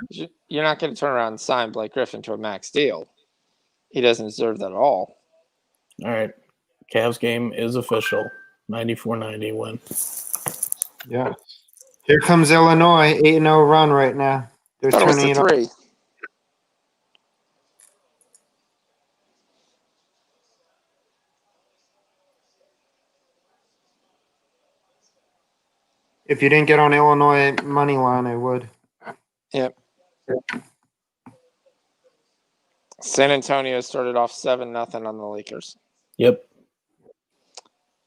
You're not going to turn around and sign Blake Griffin to a max deal. He doesn't deserve that at all. All right. Cavs game is official. 94-90 win. Yeah. Here comes Illinois, 8-0 run right now. They're turning it up. 3. If you didn't get on Illinois money line, I would. Yep. San Antonio started off 7-0 on the Lakers. Yep.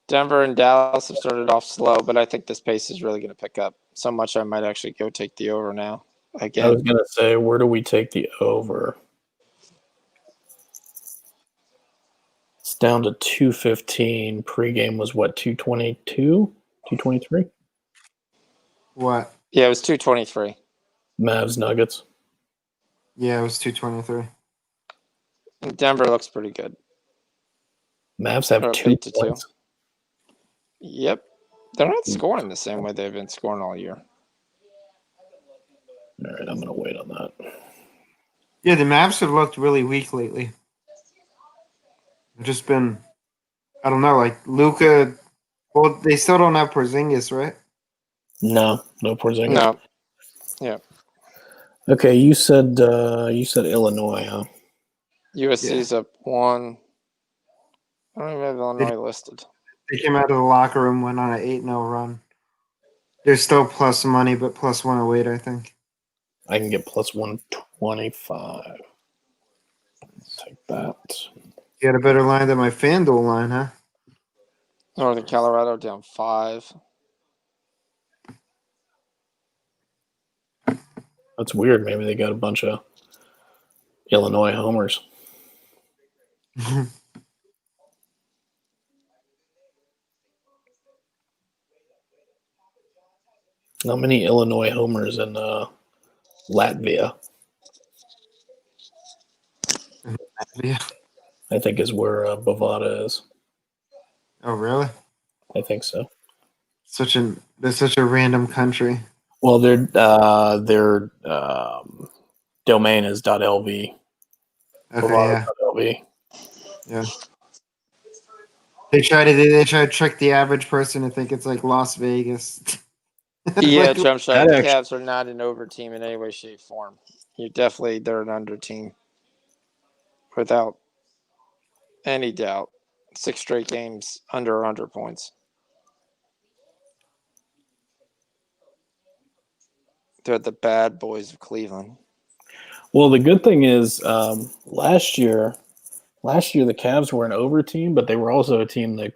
Denver and Dallas have started off slow, but I think this pace is really going to pick up so much I might actually go take the over now. Again. I was going to say, where do we take the over? It's down to 215. Pregame was what, 222? 223? What? Yeah, it was 223. Mavs Nuggets. Yeah, it was 223. Denver looks pretty good. Mavs have 2 points. Yep. They're not scoring the same way they've been scoring all year. All right, I'm going to wait on that. Yeah, the Mavs have looked really weak lately. They've just been, I don't know, like Luka. Well, they still don't have Porzingis, right? No Porzingis. No. Yeah. Okay, you said Illinois, huh? USC's up 1. I don't even have Illinois listed. They came out of the locker room, went on an 8-0 run. They're still plus money, but plus 108, I think. I can get plus 125. Take that. You got a better line than my FanDuel line, huh? Northern Colorado down 5. That's weird. Maybe they got a bunch of Illinois homers. Not many Illinois homers in Latvia, Yeah. I think is where Bovada is. Oh, really? I think so. They're such a random country. Well, their domain is .lv. Okay, yeah. Bovada.lv. Yeah. They try to trick the average person to think it's like Las Vegas. Yeah, Like, jump shot. that The actually- Cavs are not an over team in any way, shape, form. They're an under team. Without any doubt. 6 straight games under 100 points. They're the bad boys of Cleveland. Well, the good thing is last year the Cavs were an over team, but they were also a team that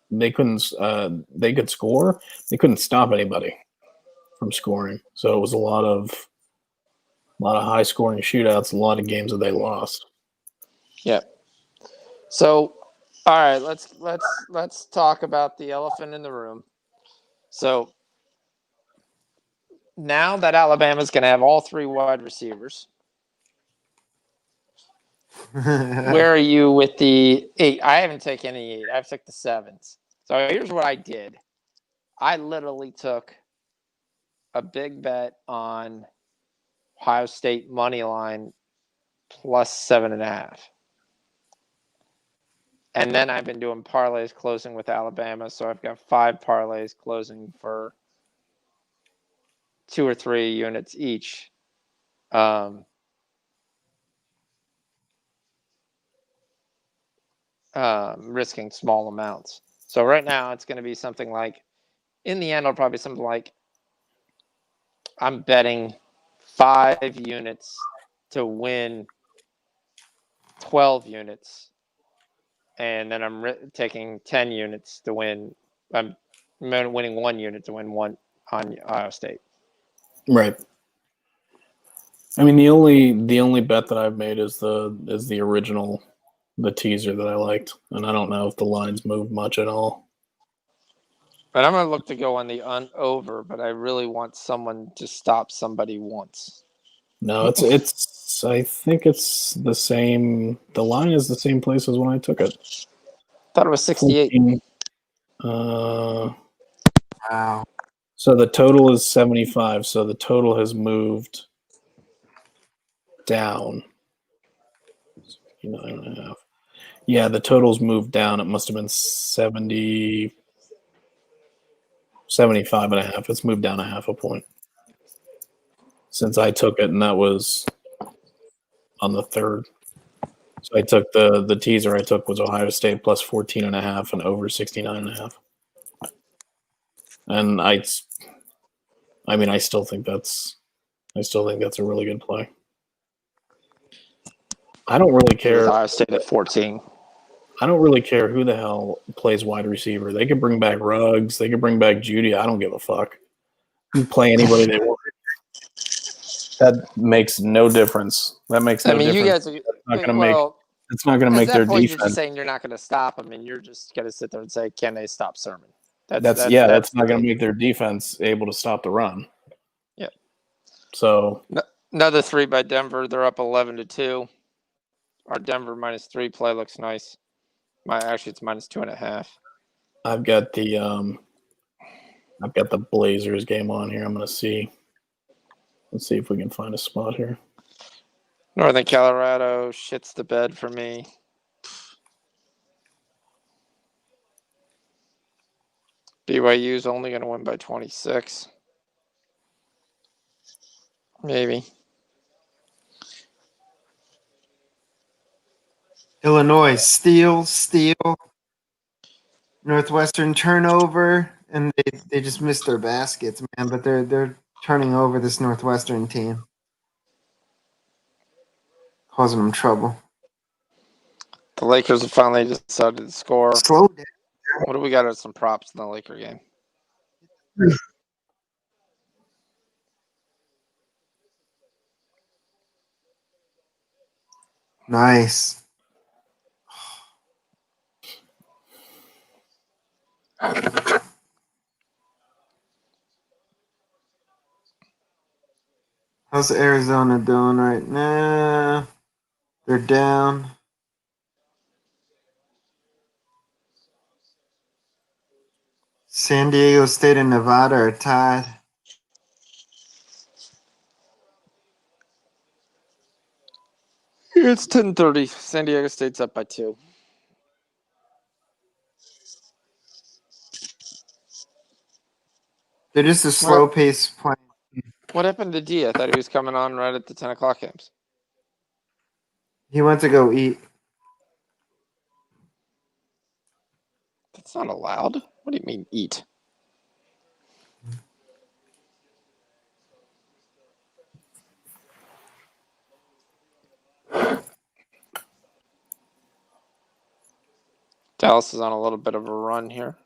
they could score. They couldn't stop anybody from scoring. So it was a lot of high scoring shootouts, a lot of games that they lost. Yep. So, all right, let's talk about the elephant in the room. So now that Alabama's going to have all 3 wide receivers, where are you with the 8? I haven't taken any 8. I've took the 7s. So here's what I did. I literally took a big bet on Ohio State money line plus 7.5. And then I've been doing parlays closing with Alabama. So I've got 5 parlays closing for 2 or 3 units each. Risking small amounts. So right now it's going to be something like, in the end, it'll probably be something like, I'm betting 5 units to win 12 units. And then I'm taking 10 units to win. I'm winning 1 unit to win 1 on Ohio State. Right. I mean, the only bet that I've made is the original, the teaser that I liked, and I don't know if the lines move much at all. But I'm going to look to go on the over, but I really want someone to stop somebody once. No, it's. I think it's the same. The line is the same place as when I took it. Thought it was 68. 14, wow. So the total is 75. So the total has moved down. 69.5. Yeah, the total's moved down. It must have been 70. 75.5. It's moved down a half a point since I took it, and that was on the 3rd. So I took the teaser I took was Ohio State plus 14.5 and over 69.5. And I still think that's a really good play. I don't really care. Ohio State at 14. I don't really care who the hell plays wide receiver. They could bring back Ruggs. They could bring back Judy. I don't give a fuck. You play anybody they want. That makes no difference. That makes no difference. You guys are It's not going to make at their that point, defense. you're just saying you're not going to stop them, and you're just going to sit there and say, "Can they stop Sermon?" That's not going to make their defense able to stop the run. Yeah. So another 3 by Denver. They're up 11-2. Our Denver -3 play looks nice. Actually, it's -2.5. I've got the Blazers game on here. I'm going to see. Let's see if we can find a spot here. Northern Colorado shits the bed for me. BYU's only going to win by 26. Maybe. Illinois, steal. Northwestern turnover, and they just missed their baskets, man. But they're turning over this Northwestern team. causing them trouble. The Lakers have finally decided to score. Slow down. What do we got as some props in the Laker game? Nice. How's Arizona doing right now? They're down. San Diego State and Nevada are tied. It's 10:30. San Diego State's up by 2. They're just a slow pace playing. What happened to D? I thought he was coming on right at the 10 o'clock games. He went to go eat. That's not allowed. What do you mean eat? Dallas is on a little bit of a run here.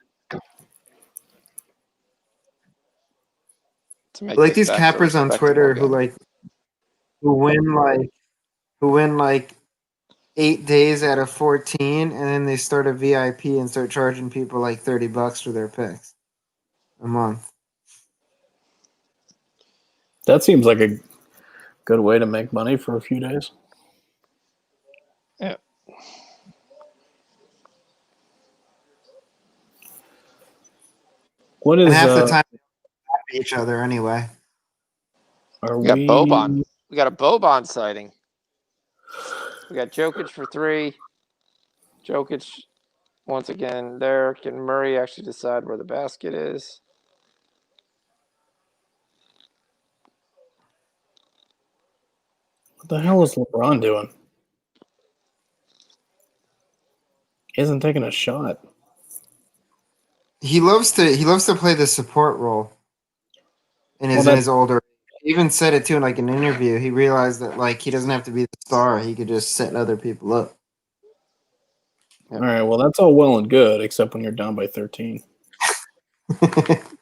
To make Like this these back to cappers on respectable Twitter game. who win like 8 days out of 14, and then they start a VIP and start charging people like $30 for their picks a month. That seems like a good way to make money for a few days. Yeah. What is And half the time they copy each other anyway. Are We got Boban. We got a Boban sighting. We got Jokic for 3. Jokic once again there. Can Murray actually decide where the basket is? What the hell is LeBron doing? He isn't taking a shot. He loves to play the support role in his older. He even said it too in like an interview. He realized that like he doesn't have to be the star. He could just set other people up. All right, well, that's all well and good, except when you're down by 13.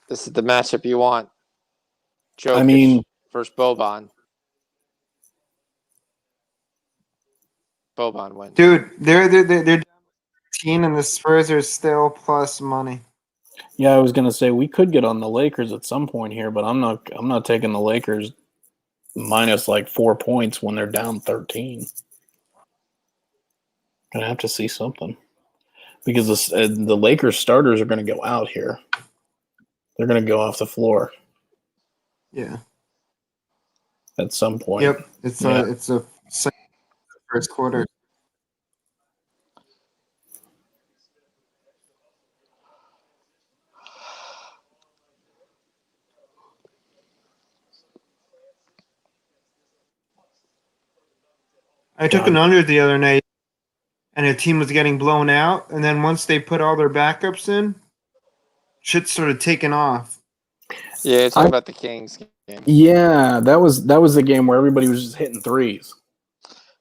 This is the matchup you want. Jokic versus Boban. Boban wins. Dude, they're down 13 and the Spurs are still plus money. Yeah, I was gonna say we could get on the Lakers at some point here, but I'm not taking the Lakers minus like 4 points when they're down 13. Gonna have to see something because the Lakers starters are gonna go out here. They're gonna go off the floor. Yeah. At some point. Yep. It's a first quarter. I took an under the other night, and a team was getting blown out, and then once they put all their backups in, shit started taking off. Yeah, talking about the Kings game. Yeah, that was the game where everybody was just hitting threes.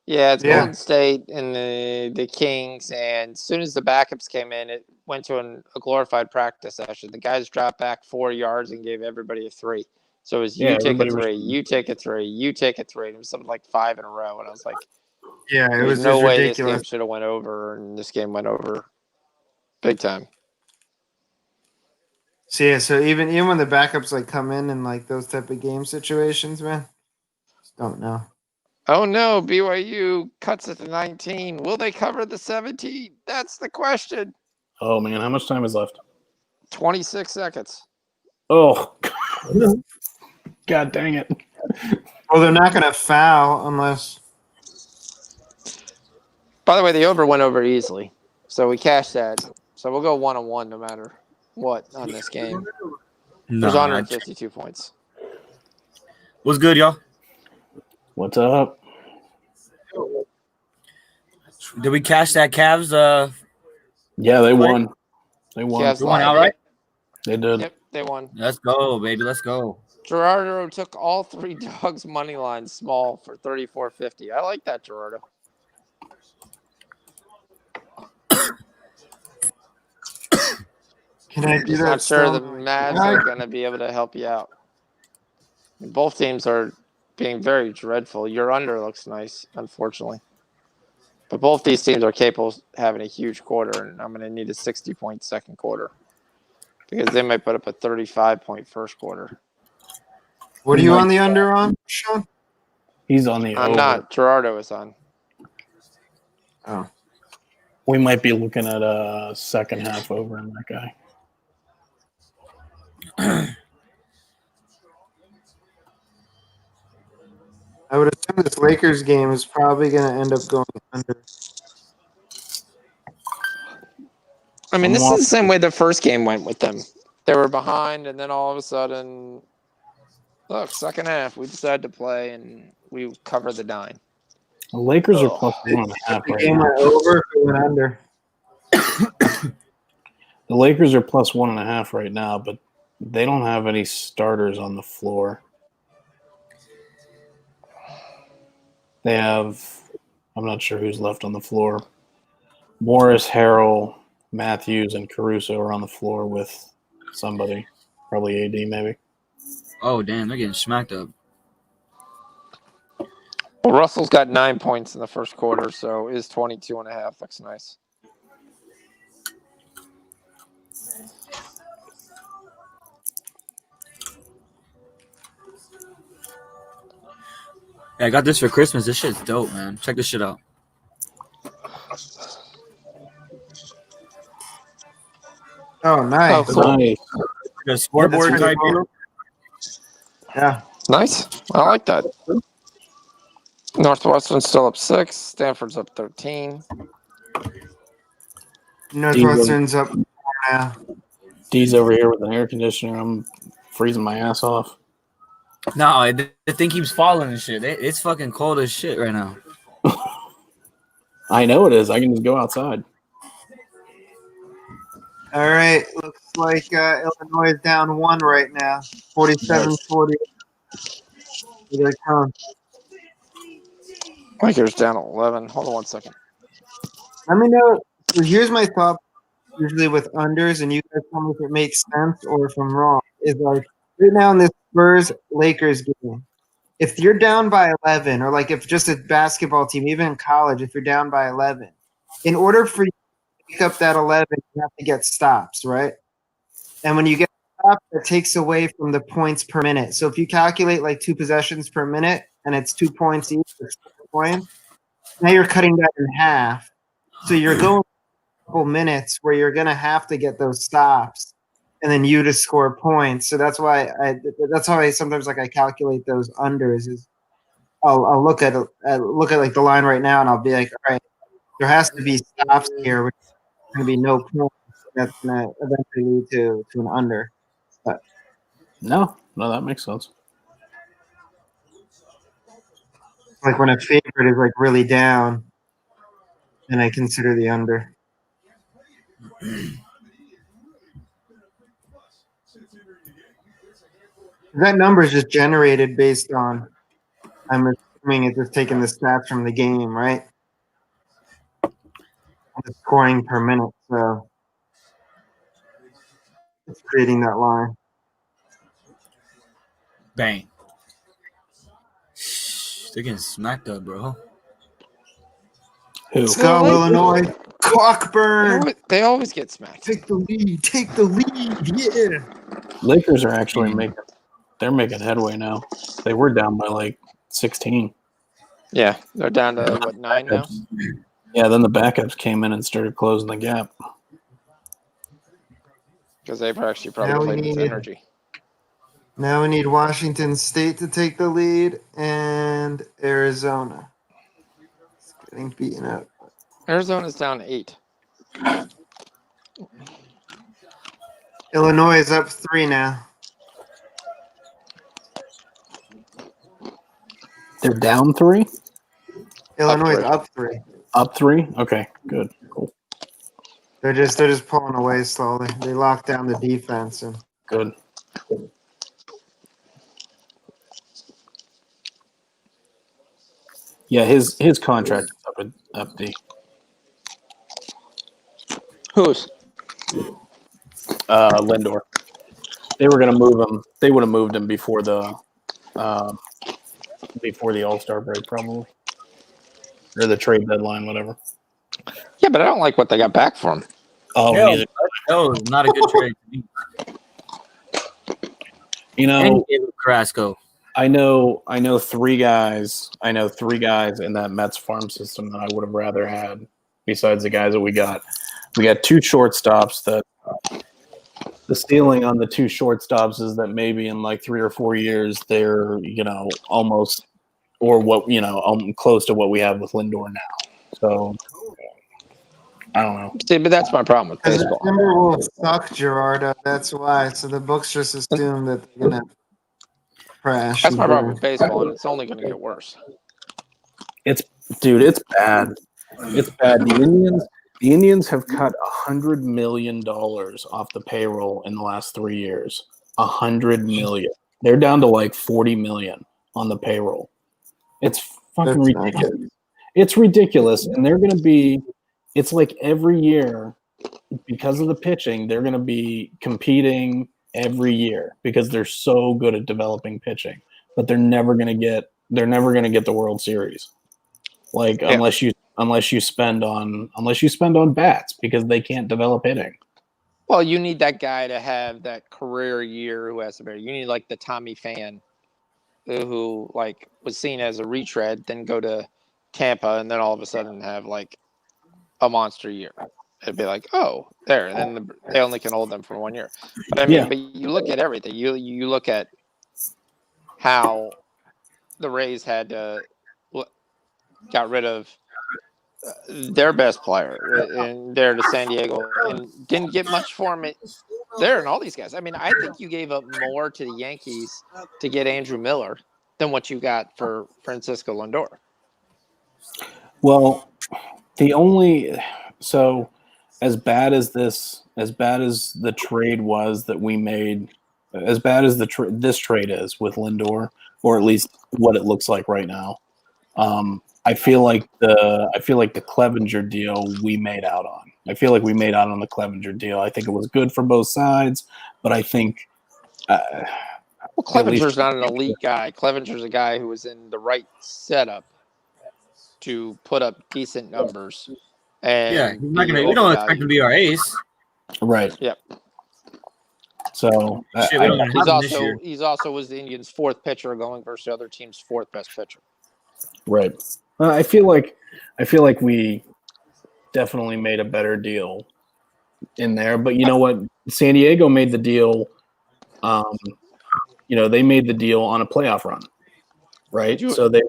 Yeah, it's Golden State and the Kings, and as soon as the backups came in, it went to a glorified practice session. The guys dropped back 4 yards and gave everybody a 3. So it was you take a 3, you take a 3, you take a 3. It was something like 5 in a row, and I was like, yeah, it was no way ridiculous. This game should have went over, and this game went over big time. So yeah, so even when the backups like come in like those type of game situations, man, just don't know. Oh no, BYU cuts it to 19. Will they cover the 17? That's the question. Oh man, how much time is left? 26 seconds. Oh, God dang it. Well, they're not going to foul unless. By the way, the over went over easily. So we cashed that. So we'll go 1-on-1 no matter what on this game. There's 152 points. What's good, y'all? What's up? Did we cash that Cavs? Yeah, they won. They won. Cavs won outright? They did. Yep, they won. Let's go, baby. Let's go. Gerardo took all 3 dogs money line small for 34.50. I like that, Gerardo. Can I I'm do just that not sure the still? Mavs are going to be able to help you out. Both teams are being very dreadful. Your under looks nice, unfortunately. But both these teams are capable of having a huge quarter, and I'm going to need a 60-point second quarter because they might put up a 35-point first quarter. What are you on the under on, Sean? He's on the I'm over. not. Gerardo is on. Oh. We might be looking at a second half over in that guy. I would assume this Lakers game is probably going to end up going under. I mean, this is the same way the first game went with them. They were behind, and then all of a sudden, look, second half, we decided to play, and we covered the 9. The Lakers are plus 1.5 The right game now. went over, if it went under. The Lakers are plus 1.5 right now, but they don't have any starters on the floor. They have, I'm not sure who's left on the floor. Morris, Harrell, Matthews, and Caruso are on the floor with somebody, probably AD maybe. Oh, damn, they're getting smacked up. Well, Russell's got 9 points in the first quarter, so his 22.5 looks nice. Yeah, I got this for Christmas. This shit's dope, man. Check this shit out. Oh, nice. Oh, cool. Nice. The scoreboard That's type pretty deal. Yeah. Nice. I like that. Northwestern's still up 6. Stanford's up 13. Northwestern's up now. D's over here with an air conditioner. I'm freezing my ass off. No, the thing keeps falling and shit. It's fucking cold as shit right now. I know it is. I can just go outside. All right. Looks like Illinois is down 1 right now. 47-40. Here they come. Lakers down 11. Hold on one second. Let me know. So here's my thought. Usually with unders, and you guys tell me if it makes sense or if I'm wrong. Is like right now in this Spurs Lakers game, if you're down by 11, or like if just a basketball team, even in college, if you're down by 11, in order for you to pick up that 11, you have to get stops, right? And when you get stops, it takes away from the points per minute. So if you calculate like 2 possessions per minute, and it's 2 points each, it's 4 points. Now you're cutting that in half. So you're going couple minutes where you're going to have to get those stops and then you to score points. So that's why that's how I sometimes like I calculate those unders is I'll look at like the line right now and I'll be like, all right, there has to be stops here, which is going to be no points. That's going to eventually lead to an under. But No, that makes sense. like when a favorite is like really down, then I consider the under. That number is just generated based on, I'm assuming it's just taking the stats from the game, right? The scoring per minute, so it's creating that line. Bang. They're getting smacked up, bro. Who? Let's go, Illinois. Cockburn. They always get smacked. Take the lead. Take the lead. Yeah. Lakers are actually making headway now. They were down by like 16. Yeah, they're down to what, 9 now? Yeah, then the backups came in and started closing the gap. Because they actually probably played with energy. Now we need Washington State to take the lead and Arizona. It's getting beaten up. Arizona's down 8. Illinois is up 3 now. They're down 3? Illinois is up 3. Up 3? Okay, good. Cool. They're just pulling away slowly. They locked down the defense and Good. Yeah, his contract is up the Who's? Lindor. They were going to move him. They would have moved him before the All-Star break, probably, or the trade deadline, whatever. Yeah, but I don't like what they got back for him. Oh, Hell, neither. that was not a good trade. You And know, he gave up Carrasco. I know 3 guys. I know 3 guys in that Mets farm system that I would have rather had besides the guys that we got. We got 2 shortstops that the ceiling on the 2 shortstops is that maybe in like 3 or 4 years they're, almost or what, close to what we have with Lindor now. So I don't know. See, but that's my problem with Because the baseball. Timberwolves suck, Gerardo. That's why. So the books just assume that they're gonna crash. That's my problem with baseball, and it's only going to get worse. It's bad. It's bad. The Indians have cut $100 million off the payroll in the last 3 years. $100 million. They're down to like 40 million on the payroll. It's fucking That's not ridiculous. It's ridiculous, and they're going to be. It's like every year, because of the pitching, they're going to be competing every year because they're so good at developing pitching. But they're never going to get the World Series. Like unless you spend on bats because they can't develop hitting. Well, you need that guy to have that career year who has to be. You need like the Tommy Pham, who like was seen as a retread, then go to Tampa, and then all of a sudden have like a monster year. It'd be like, oh, there, and then they only can hold them for 1 year. But I mean, but you look at everything. You look at how the Rays had got rid of their best player and there to San Diego and didn't get much for him there and all these guys. I mean, I think you gave up more to the Yankees to get Andrew Miller than what you got for Francisco Lindor. Well, as bad as the trade was that we made, as bad as this trade is with Lindor, or at least what it looks like right now, I feel like the Clevenger deal we made out on. I feel like we made out on the Clevenger deal. I think it was good for both sides, but I think. Well, Clevenger's not an elite guy. Clevenger's a guy who was in the right setup to put up decent numbers. And he's not gonna. We don't expect him to be our ace. Right. Yep. So he's also was the Indians' 4th pitcher going versus the other team's 4th best pitcher. Right. I feel like we definitely made a better deal in there, but you know what? San Diego made the deal. They made the deal on a playoff run, right? So they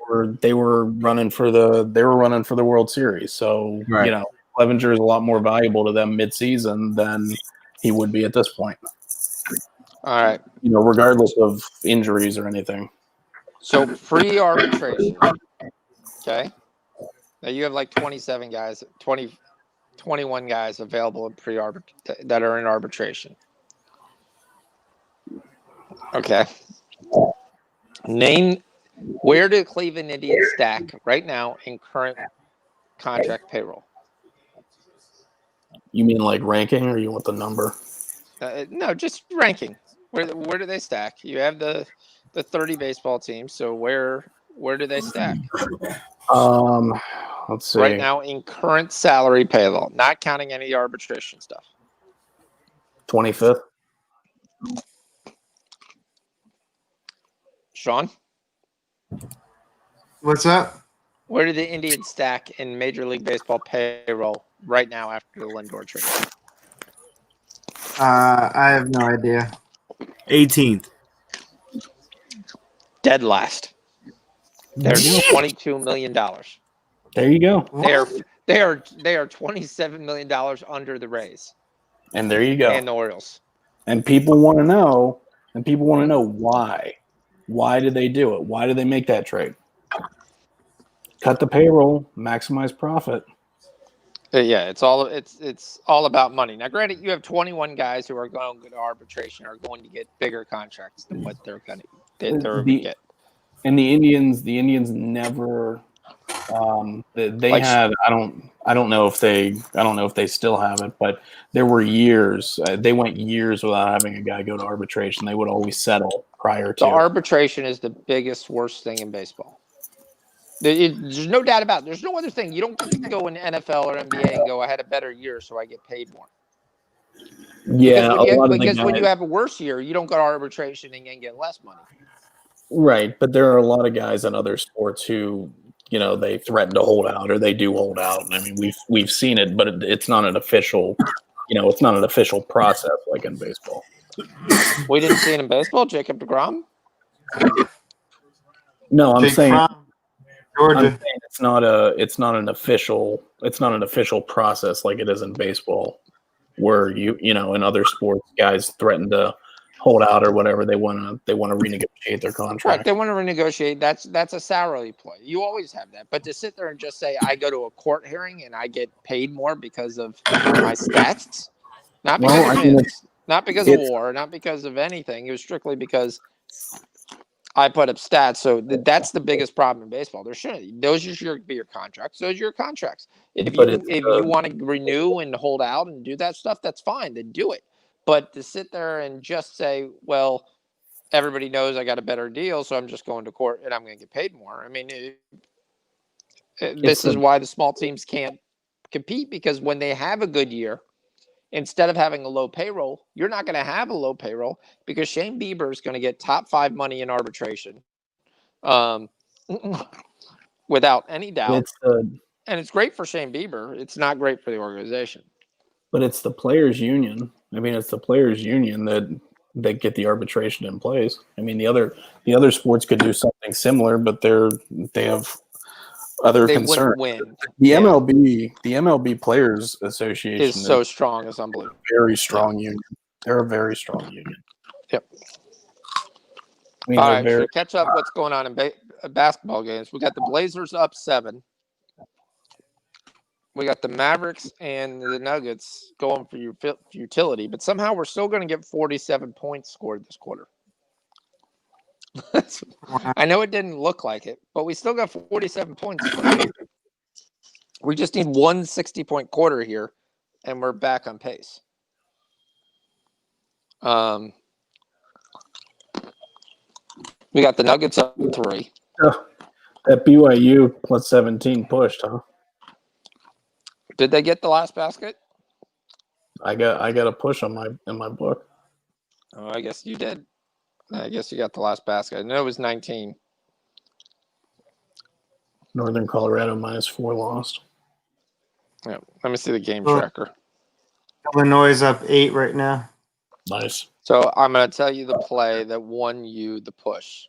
were running for the World Series. So right. Clevenger is a lot more valuable to them midseason than he would be at this point. All right. Regardless of injuries or anything. So pre-arbitration. Okay. Now you have like 27 guys, 21 guys available in that are in arbitration. Okay. Name where do Cleveland Indians stack right now in current contract payroll? You mean like ranking, or you want the number? No, just ranking. Where do they stack? You have the 30 baseball teams, so where do they stack? Let's see. Right now in current salary payroll, not counting any arbitration stuff. 25th. Sean? What's up? Where do the Indians stack in Major League Baseball payroll right now after the Lindor trade? I have no idea. 18th. Dead last. They're $22 million. There you go. They are $27 million under the Rays. And there you go. And the Orioles. And people want to know why. Why did they do it? Why did they make that trade? Cut the payroll, maximize profit. Yeah, it's all about money. Now, granted, you have 21 guys who are going to arbitration are going to get bigger contracts than what they're going to get. And the Indians never They Like- had. I don't know if they still have it, but there were years. They went years without having a guy go to arbitration. They would always settle prior The to. arbitration is the biggest, worst thing in baseball. There's no doubt about it. There's no other thing. You don't get to go in NFL or NBA and go, I had a better year, so I get paid more. Yeah, Because when you have a worse year, you don't go to arbitration and get less money. Right, but there are a lot of guys in other sports who, they threaten to hold out or they do hold out. I mean, we've seen it, but it's not an official, it's not an official process like in baseball. We didn't see it in baseball. Jacob deGrom. No, I'm Jake saying, Fromm, Georgia. it's not an official process like it is in baseball, where in other sports guys threaten to hold out or whatever. They want to renegotiate their contract. Right, they want to renegotiate. That's a salary play. You always have that. But to sit there and just say I go to a court hearing and I get paid more because of my stats, not because of wins, not because of war, not because of anything. It was strictly because I put up stats. So that's the biggest problem in baseball. There shouldn't. Those should be your contracts. Those are your contracts. If you want to renew and hold out and do that stuff, that's fine. Then do it. But to sit there and just say, well, everybody knows I got a better deal, so I'm just going to court and I'm going to get paid more. I mean, this is why the small teams can't compete, because when they have a good year, instead of having a low payroll, you're not going to have a low payroll because Shane Bieber is going to get top 5 money in arbitration, without any doubt. And it's great for Shane Bieber. It's not great for the organization. But it's the players' union. I mean, it's the players' union that get the arbitration in place. I mean, the other sports could do something similar, but they have other concerns. Win. The MLB Players Association is so strong. It's unbelievable. Very strong union. They're a very strong union. Yep. I mean, all right, so catch up what's going on in basketball games. We got the Blazers up 7. We got the Mavericks and the Nuggets going for utility, but somehow we're still going to get 47 points scored this quarter. I know it didn't look like it, but we still got 47 points. We just need one 60-point quarter here, and we're back on pace. We got the Nuggets up 3. Oh, that BYU plus 17 pushed, huh? Did they get the last basket? I got a push in my book. Oh, I guess you did. I guess you got the last basket. I know it was 19. Northern Colorado -4 lost. Yeah, let me see the game tracker. Illinois is up 8 right now. Nice. So I'm going to tell you the play that won you the push.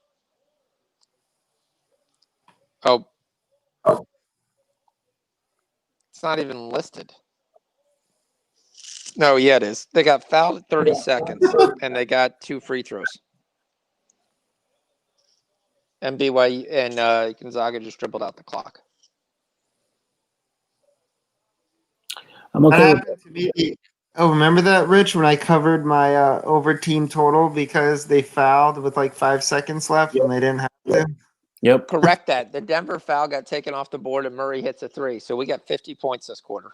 Oh. It's not even listed. No, yeah, it is. They got fouled at 30 seconds, and they got 2 free throws. And BYU and Gonzaga just dribbled out the clock. I'm okay. That happened to me. Oh, remember that, Rich, when I covered my over team total because they fouled with like 5 seconds left and they didn't have to? Yep. Correct that. The Denver foul got taken off the board and Murray hits a 3. So we got 50 points this quarter.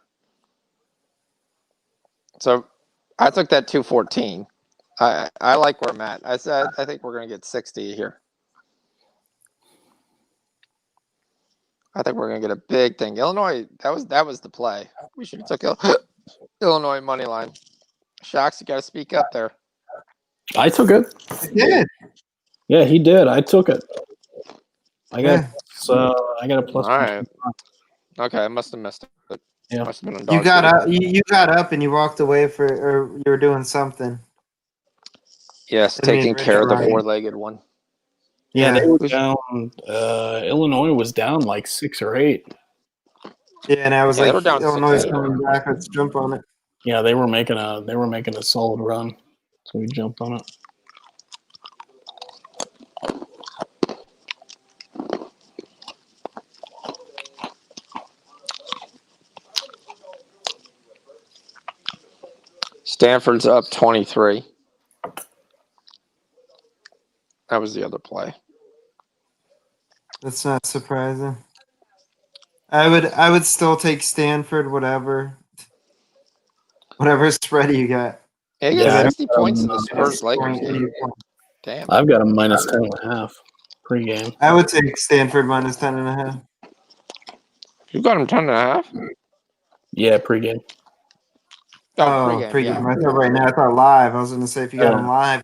So I took that 214. I like where I'm at. I think we're going to get 60 here. I think we're going to get a big thing. Illinois, that was the play. We should have took Illinois money line. Shocks, you got to speak up there. I took it. I did. Yeah, he did. I took it. I got a plus. All right. Okay, I must have missed it. Yeah. Must have been You got up. You got up and you walked away or you were doing something. Yes, taking care of the 4-legged one. Yeah, they were down. Illinois was down like 6 or 8. Yeah, and I was they like, were down Illinois is 6-8. coming back. Let's jump on it. Yeah, they were making a solid run, so we jumped on it. Stanford's up 23. That was the other play. That's not surprising. I would still take Stanford, whatever spread you got. He Yeah, got I've 60 got points in him, the Spurs Lakers game. Damn. I've got a minus 10.5 pregame. I would take Stanford minus 10.5. You got him 10.5? Yeah, pregame. Oh, Oh, pregame, pregame. yeah. I thought right now. I thought live. I was going to say if you got them live,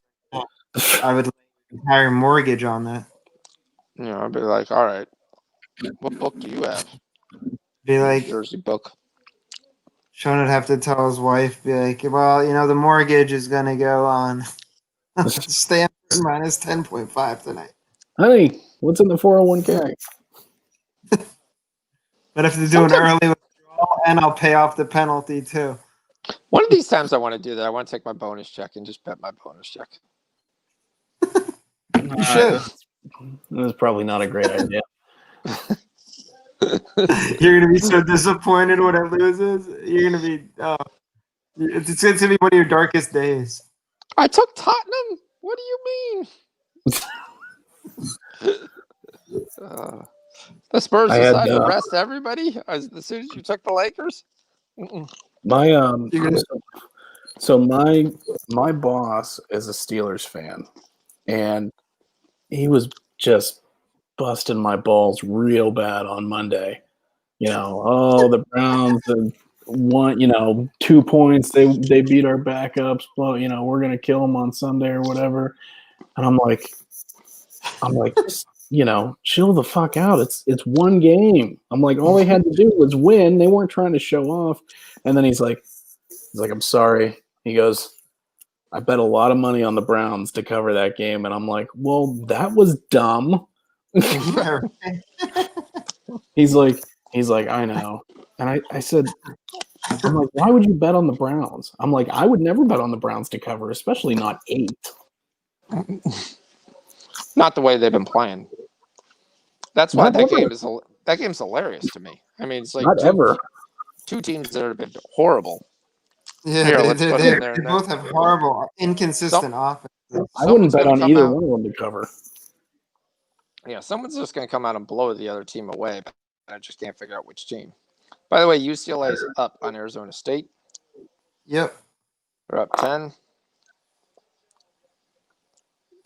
I would lay an entire mortgage on that. You know, I'd be like, all right, what book do you have? Be like, Jersey book. Sean would have to tell his wife, be like, well, the mortgage is going to go on Stanford minus 10.5 tonight. Honey, what's in the 401k? But if they do an early withdrawal, and I'll pay off the penalty too. One of these times I want to do that. I want to take my bonus check and just bet my bonus check. You should. That's probably not a great idea. You're going to be so disappointed when it loses. You're going to be, it's going to be one of your darkest days. I took Tottenham? What do you mean? The Spurs decided to rest everybody as soon as you took the Lakers? My so my boss is a Steelers fan, and he was just busting my balls real bad on Monday. The Browns won, 2 points. They beat our backups, but we're gonna kill them on Sunday or whatever. And I'm like, chill the fuck out. It's one game. I'm like, all they had to do was win. They weren't trying to show off. And then he's like, I'm sorry. He goes, I bet a lot of money on the Browns to cover that game. And I'm like, well, that was dumb. He's like, I know. And I said, I'm like, why would you bet on the Browns? I'm like, I would never bet on the Browns to cover, especially not 8. Not the way they've been playing. That's why that game's hilarious to me. I mean, it's like two teams that have been horrible. Yeah, Here, they both have horrible, inconsistent offense. I wouldn't bet on either one of them to cover. Yeah, someone's just going to come out and blow the other team away, but I just can't figure out which team. By the way, UCLA's up on Arizona State. Yep. They're up 10.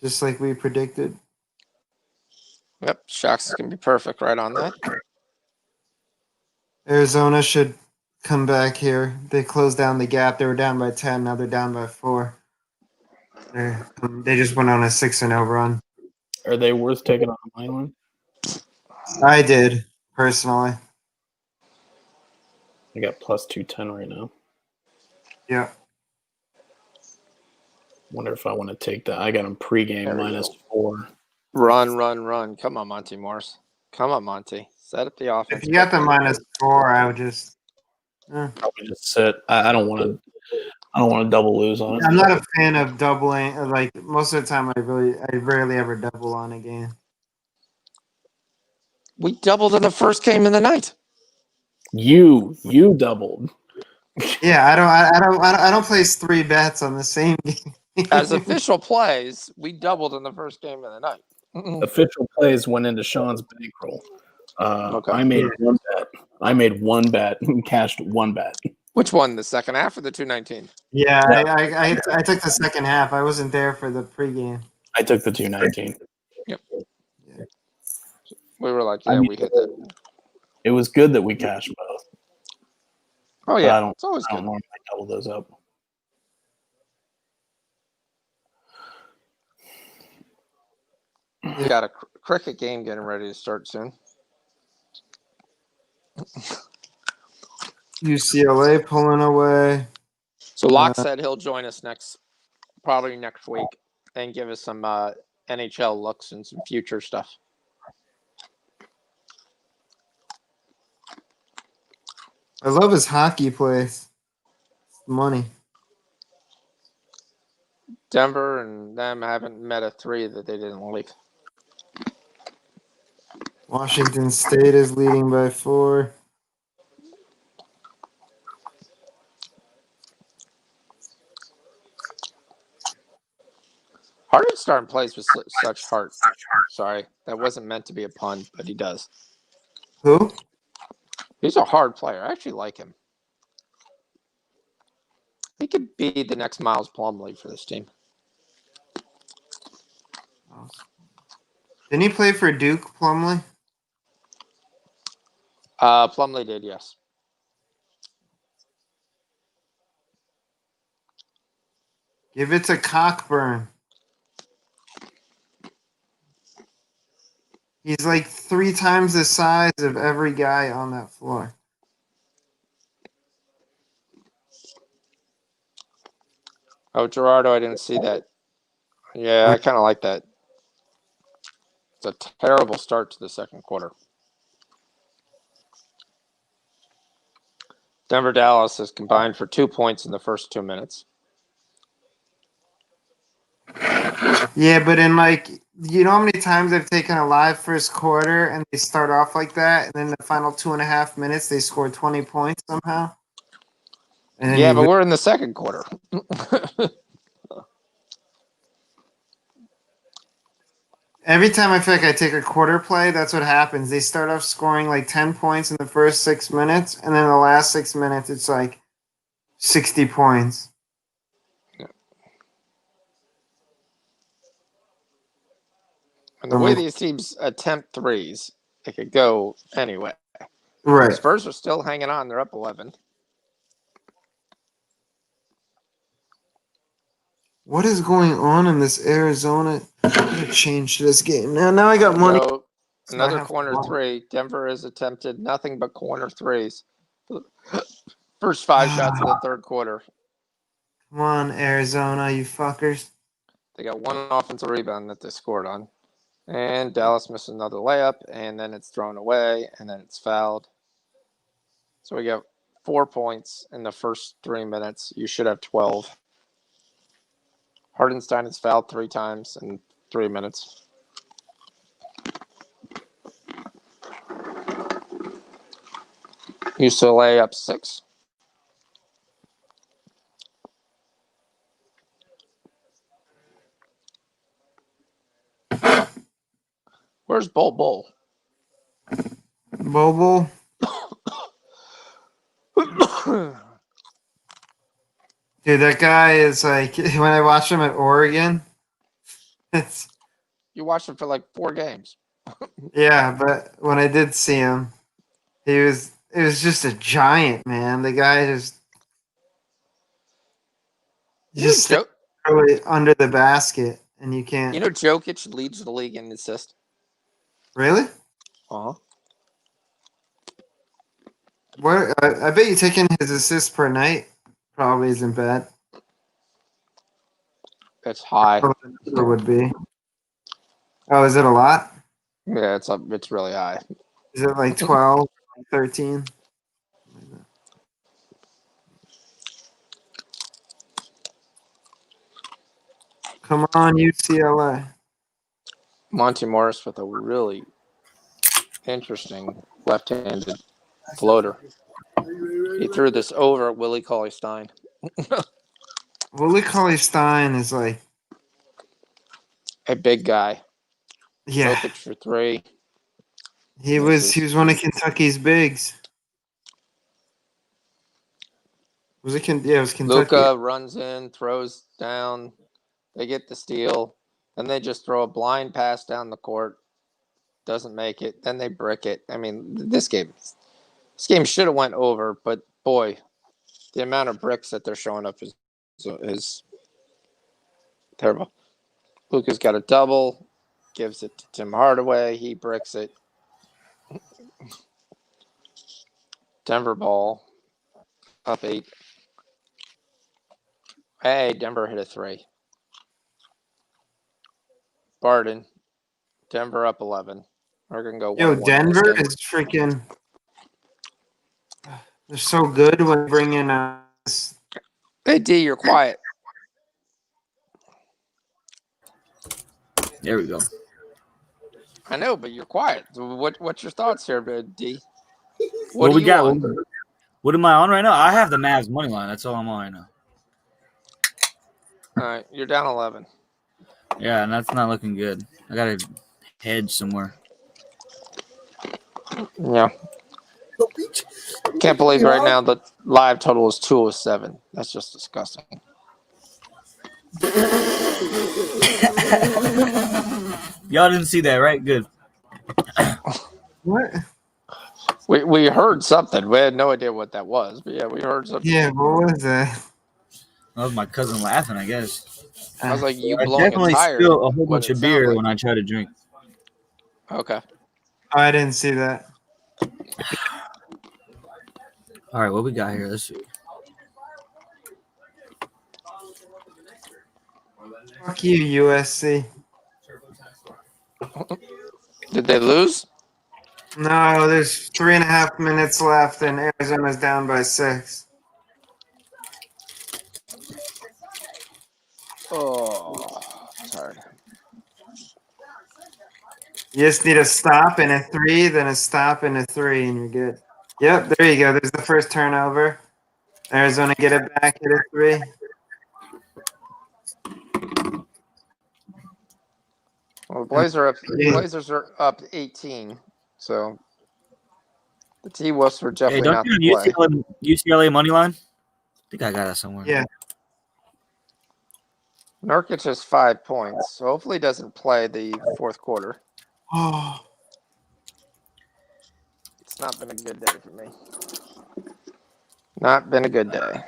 Just like we predicted. Yep, Shaq's going to be perfect right on that. Arizona should come back here. They closed down the gap. They were down by 10. Now they're down by 4. They just went on a 6-0 run. Are they worth taking on the money line? I did, personally. I got plus 210 right now. Yeah. Wonder if I want to take that. I got them pregame minus 4. Run. Come on, Monty Morris. Come on, Monty. Set up the offense. If you got the minus 4, I would just. I would just sit. I don't want to double lose on it. I'm not a fan of doubling. Like most of the time, I rarely ever double on a game. We doubled in the first game of the night. You doubled. Yeah, I don't place 3 bets on the same game. As official plays, we doubled in the first game of the night. Official plays went into Sean's bankroll. Okay. I made one bet and cashed 1 bet. Which one? The second half or the 219? Yeah, I took the second half. I wasn't there for the pregame. I took the 219. Yep. Yeah. We were like, we hit that. It was good that we cashed both. Oh yeah, it's always good. I don't normally double those up. You got a cricket game getting ready to start soon. UCLA pulling away. So Locke said he'll join us probably next week, and give us some NHL looks and some future stuff. I love his hockey plays. Money. Denver and them haven't met a 3 that they didn't leak. Washington State is leading by 4. Hardenstein plays with such heart. Sorry, that wasn't meant to be a pun, but he does. Who? He's a hard player. I actually like him. He could be the next Miles Plumlee for this team. Didn't he play for Duke, Plumlee? Plumlee did, yes. Give it to Cockburn. He's like 3 times the size of every guy on that floor. Oh, Gerardo, I didn't see that. Yeah, I kind of like that. It's a terrible start to the second quarter. Denver Dallas has combined for 2 points in the first 2 minutes. Yeah, but in like, you know how many times I've taken a live first quarter and they start off like that, and then the final 2.5 minutes they score 20 points somehow? And then Yeah, you but lose. we're in the second quarter. Every time I feel like I take a quarter play, that's what happens. They start off scoring like 10 points in the first 6 minutes, and then the last 6 minutes it's like 60 points. And the way these teams attempt threes, it could go anyway. Right. Spurs are still hanging on. They're up 11. What is going on in this Arizona? I'm gonna change this game now. I got money. So So I another have to corner watch. three. Denver has attempted nothing but corner threes. First 5 shots of the third quarter. Come on, Arizona, you fuckers. They got one offensive rebound that they scored on. And Dallas missed another layup, and then it's thrown away, and then it's fouled. So we got 4 points in the first 3 minutes. You should have 12. Hardenstein has fouled 3 times in 3 minutes. UCLA up 6. Where's Bull? Bobo. Dude, that guy is like, when I watch him at Oregon, it's, You watched him for like 4 games. yeah, but when I did see him, it was just a giant, man. The guy just really under the basket, and you can't. You know, Jokic leads the league in assists. Really? Uh-huh. What? I bet you taking his assists per night probably isn't bad. It's high. It would be. Oh, is it a lot? Yeah, it's really high. Is it like 12, 13? Come on, UCLA. Monty Morris with a really interesting left-handed floater. He threw this over at Willie Cauley-Stein. Willie Cauley-Stein is like A big guy. Yeah. Jokic for 3. He was one of Kentucky's bigs. Was it it was Kentucky. Luka runs in, throws down. They get the steal. Then they just throw a blind pass down the court. Doesn't make it. Then they brick it. I mean, this game should have went over, but boy, the amount of bricks that they're showing up is terrible. Luka's got a double, gives it to Tim Hardaway. He bricks it. Denver ball, up 8. Hey, Denver hit a 3. Barden, Denver up 11. We're going to go 1-1. Yo, Denver is freaking. They're so good when they bring in Hey, D, you're quiet. There we go. I know, but you're quiet. What's your thoughts here, D? What we got? on? What am I on right now? I have the Mavs money line. That's all I'm on right now. All right, you're down 11. Yeah, and that's not looking good. I got to hedge somewhere. Yeah. Can't believe right now the live total is 207. That's just disgusting. Y'all didn't see that, right? Good. What? We heard something. We had no idea what that was, but yeah, we heard something. Yeah, what was that? That was my cousin laughing, I guess. I was like, you I blowing a definitely tire. spill a whole what bunch it of sounded beer like. when I try to drink. Okay. Oh, I didn't see that. All right, what we got here? Let's see. Fuck you, USC. Did they lose? No, there's 3.5 minutes left, and Arizona's down by 6. Oh, tired. You just need a stop and a 3, then a stop and a 3, and you're good. Yep, there you go. There's the first turnover. Arizona get it back, hit a 3. Well, the Blazers are up 18, so the T-Wolves were Hey, definitely don't not you the have play. UCLA money line? I think I got that somewhere. Yeah. Nurkic has 5 points, so hopefully he doesn't play the fourth quarter. Oh, It's not been a good day for me. Not been a good day.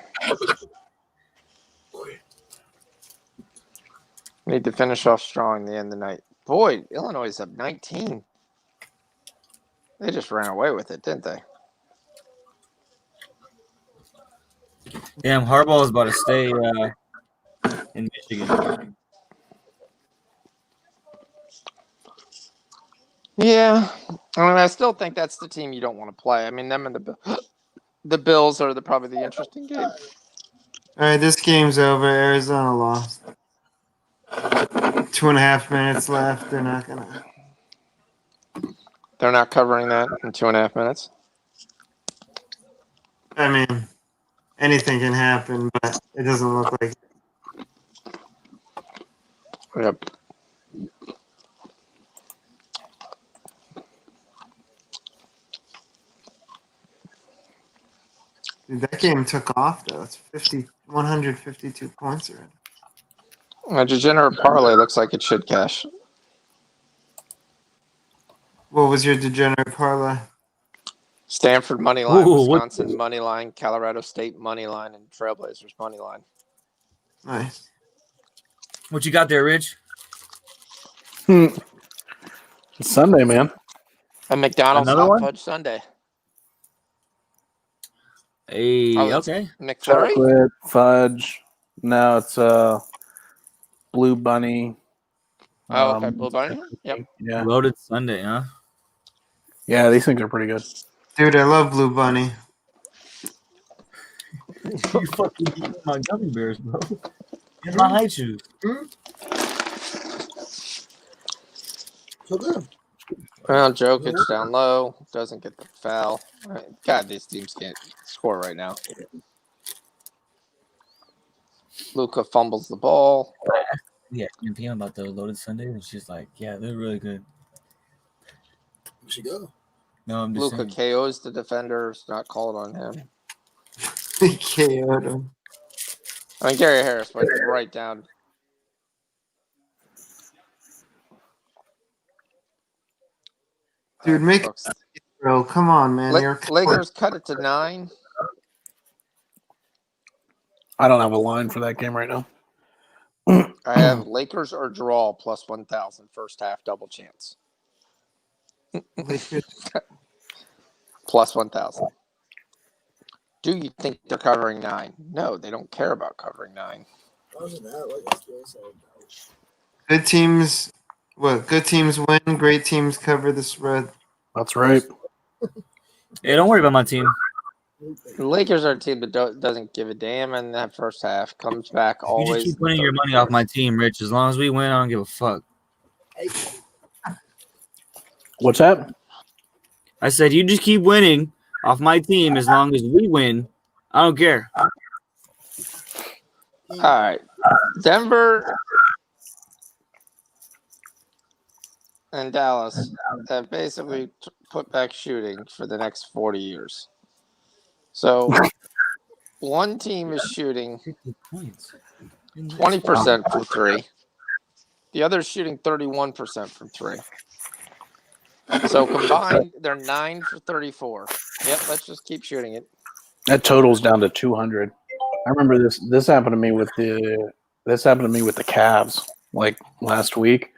Need to finish off strong the end of the night. Boy, Illinois is up 19. They just ran away with it, didn't they? Damn, Harbaugh is about to stay in Michigan. Yeah. I mean, I still think that's the team you don't want to play. I mean, them and the Bills are probably the interesting game. all right, this game's over. Arizona lost. 2.5 minutes left. They're not gonna. They're not covering that in 2.5 minutes. I mean, anything can happen, but it doesn't look like. Yep. Dude, that game took off though. It's 152 points already. A degenerate parlay looks like it should cash. What was your degenerate parlay? Stanford money line, Ooh, what- Wisconsin money line, Colorado State money line, and Trailblazers money line. Nice. What you got there, Rich? It's Sunday, man. A McDonald's Another hot one? fudge sundae. Hey, Oh, that's okay. McFlurry? Chocolate, fudge. No, it's Blue Bunny. Oh, okay. Blue Bunny? Yep. Yeah. Loaded Sunday, huh? Yeah, these things are pretty good. Dude, I love Blue Bunny. You fucking eat my gummy bears, bro. And my high shoes. So good. Well, Jokic down low. Doesn't get the foul. God, these teams can't score right now. Luka fumbles the ball. Yeah, PM about those loaded Sundays, and she's like, "Yeah, they're really good." We should go. No, I'm just Luka saying. KOs the defender. It's not called on him. He KO'd him. I mean, Gary Harris went right down. Dude, make Folks. bro. Come on, man. You're Lakers cut it to 9. I don't have a line for that game right now. I have Lakers or draw plus 1,000 first half double chance. Plus 1,000. Do you think they're covering 9? No, they don't care about covering 9. Wasn't that like yesterday? So good teams. What? Good teams win. Great teams cover the spread. That's right. Hey, don't worry about my team. The Lakers are a team that doesn't give a damn in that first half. Comes back You always. just keep winning your money off my team, Rich. As long as we win, I don't give a fuck. What's that? I said you just keep winning off my team as long as we win. I don't care. All right. Denver and Dallas have basically put back shooting for the next 40 years. So one team is shooting 20% from three. The other is shooting 31% from three. So combined, they're 9 for 34. Yep, let's just keep shooting it. That totals down to 200. I remember this. This happened to me with the Cavs like last week.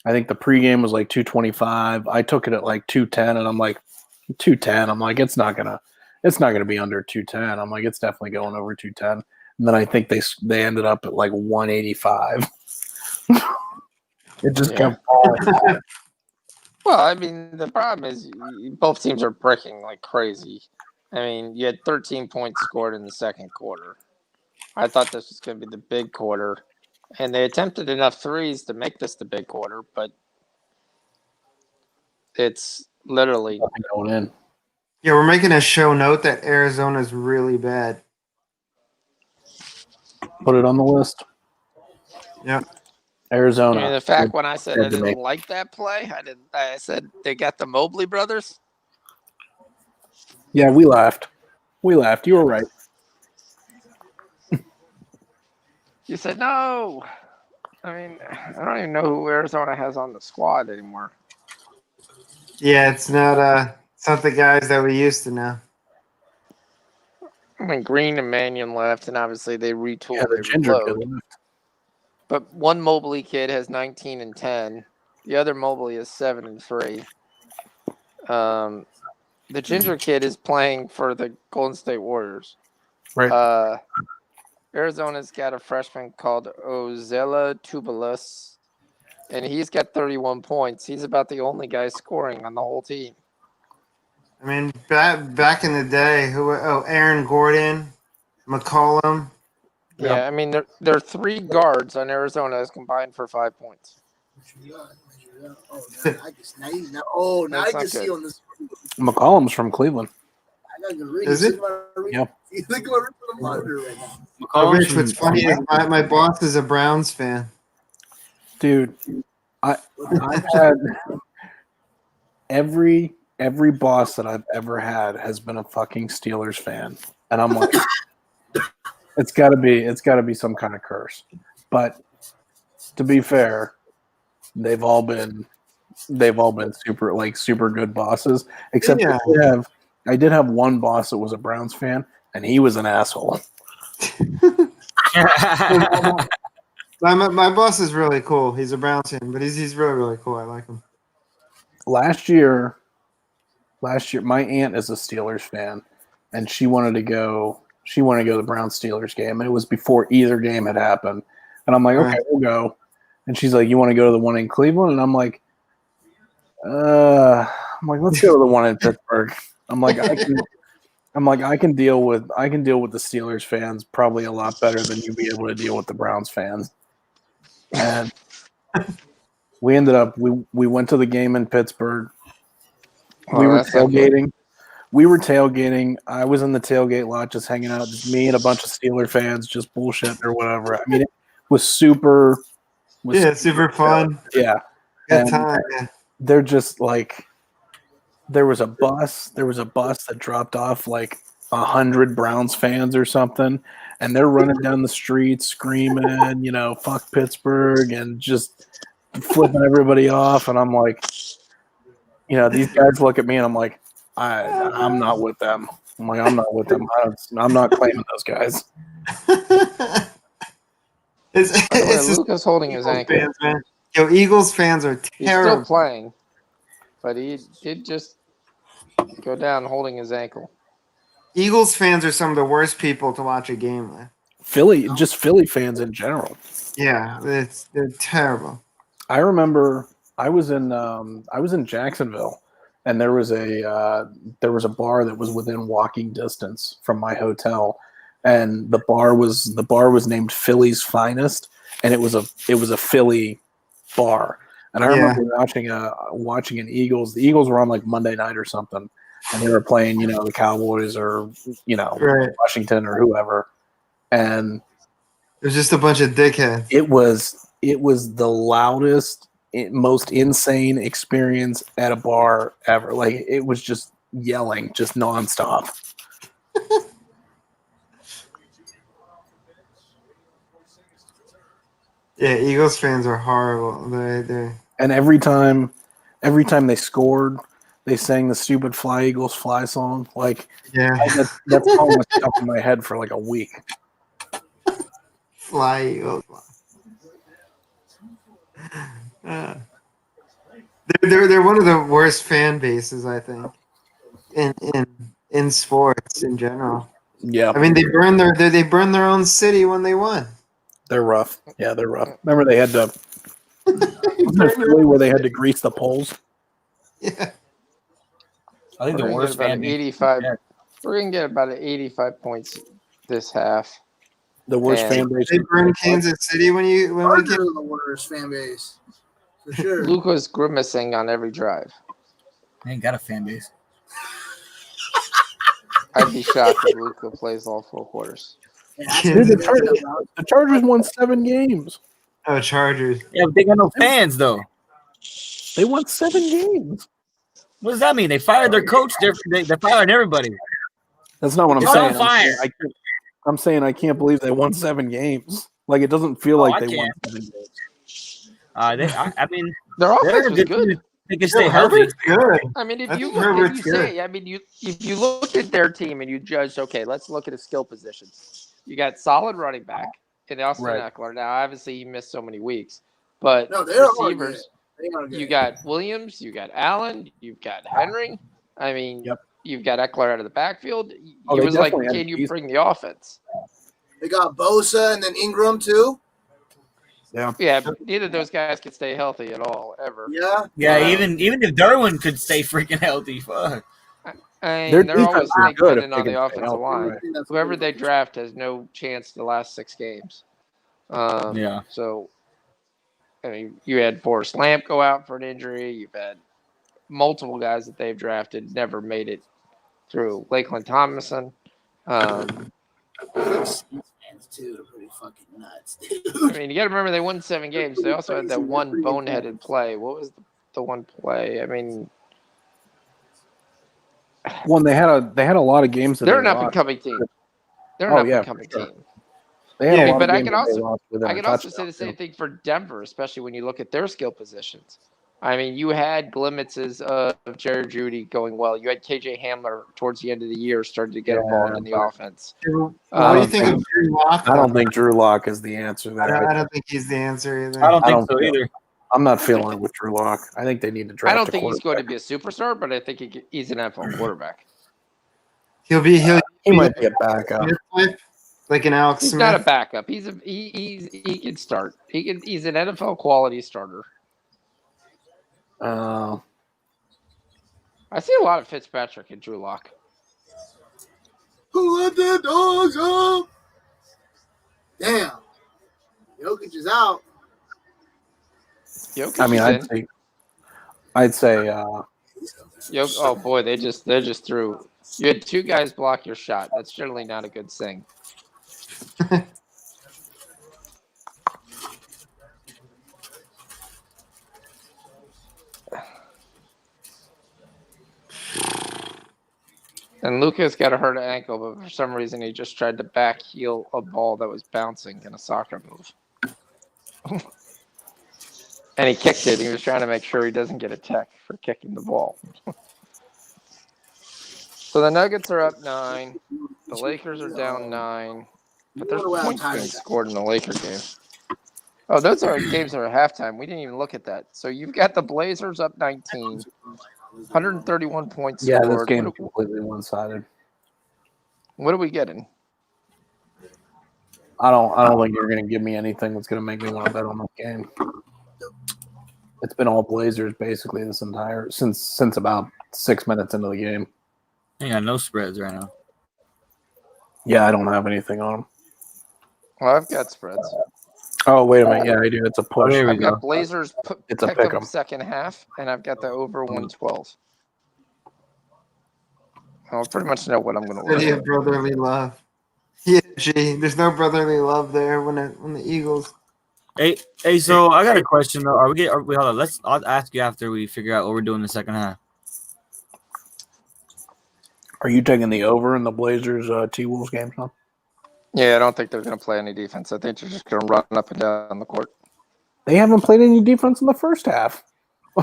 I think the pregame was like 225. I took it at like 210, and I'm like 210. I'm like it's not gonna be under 210. I'm like it's definitely going over 210. And then I think they ended up at like 185. It just kept falling. Well, I mean, the problem is both teams are bricking like crazy. I mean, you had 13 points scored in the second quarter. I thought this was going to be the big quarter, and they attempted enough threes to make this the big quarter, but it's literally Nothing going in. Yeah, we're making a show note that Arizona's really bad. Put it on the list. Yeah. Arizona. I mean, the fact when I said I Good to me. didn't like that play, I said they got the Mobley brothers. Yeah, we laughed. You were right. You said no. I mean, I don't even know who Arizona has on the squad anymore. Yeah, it's not the guys that we used to know. I mean, Green and Mannion left, and obviously they retool, Yeah, the they ginger reload. kid left. But one Mobley kid has 19 and 10. The other Mobley is 7 and 3. The ginger kid is playing for the Golden State Warriors. Right. Arizona's got a freshman called Ozella Tubelis, and he's got 31 points. He's about the only guy scoring on the whole team. I mean, back in the day, Aaron Gordon, McCollum. Yeah, I mean, there are 3 guards on Arizona as combined for 5 points. Now I can see on this. McCollum's from Cleveland. Is it? Yeah. Look at the monitor right now. Oh, Rich, what's funny is my boss is a Browns fan. Dude, I've had every boss that I've ever had has been a fucking Steelers fan, and I'm like, it's got to be some kind of curse. But to be fair, they've all been super good bosses. Except I did have one boss that was a Browns fan, and he was an asshole. My boss is really cool. He's a Browns fan, but he's really, really cool. I like him. Last year, my aunt is a Steelers fan, and she wanted to go to the Browns Steelers game, and it was before either game had happened. And I'm like, okay, we'll go. And she's like, you want to go to the one in Cleveland? And I'm like, let's go to the one in Pittsburgh. I'm like, I can deal with the Steelers fans probably a lot better than you'll be able to deal with the Browns fans. And we ended up we went to the game in Pittsburgh. We were tailgating. I was in the tailgate lot just hanging out, just me and a bunch of Steeler fans just bullshitting or whatever. I mean, it was super fun. Yeah. Good time, yeah. They're just like there was a bus that dropped off like 100 Browns fans or something, and they're running down the street screaming, fuck Pittsburgh, and just flipping everybody off. And I'm like, these guys look at me and I'm like, I'm not with them. I'm like, I'm not with them. I'm not claiming those guys. It's Luka's holding his ankle. Fans, man. Eagles fans are terrible. He's still playing, but he did just go down holding his ankle. Eagles fans are some of the worst people to watch a game with. Philly fans in general. Yeah, they're terrible. I remember I was in Jacksonville, and there was a bar that was within walking distance from my hotel, and the bar was named Philly's Finest, and it was a Philly bar. And I remember watching an Eagles. The Eagles were on like Monday night or something, and they were playing, the Cowboys or Washington or whoever. And it was just a bunch of dickheads. It was the loudest most insane experience at a bar ever. Like it was just yelling, just nonstop. Yeah, Eagles fans are horrible. And every time they scored, they sang the stupid "Fly Eagles Fly" song. Like yeah, that song was stuck in my head for like a week. Fly Eagles. They're one of the worst fan bases, I think, in sports in general. Yeah, I mean, they burn their own city when they won. they're rough. Yeah, they're rough. Remember they had to wasn't there Philly where they had to grease the poles? Yeah. I think We're the gonna worst get about fan an base. 85. We're gonna get about an 85 points this half. The worst And fan base. They burned Kansas City when we Chargers came. are the worst fan base. For sure. Luke was grimacing on every drive. I ain't got a fan base. I'd be shocked if Luca plays all 4 quarters. Dude, the Chargers won 7 games. Oh, Chargers. Yeah, but they got no fans though. They won 7 games. What does that mean? They fired their coach. They're firing everybody. That's not what I'm It's saying. on fire. I'm saying I can't believe they won 7 games. Like it doesn't feel like I they won can't. 7 games. I mean, Their offense they're was good. They can stay healthy. Herbert's good. I mean, if I you think look, Herbert's if you good. say, I mean, if you looked at their team and you judged, okay, let's look at his skill positions. You got solid running back in Austin Right. Eckler. Now, obviously, he missed so many weeks, but No, they're receivers, They are good. you got Williams, you got Allen, you've got Henry. I mean, Yep. you've got Eckler out of the backfield. Oh, It they was like, definitely had can you pieces. bring the offense? They got Bosa and then Ingram too. Yeah, but neither of those guys could stay healthy at all, ever. Yeah. Yeah, even if Derwin could stay freaking healthy, fuck. I mean, Their they're always defense is good if dependent they on the can stay offensive healthy, line. right? I think that's Whoever pretty they much- draft has no chance the last 6 games. Yeah. So, I mean, you had Forrest Lamp go out for an injury. You've had multiple guys that they've drafted never made it through. Lakeland Thomason. Saints fans too are pretty fucking nuts, dude. I mean, you got to remember they won 7 games. They also had that one boneheaded play. What was the one play? I mean, One they had a lot of games that they're they an up and lost. coming team. They're Oh, an yeah, up and coming for sure. team. They had a lot but of I games can that they also lost within I a can also touchdown, say the same too. thing for Denver, especially when you look at their skill positions. I mean, you had glimpses of Jerry Jeudy going well. You had KJ Hamler towards the end of the year started to get Yeah, involved in the but- offense. What do you think of Drew Lock? I don't think Drew Lock is the answer there. I don't think he's the answer either. I don't I think don't so feel- either. I'm not feeling it with Drew Lock. I think they need to draft. I don't a think he's going to quarterback. be a superstar, but I think he's an NFL quarterback. He'll be He might be a backup. like an Alex He's Smith. not a backup. He can start. He's an NFL quality starter. I see a lot of Fitzpatrick and Drew Lock. Who let the dogs out? Damn. Jokic is out. Jokic I mean, is in. I'd say Oh boy, they just threw. You had 2 guys block your shot. That's generally not a good thing. And Lucas got a hurt ankle, but for some reason he just tried to back heel a ball that was bouncing in a soccer move. And he kicked it. He was trying to make sure he doesn't get a tech for kicking the ball. So the Nuggets are up 9. The Lakers are down 9. But there's points being scored in the Laker game. Oh, those are games that are halftime. We didn't even look at that. So you've got the Blazers up 19. 131 points yeah, scored. this game is completely one-sided. What are we getting? I don't think you're going to give me anything that's going to make me want to bet on this game. It's been all Blazers basically this entire since about 6 minutes into the game. I got no spreads right now. Yeah, I don't have anything on them. Well, I've got spreads. Oh, wait a minute. Yeah, I do. It's a push. there we I've go. got Blazers It's a pick pick 'em. them second half, and I've got the over 112. I'll pretty much know what I'm going to City win. of brotherly love. Yeah, gee, there's no brotherly love there when the Eagles. Hey. So I got a question though. Hold on. I'll ask you after we figure out what we're doing in the second half. Are you taking the over in the Blazers T-Wolves game, Sean? Yeah, I don't think they're going to play any defense. I think they're just going to run up and down the court. They haven't played any defense in the first half.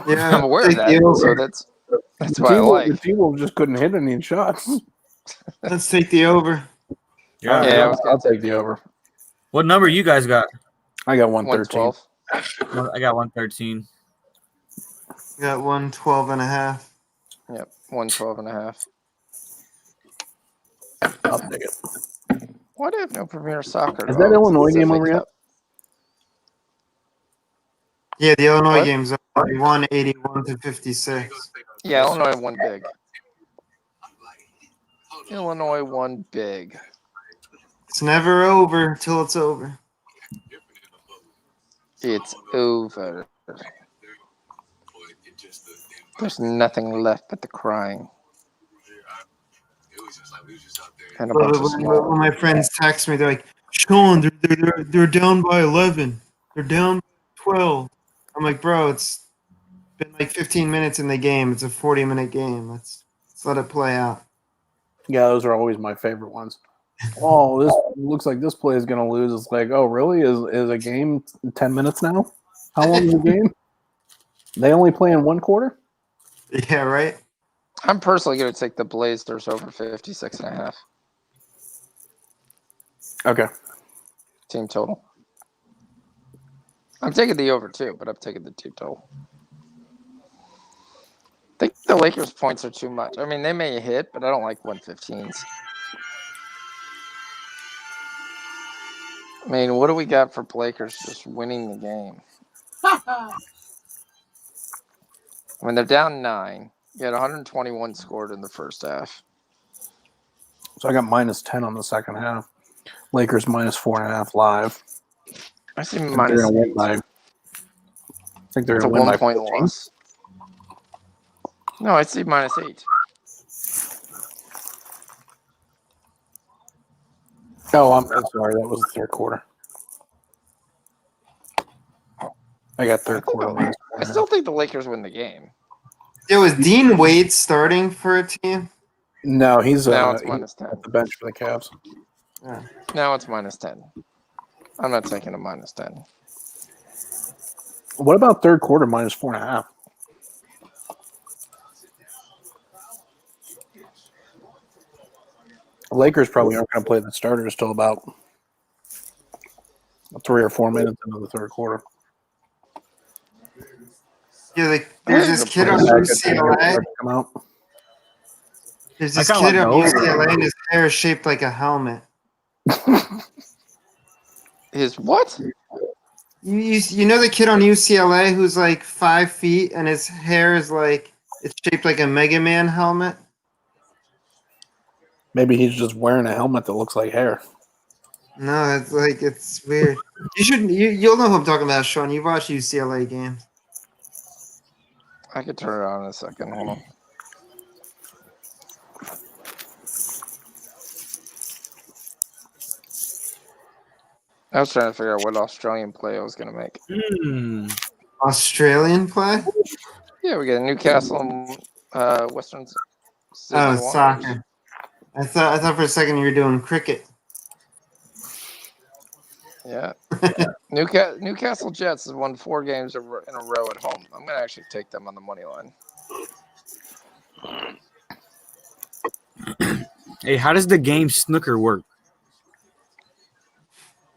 Yeah, I'm aware of take the that, over. so that's why I like. The T-Wolves just couldn't hit any shots. Let's take the over. Yeah, Yeah, I was I'll gonna take the over. What number you guys got? I got 113. 112. I got 113. Got 112.5. Yep, 112.5. I'll take it. Why do I have no Premier Soccer? Is that Illinois game FA over yet? Cup. Yeah, the Illinois What? game's over. 181 to 56. Yeah, Illinois won big. Illinois won big. It's never over till it's over. It's over. There's nothing left but the crying. And a bunch of When small. my friends text me, they're like, Sean, they're down by 11. They're down by 12. I'm like, bro, it's been like 15 minutes in the game. It's a 40-minute game. Let's let it play out. Yeah, those are always my favorite ones. Oh, this looks like this play is going to lose. It's like, oh, really? Is a game 10 minutes now? How long is the game? They only play in one quarter? Yeah, right? I'm personally going to take the Blazers over 56.5 Okay. team total. I'm taking the over too, but I'm taking the team total. I think the Lakers' points are too much. I mean, they may hit, but I don't like 115s. I mean, what do we got for Blakers just winning the game? I mean, they're down 9. You had 121 scored in the first half. So I got -10 on the second half. Lakers -4.5 live. I see I think they're going to win -8. by. I think they're It's a going to win by 1-point 14. loss. No, I see -8. Oh, I'm sorry. That was the third quarter. I got third quarter. I still think the Lakers win the game. Yeah, was Dean Wade starting for a team? No, he's Now it's he's -10. at the bench for the Cavs. Yeah. Now it's -10. I'm not taking a -10. What about third quarter -4.5? The Lakers probably aren't going to play the starters till about 3 or 4 minutes into the third quarter. Yeah, there's this kid on UCLA. Come out. There's this I kinda kid on like the over. UCLA, and his hair is shaped like a helmet. His what? You know the kid on UCLA who's like 5 feet, and his hair is like it's shaped like a Mega Man helmet. Maybe he's just wearing a helmet that looks like hair. No, it's weird. You'll know who I'm talking about, Sean. You've watched UCLA games. I could turn it on in a second. Hold on. I was trying to figure out what Australian play I was going to make. Australian play? Yeah, we got Newcastle and Western Sydney Oh, Wanderers. soccer. I thought for a second you were doing cricket. Yeah. Newcastle Jets has won 4 games in a row at home. I'm going to actually take them on the money line. Hey, how does the game snooker work?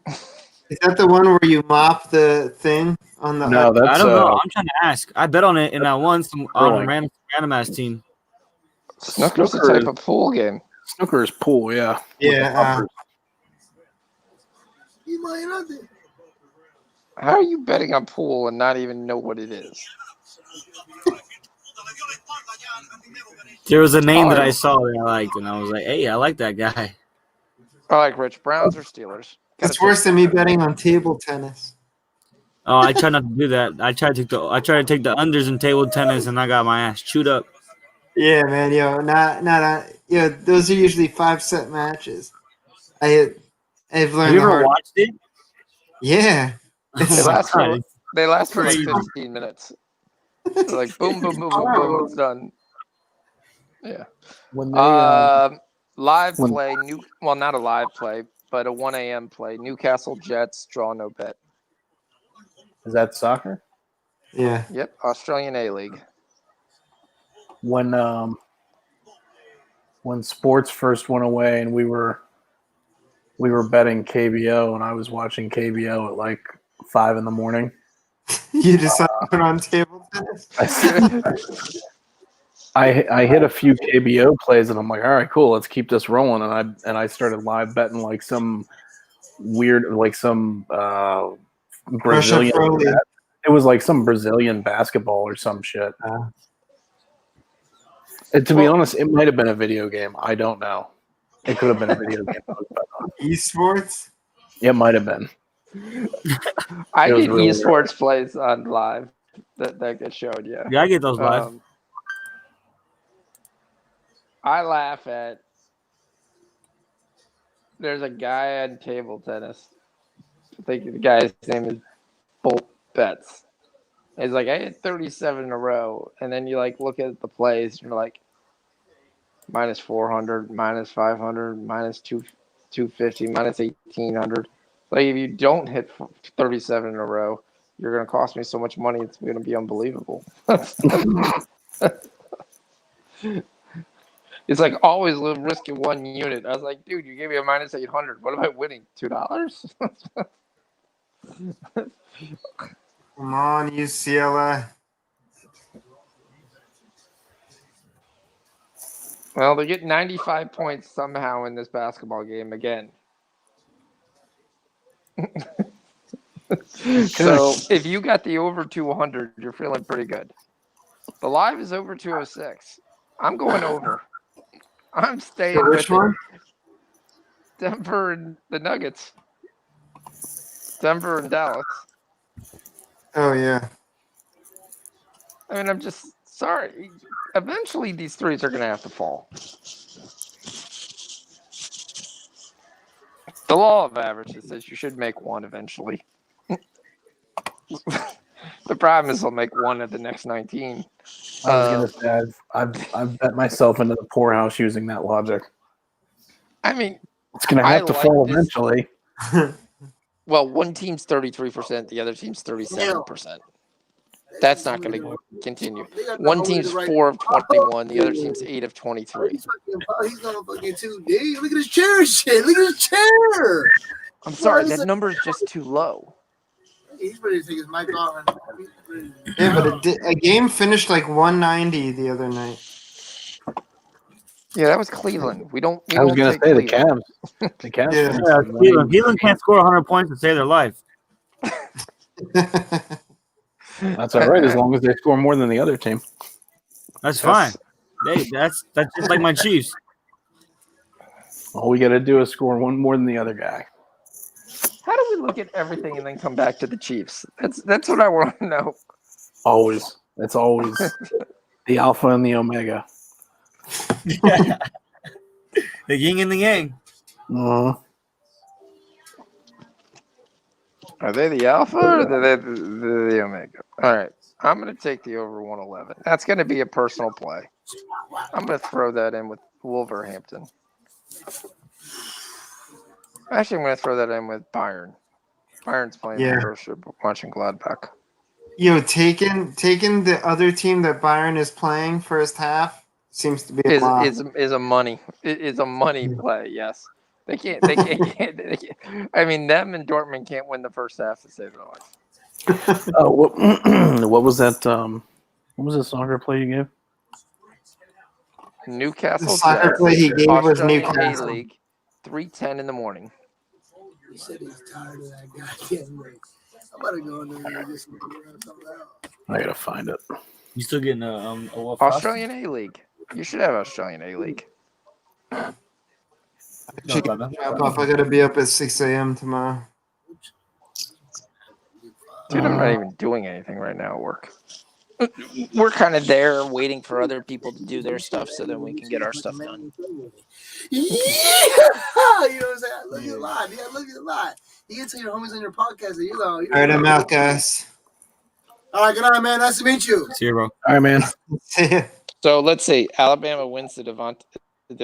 Is that the one where you mop the thing on the? No, that's I don't know. I'm trying to ask. I bet on it, and I won some on a Curling. random ass team. Snooker's a type of pool game. Snooker is pool, yeah. Yeah. How are you betting on pool and not even know what it is? There was a name that I saw that I liked, and I was like, "Hey, I like that guy." I like Rich. Browns or Steelers? It's worse than me betting on table tennis. Oh, I try not to do that. I try to take the unders in table tennis, and I got my ass chewed up. Yeah, man. Those are usually 5-set matches. I've learned. Have you ever watched it? Yeah. They last for like Crazy. 15 minutes. They're like boom, boom, boom, boom, boom, it's done. Yeah. When they Live when- play, not a live play, but a 1 a.m. play. Newcastle Jets, draw no bet. is that soccer? Yeah. Yep, Australian A-League. When sports first went away and we were betting KBO and I was watching KBO at like 5 a.m. You decided to put on table tennis? I hit a few KBO plays and I'm like, all right, cool, let's keep this rolling. And I started live betting like some weird, like some Brazilian. Pro League. It was like some Brazilian basketball or some shit. And to be honest, it might have been a video game. I don't know. It could have been a video game. Esports? It might have been. I It was get really esports plays on live that get showed, yeah. Yeah, I get those live. I laugh at there's a guy on table tennis. I think the guy's name is Bolt Betts. He's like, I hit 37 in a row, and then you like look at the plays, and you're like, minus 400, minus 500, minus 250, minus 1800. Like if you don't hit 37 in a row, you're gonna cost me so much money. It's gonna be unbelievable. It's like always risking 1 unit. I was like, dude, you gave me a minus 800. What am I winning? $2? Come on, UCLA. Well, they get 95 points somehow in this basketball game again. So if you got the over 200, you're feeling pretty good. The live is over 206. I'm going over. I'm staying So with which one? Denver and the Nuggets. Denver and Dallas. Oh, yeah. I mean, I'm just sorry. Eventually, these threes are going to have to fall. The law of averages says you should make one eventually. The problem is I'll make one at the next 19. I was gonna say I've bet myself into the poorhouse using that logic. I mean, It's gonna have to fall eventually. Well, one team's 33%, the other team's 37%. That's not going to continue. One team's 4 of 21, the other team's 8 of 23. He's gonna fucking 2D. Look at his chair shit. Look at his chair. I'm sorry, that number is just too low. He's ready to take his mic off. Yeah, but a game finished like 190 the other night. Yeah, that was Cleveland. I was gonna say the Cavs. The Cavs. Yeah. Cleveland can't score 100 points to save their life. That's all right as long as they score more than the other team. That's fine. That's just like my Chiefs. All we got to do is score one more than the other guy. How do we look at everything and then come back to the Chiefs? That's what I want to know. Always. It's always the alpha and the omega. The yin and the yang. Are they the alpha or are they the omega? All right. I'm going to take the over 111. That's going to be a personal play. I'm going to throw that in with Wolverhampton. Actually, I'm going to throw that in with Bayern. Bayern's playing the Borussia Mönchengladbach. Yo, taking the other team that Bayern is playing first half seems to be a lot. Is a money. It is a money play. Yes, they can't. I mean, them and Dortmund can't win the first half to save their life. What was that? What was the soccer play you gave? Newcastle. The soccer play he gave was Newcastle. A-League, 3:10 in the morning. He said he's tired of that goddamn race. I'm about to go in there and just something else. I gotta find it. You still getting a Australian A-League. You should have Australian A-League. I gotta be up at 6 a.m. tomorrow. Dude, I'm not even doing anything right now at work. We're kind of there waiting for other people to do their stuff so then we can get our stuff done. Yeah! You know what I'm saying? Look at a lot. Yeah, look at a lot. You can tell your homies on your podcast that you're out. All right, I'm out, guys. All right, good night, man. Nice to meet you. See you, bro. All right, man. So let's see. Alabama wins the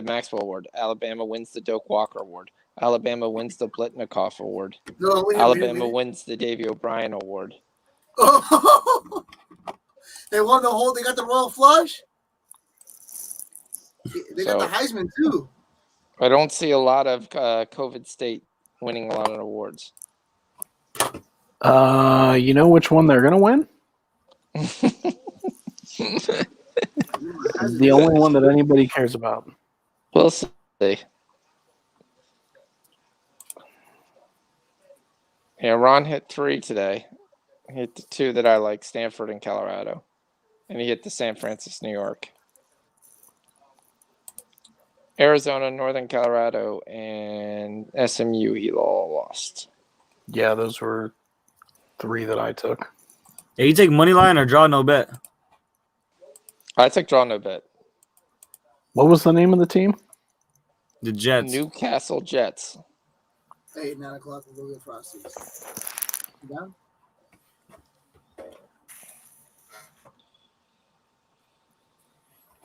Maxwell Award. Alabama wins the Doak Walker Award. Alabama wins the Blitnikoff Award. No, wait, Alabama wins the Davy O'Brien Award. Oh, they won the whole. They got the Royal Flush. They got the Heisman too. I don't see a lot of COVID State winning a lot of awards. You know which one they're gonna win? The only one that anybody cares about. We'll see. Yeah, Ron hit 3 today. He hit the 2 that I like, Stanford and Colorado. And he hit the San Francisco, New York. Arizona, Northern Colorado, and SMU he all lost. Yeah, those were 3 that I took. Yeah, you take money line or draw no bet. I took draw no bet. What was the name of the team? The Jets. Newcastle Jets. Hey, 9 o'clock. We'll go get Frosties. You down?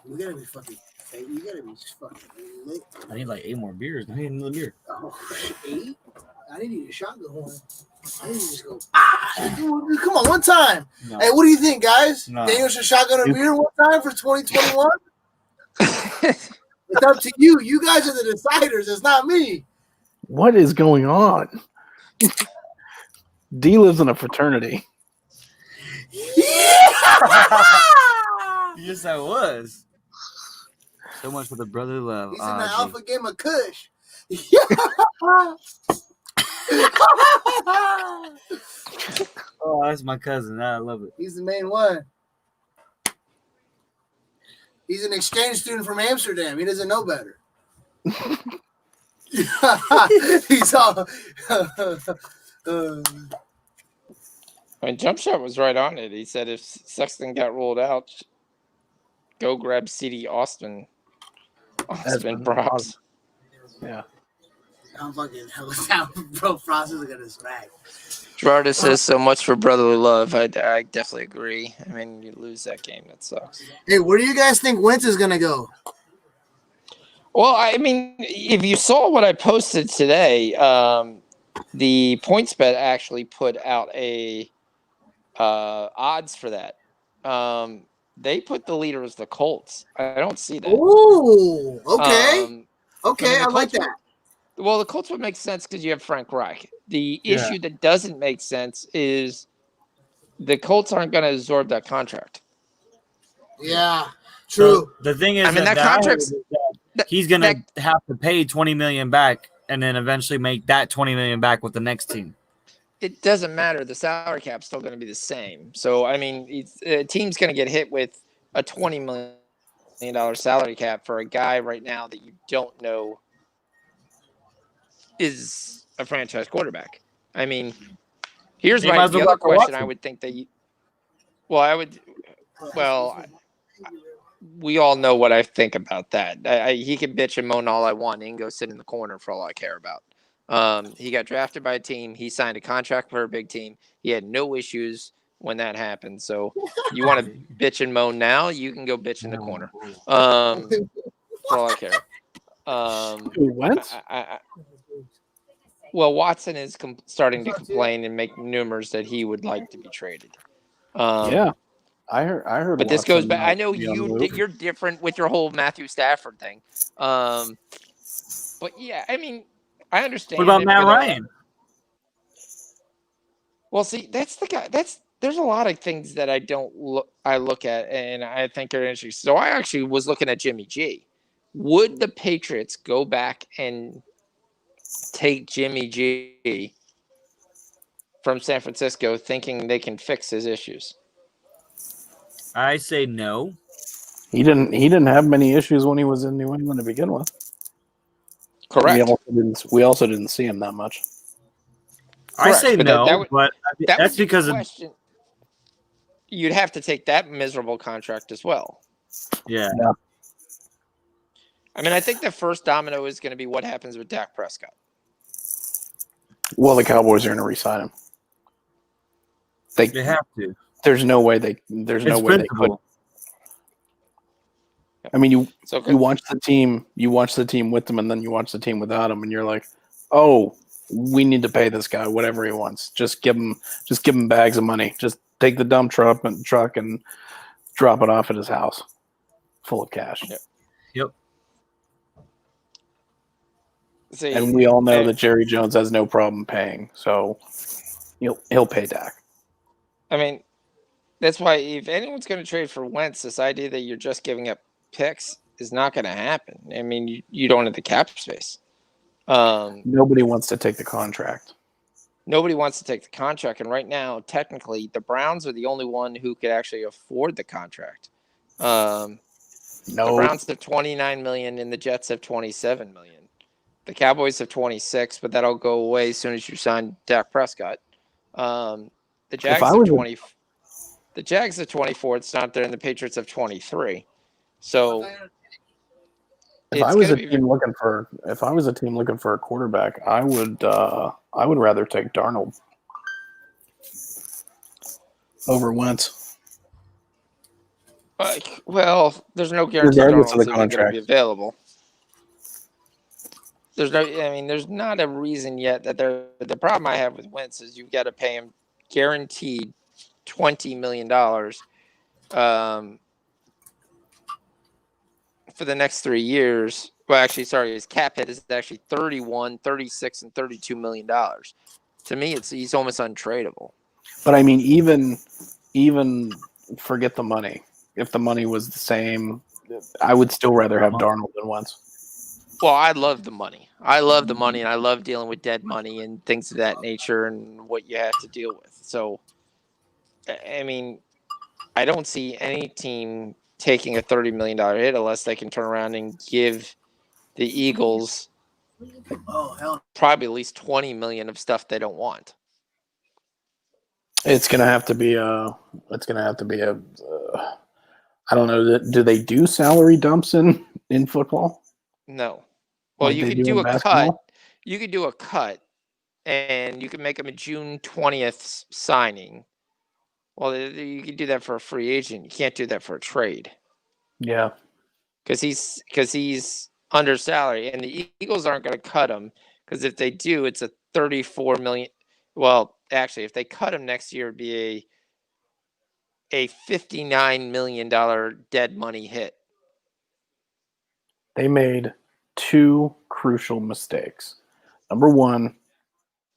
We gotta be fucking. Hey, we gotta be fucking lit. I need like 8 more beers. I need another beer. Oh, 8? I didn't need a shotgun horn. I didn't just go. Ah! Come on, one time. No. Hey, what do you think, guys? No. Daniel should shotgun a beer one time for 2021. It's up to you. You guys are the deciders. It's not me. What is going on? D lives in a fraternity. Yes, I was. So much for the brotherly love. He's in the Alpha Gamma Kush. Oh, that's my cousin. I love it. He's the main one. He's an exchange student from Amsterdam. He doesn't know better. He's all. And Jump Shot was right on it. He said if Sexton got ruled out, go grab CD Austin props. Yeah. I'm fucking hell down, bro. Frost is gonna smack. Gerardo says so much for brotherly love. I definitely agree. I mean, you lose that game, that sucks. Hey, where do you guys think Wentz is gonna go? Well, I mean, if you saw what I posted today, the PointsBet actually put out a odds for that. They put the leader as the Colts. I don't see that. Ooh, okay. Okay, I like that. Well, the Colts would make sense because you have Frank Reich. The issue that doesn't make sense is the Colts aren't going to absorb that contract. Yeah, true. So the thing is, I mean, that contract's he's going to have to pay $20 million back, and then eventually make that $20 million back with the next team. It doesn't matter. The salary cap's still going to be the same. So, I mean, a team's going to get hit with a $20 million salary cap for a guy right now that you don't know is a franchise quarterback. I mean, here's the other question. I would think that we all know what I think about that. He can bitch and moan all I want. He can go sit in the corner for all I care about. He got drafted by a team. He signed a contract for a big team. He had no issues when that happened. So you want to bitch and moan now, you can go bitch in the corner. For all I care. Wentz? Well, Watson is starting to complain and make rumors that he would like to be traded. Yeah, I heard. But this Watson goes back. I know be on the move. you're different with your whole Matthew Stafford thing. But yeah, I mean, I understand. What about Matt Ryan? Well, see, that's the guy. There's a lot of things that I look at and I think are interesting. So I actually was looking at Jimmy G. Would the Patriots go back and take Jimmy G from San Francisco thinking they can fix his issues? I say no. He didn't have many issues when he was in New England to begin with. Correct. We also didn't see him that much. I say but no, that that's because of you'd have to take that miserable contract as well. Yeah. I mean, I think the first domino is going to be what happens with Dak Prescott. Well, the Cowboys are going to re-sign him. They have to. There's no way they. There's no It's way they could. principle. I mean, you So watch the team. You watch the team with them, and then you watch the team without him, and you're like, oh, we need to pay this guy whatever he wants. Just give him bags of money. Just take the dump truck and drop it off at his house, full of cash. Yep. see, And we all know that Jerry Jones has no problem paying, so he'll pay Dak. I mean, that's why if anyone's going to trade for Wentz, this idea that you're just giving up picks is not going to happen. I mean, you don't have the cap space. Nobody wants to take the contract. Nobody wants to take the contract, and right now, technically, the Browns are the only one who could actually afford the contract. The Browns have $29 million, and the Jets have $27 million. The Cowboys have 26, but that'll go away as soon as you sign Dak Prescott. The Jags have 20. The Jags have 24. It's not there, and the Patriots have 23. So, if I was a team looking for a quarterback, I would rather take Darnold over Wentz. Well, there's no guarantee Regardless of the Darnold's going to contract. be available. There's not a reason yet that the problem I have with Wentz is you've got to pay him guaranteed $20 million for the next 3 years. Well, actually, sorry, his cap hit is actually 31, 36, and $32 million. To me, he's almost untradeable. But I mean, even forget the money. If the money was the same, I would still rather have Darnold than Wentz. Well, I love the money. I love the money, and I love dealing with dead money and things of that nature and what you have to deal with. So, I mean, I don't see any team taking a $30 million hit unless they can turn around and give the Eagles probably at least $20 million of stuff they don't want. It's gonna have to be a. I don't know. Do they do salary dumps in football? No. Well, Like you they could do a basketball? cut. You could do a cut, and you could make them a June 20th signing. Well, you could do that for a free agent. You can't do that for a trade. Yeah. Because he's under salary, and the Eagles aren't going to cut him. Because if they do, it's a $34 million. Well, actually, if they cut him next year, it'd be a $59 million dead money hit. They made two crucial mistakes. Number one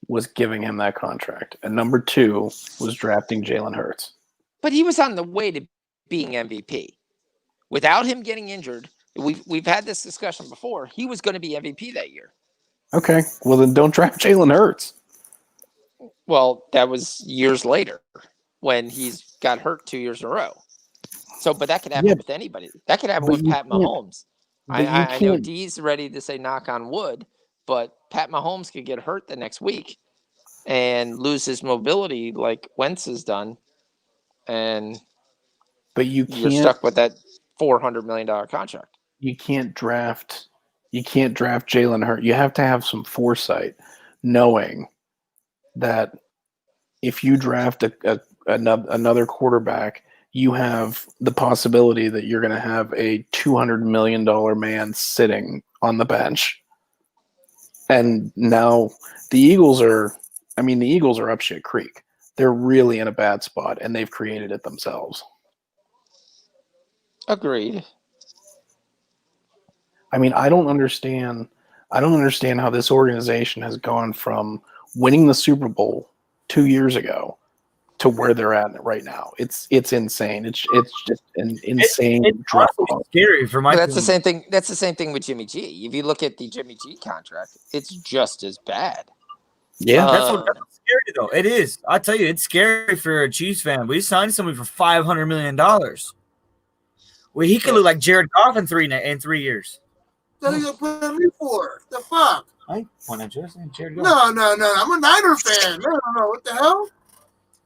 was giving him that contract, and number two was drafting Jalen Hurts. But he was on the way to being MVP. Without him getting injured, we've had this discussion before. He was going to be MVP that year. Okay, well then don't draft Jalen Hurts. Well, that was years later when he's got hurt 2 years in a row. So, but that could happen with anybody. That could happen with Pat Mahomes. I know D's ready to say knock on wood, but Pat Mahomes could get hurt the next week and lose his mobility like Wentz has done. But you're stuck with that $400 million contract. You can't draft Jalen Hurts. You have to have some foresight, knowing that if you draft another quarterback, you have the possibility that you're going to have a $200 million man sitting on the bench. And now the Eagles are up shit creek. They're really in a bad spot, and they've created it themselves. Agreed. I mean, I don't understand how this organization has gone from winning the Super Bowl 2 years ago to where they're at right now. It's insane. It's just an insane drop. Scary for my. But that's the same thing. That's the same thing with Jimmy G. If you look at the Jimmy G contract, it's just as bad. Yeah, that's scary though. It is. I tell you, it's scary for a Chiefs fan. We signed somebody for $500 million. Well, he could look like Jared Goff in 3 years. What are you gonna put me for? The fuck? I want to just Jared Goff. No. I'm a Niner fan. No. What the hell?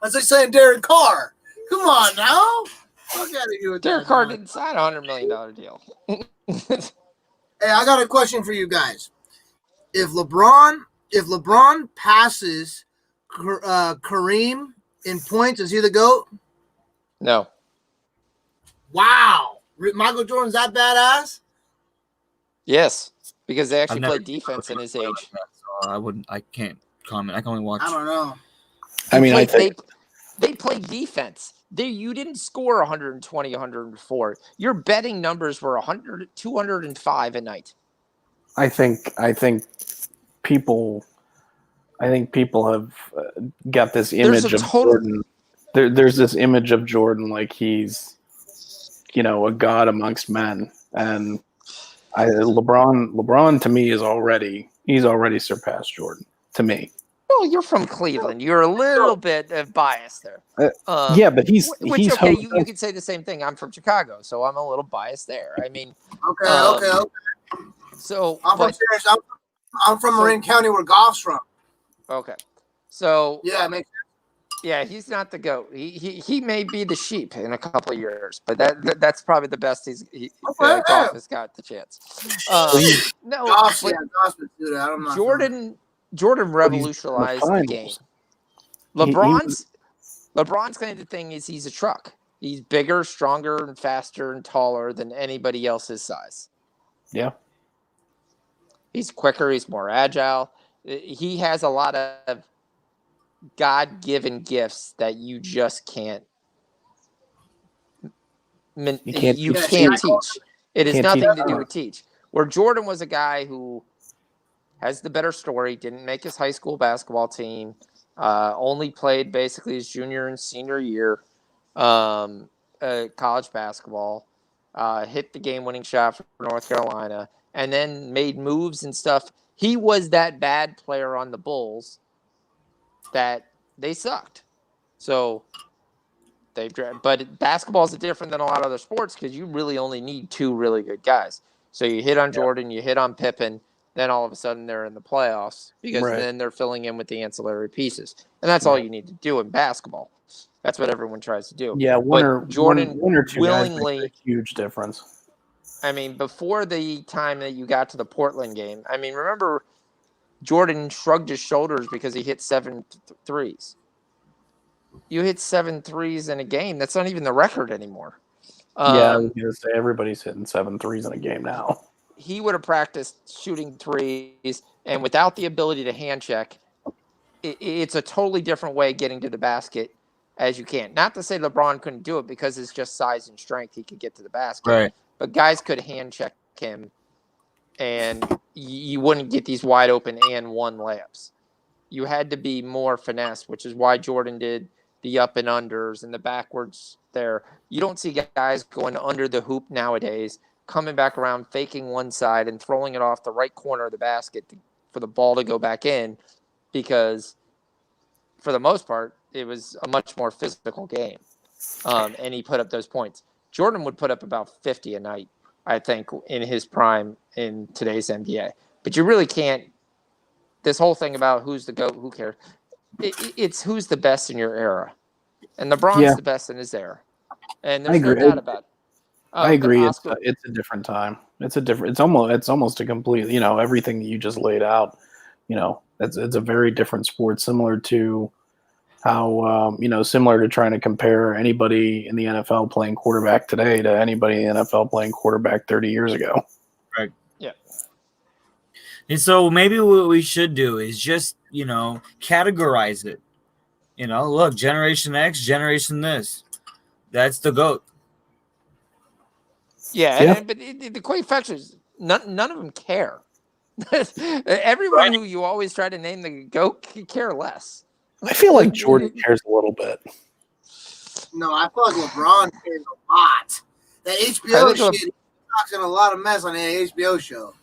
That's like saying Derek Carr. Come on now. Fuck out of here with Derek Carr didn't sign a $100 million deal. Hey, I got a question for you guys. If LeBron if LeBron passes Kareem in points, is he the GOAT? No. Wow. Michael Jordan's that badass? Yes, because they actually I've never played defense in his age. So I can't comment. I can only watch. I don't know. I mean, I think They play defense. You didn't score 120, 104. Your betting numbers were 100, 205 a night. I think people have got this image of Jordan. There's this image of Jordan like he's, a god amongst men, and LeBron to me he's already surpassed Jordan to me. Well, you're from Cleveland. You're a little bit biased there. Yeah, but he's okay. You could say the same thing. I'm from Chicago, so I'm a little biased there. I mean, Okay. So I'm from Marin County, where Goff's from. Okay, so yeah, it makes sense. Yeah, he's not the GOAT. He may be the sheep in a couple of years, but that's probably the best Goff has got the chance. No, Goff's been good. Jordan revolutionized the game. LeBron's kind of thing is he's a truck. He's bigger, stronger, and faster and taller than anybody else his size. Yeah. He's quicker. He's more agile. He has a lot of God-given gifts that you just can't. You can't teach. It has nothing to do with teach. Where Jordan was a guy who has the better story. Didn't make his high school basketball team. Only played basically his junior and senior year. College basketball. Hit the game-winning shot for North Carolina, and then made moves and stuff. He was that bad player on the Bulls that they sucked. So but basketball is different than a lot of other sports because you really only need two really good guys. So you hit on Jordan, you hit on Pippen, then all of a sudden they're in the playoffs because then they're filling in with the ancillary pieces. And that's all you need to do in basketball. That's what everyone tries to do. Yeah, one or two willingly guys make a huge difference. I mean, before the time that you got to the Portland game, I mean, remember Jordan shrugged his shoulders because he hit 7 threes. You hit 7 threes in a game. That's not even the record anymore. I was going to say everybody's hitting 7 threes in a game now. He would have practiced shooting threes, and without the ability to hand check, it's a totally different way of getting to the basket as you can. Not to say LeBron couldn't do it because it's just size and strength. He could get to the basket. Right. But guys could hand check him, and you wouldn't get these wide open and one layups. You had to be more finesse, which is why Jordan did the up and unders and the backwards there. You don't see guys going under the hoop nowadays, coming back around, faking one side and throwing it off the right corner of the basket for the ball to go back in, because for the most part, it was a much more physical game. And he put up those points. Jordan would put up about 50 a night, I think, in his prime in today's NBA. But you really can't. This whole thing about who's the GOAT, who cares? It's who's the best in your era. And LeBron's the best in his era. And there's no doubt about it. I agree. It's a different time. It's almost a complete, everything that you just laid out, it's a very different sport, similar to how, similar to trying to compare anybody in the NFL playing quarterback today to anybody in the NFL playing quarterback 30 years ago. Right. Yeah. And so maybe what we should do is just, categorize it. Look, Generation X, Generation this. That's the GOAT. Yeah. But the quite fact is none of them care. Everyone who you always try to name the GOAT could care less. I feel like Jordan cares a little bit. No, I feel like LeBron cares a lot. That HBO shit, he talks in a lot of mess on the HBO show.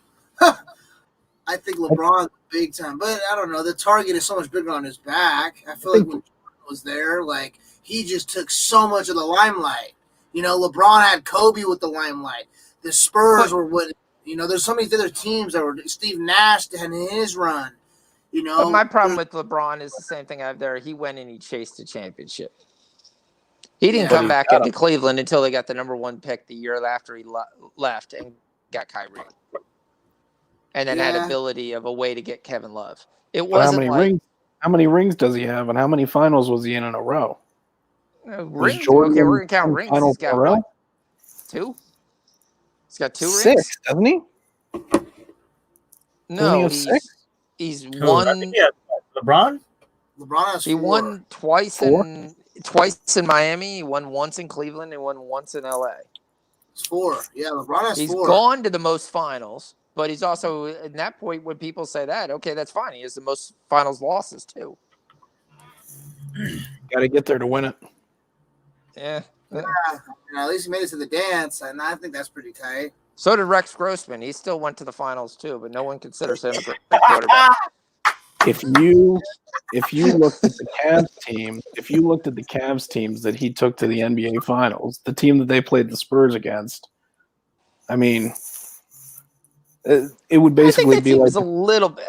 I think LeBron's big time, but I don't know. The target is so much bigger on his back. I feel like when Jordan was there, like he just took so much of the limelight. LeBron had Kobe with the limelight. The Spurs were what. There's so many other teams that were. Steve Nash had his run. But my problem with LeBron is the same thing I have there. He went and he chased a championship. He didn't come back into Cleveland until they got the number 1 pick the year after he left and got Kyrie. and then had Yeah. ability of a way to get Kevin Love. It But how wasn't many like rings? How many rings does he have, and how many finals was he in a row? Was rings. Jordan Okay, we're in gonna count 10 rings. finals He's in a got row? what? 2? He's got 2 6, rings. doesn't he? Doesn't he No, have 6? he's I won. think LeBron. LeBron has He 4. won twice 4? in Miami. He won once in Cleveland. He won once in LA. It's 4. Yeah, LeBron has He's 4. gone to the most finals, but he's also at that point when people say that, okay, that's fine. He has the most finals losses too. Got to get there to win it. Yeah. Yeah, and at least he made it to the dance, and I think that's pretty tight. So did Rex Grossman. He still went to the finals too, but no one considers him a great quarterback. If you looked at the Cavs teams that he took to the NBA Finals, the team that they played the Spurs against, I mean, it would basically I think that be team like was a little bit.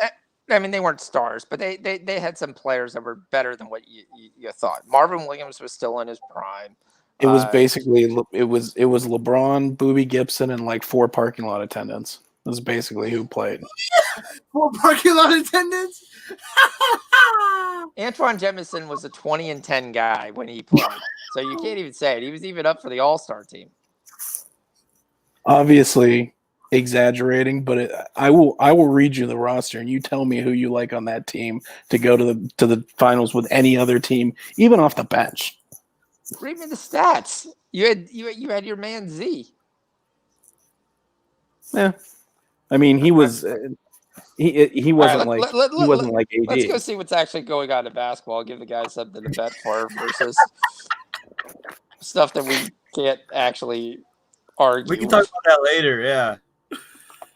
I mean, they weren't stars, but they had some players that were better than what you thought. Marvin Williams was still in his prime. it was basically it was LeBron, Boobie Gibson, and like 4 parking lot attendants. That's basically who played. 4 parking lot attendants. Antoine Jemison was a 20-10 guy when he played, so you can't even say it. He was even up for the All-Star team. Obviously exaggerating, but I will read you the roster and you tell me who you like on that team to go to the finals with any other team, even off the bench. Read me the stats. You had your man Z. Yeah, I mean he was he wasn't All right, he wasn't like AD. Let's go see what's actually going on in basketball. Give the guys something to bet for versus stuff that we can't actually argue. We can talk about that later. Yeah.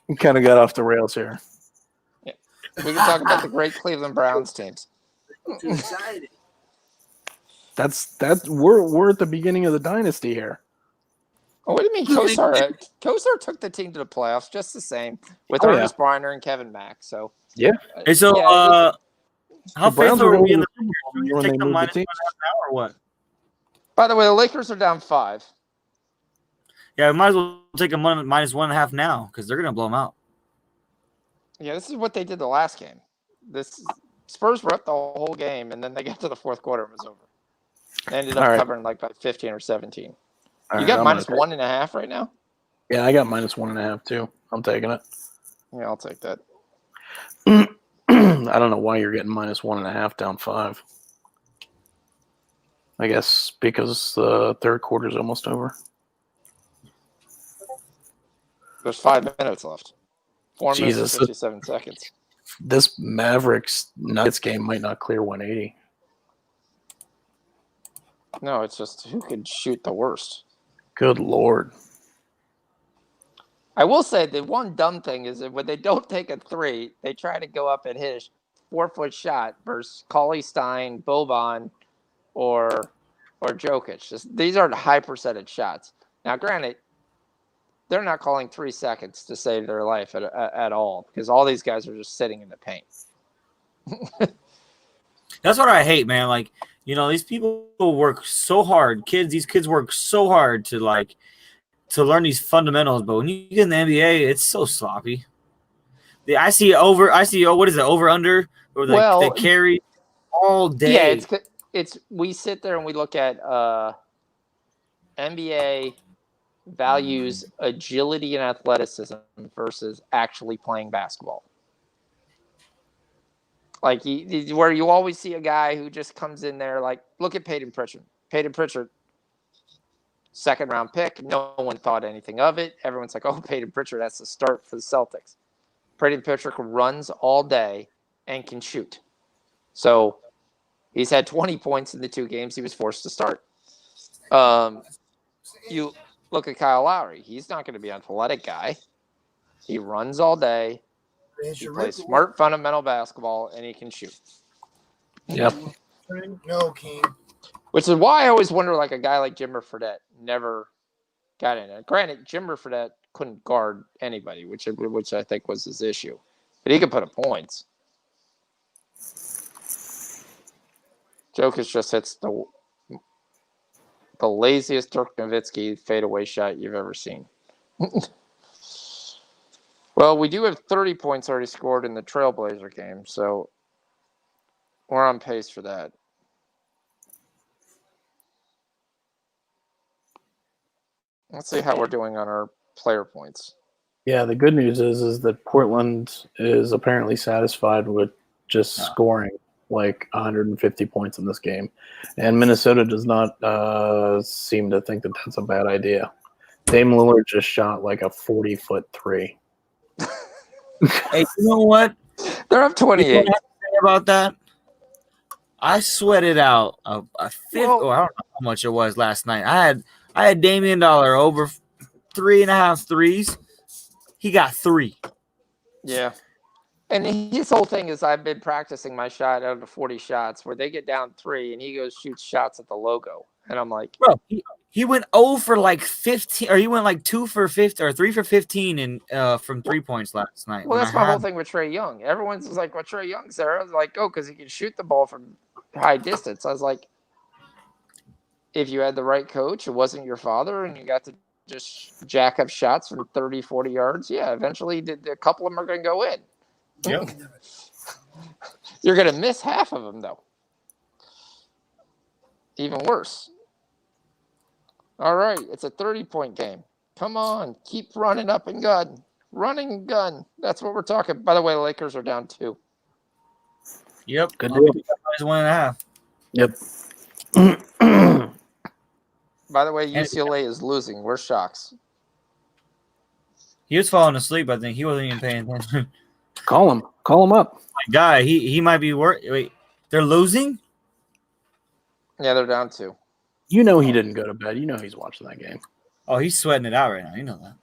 We kind of got off the rails here. Yeah. We can talk about the great Cleveland Browns teams. Too excited. That's we're at the beginning of the dynasty here. Oh, what do you mean, Kosar? Kosar took the team to the playoffs just the same with Ernest Bryner and Kevin Mack. So yeah. Hey, so how The Browns faithful were are we going in to the the Super Bowl Should we when take they the moved the minus team. 1.5 now or what? by the way, the Lakers are down 5. Yeah, we might as well take a minus 1.5 now because they're gonna blow them out. Yeah, this is what they did the last game. This Spurs were up the whole game, and then they got to the fourth quarter and it was over. They ended up covering like by 15 or 17. You got minus 1.5 right now? Yeah, I got minus 1.5 too. I'm taking it. Yeah, I'll take that. I don't know why you're getting minus 1.5 down 5. I guess because the third quarter is almost over. There's 5 minutes left. 4 minutes Jesus. and 57 seconds. This Mavericks Nuggets game might not clear 180. No, it's just who can shoot the worst. Good Lord. I will say the one dumb thing is that when they don't take a 3, they try to go up and hit a 4-foot shot versus Cauley Stein, Boban, or Jokic. These are high percentage shots. Now, granted, they're not calling 3 seconds to save their life at all because all these guys are just sitting in the paint. That's what I hate, man. Like, you know, these people work so hard. These kids work so hard to learn these fundamentals, but when you get in the NBA, it's so sloppy. I see over under or they carry all day. Yeah, it's we sit there and we look at NBA values agility and athleticism versus actually playing basketball. Like where you always see a guy who just comes in there like, look at Peyton Pritchard. Peyton Pritchard, second-round pick. No one thought anything of it. Everyone's like, oh, Peyton Pritchard, that's the start for the Celtics. Peyton Pritchard runs all day and can shoot. So he's had 20 points in the 2 games he was forced to start. You look at Kyle Lowry. He's not going to be an athletic guy. He runs all day. He plays smart, fundamental basketball, and he can shoot. Yep. No, King. Which is why I always wonder, like a guy like Jimmer Fredette never got in it. Granted, Jimmer Fredette couldn't guard anybody, which I think was his issue. But he could put up points. Jokic just hits the laziest Dirk Nowitzki fadeaway shot you've ever seen. What Well, we do have 30 points already scored in the Trailblazer game, so we're on pace for that. Let's see how we're doing on our player points. Yeah, the good news is that Portland is apparently satisfied with just scoring like 150 points in this game, and Minnesota does not seem to think that that's a bad idea. Dame Lillard just shot like a 40-foot three. Hey, you know what? They're up 28. You know what I have to say about that? I sweated out a fifth. Well- I don't know how much it was last night. I had Damian Dollar over 3.5 threes. He got 3. Yeah. And his whole thing is I've been practicing my shot out of the 40 shots where they get down 3 and he goes shoots shots at the logo. And I'm like, Bro, he went 0 for like 15, or he went like 2 for 15 or 3 for 15 in from 3 points last night. well, that's my whole thing with Trae Young. Everyone's like, well, Trae Young's there. I was like, oh, because he can shoot the ball from high distance. I was like, if you had the right coach, it wasn't your father, and you got to just jack up shots from 30, 40 yards, yeah, eventually a couple of them are going to go in. Yep. You're going to miss half of them, though. Even worse. All right, it's a 30-point game. Come on, keep running up and gun. Running and gun. That's what we're talking. By the way, the Lakers are down 2. Yep. Good deal. 1.5. Yep. By the way, UCLA is losing. We're shocks. He was falling asleep. I think he wasn't even paying attention. Call him up. My guy, he might be Wait, they're losing? Yeah, they're down 2. You know he didn't go to bed. You know he's watching that game. Oh, he's sweating it out right now. You know that.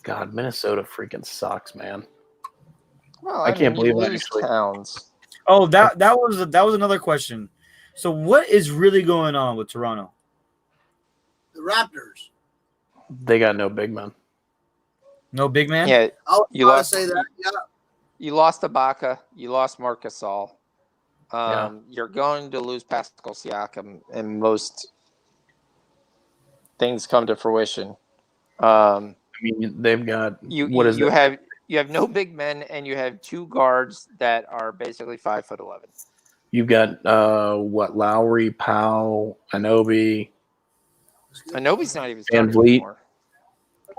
God, Minnesota freaking sucks, man. Well, I can't believe you that lose actually. Towns. Oh, that was another question. So what is really going on with Toronto? The Raptors. They got no big men. No big man? Yeah, I'll You lost- say that. Yeah. you lost Ibaka. You lost Marc Gasol. Yeah. You're going to lose Pascal Siakam, and most things come to fruition. I mean, they've got You have no big men, and you have 2 guards that are basically 5'11". You've got Lowry, Powell, Anunoby, Anobi's not even Van starting Vliet. anymore.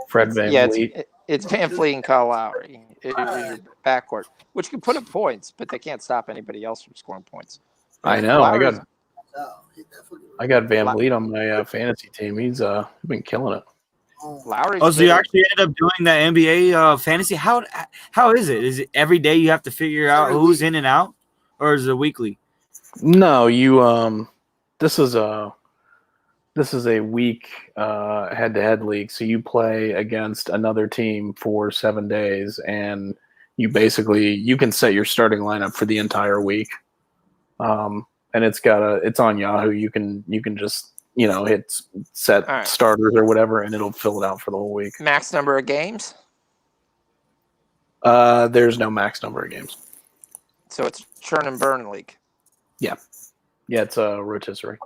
Fred Van Yeah, Vliet. it's Van Vliet and Kyle Lowry. It's your backcourt, which can put up points, but they can't stop anybody else from scoring points. I know. Lowry's- I got Van Vliet on my fantasy team. He's been killing it. Lowry's Oh, so you good. actually ended up doing that NBA fantasy? How is it? Is it every day you have to figure out who's in and out, or is it weekly? No, you this is a week head-to-head league. So you play against another team for 7 days, and you can set your starting lineup for the entire week. And it's on Yahoo. You can just hit set All right. starters or whatever, and it'll fill it out for the whole week. Max number of games, There's no max number of games. so it's churn and burn league. Yeah, it's a rotisserie.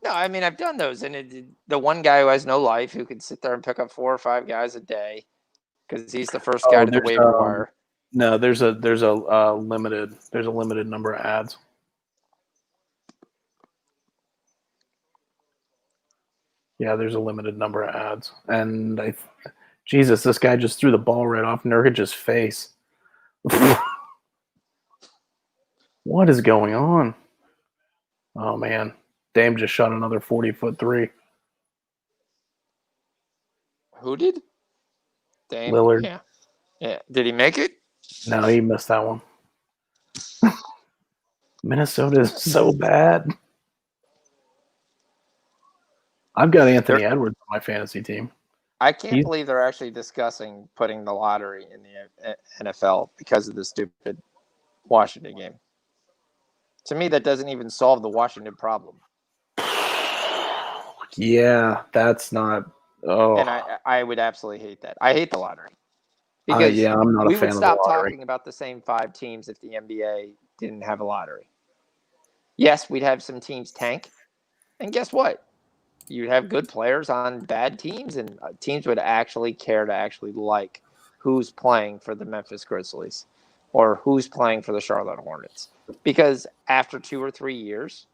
No, I mean I've done those, and the one guy who has no life who can sit there and pick up 4 or 5 guys a day because he's the first guy to the there's, waiver wire. No, there's a limited number of ads. Yeah, there's a limited number of ads, and Jesus, this guy just threw the ball right off Nurkic's face. What is going on? Oh man, Dame just shot another 40-foot three. Who did? Dame. Lillard. Yeah. Did he make it? No, he missed that one. Minnesota is so bad. I've got Anthony Edwards on my fantasy team. I can't believe they're actually discussing putting the lottery in the NFL because of the stupid Washington game. To me, that doesn't even solve the Washington problem. Yeah, that's not. Oh, And I would absolutely hate that. I hate the lottery. Because yeah, I'm not a we fan would of stop the lottery. talking about the same 5 teams if the NBA didn't have a lottery. Yes, we'd have some teams tank. And guess what? you'd have good players on bad teams, and teams would actually care to actually like who's playing for the Memphis Grizzlies or who's playing for the Charlotte Hornets. Because after 2 or 3 years,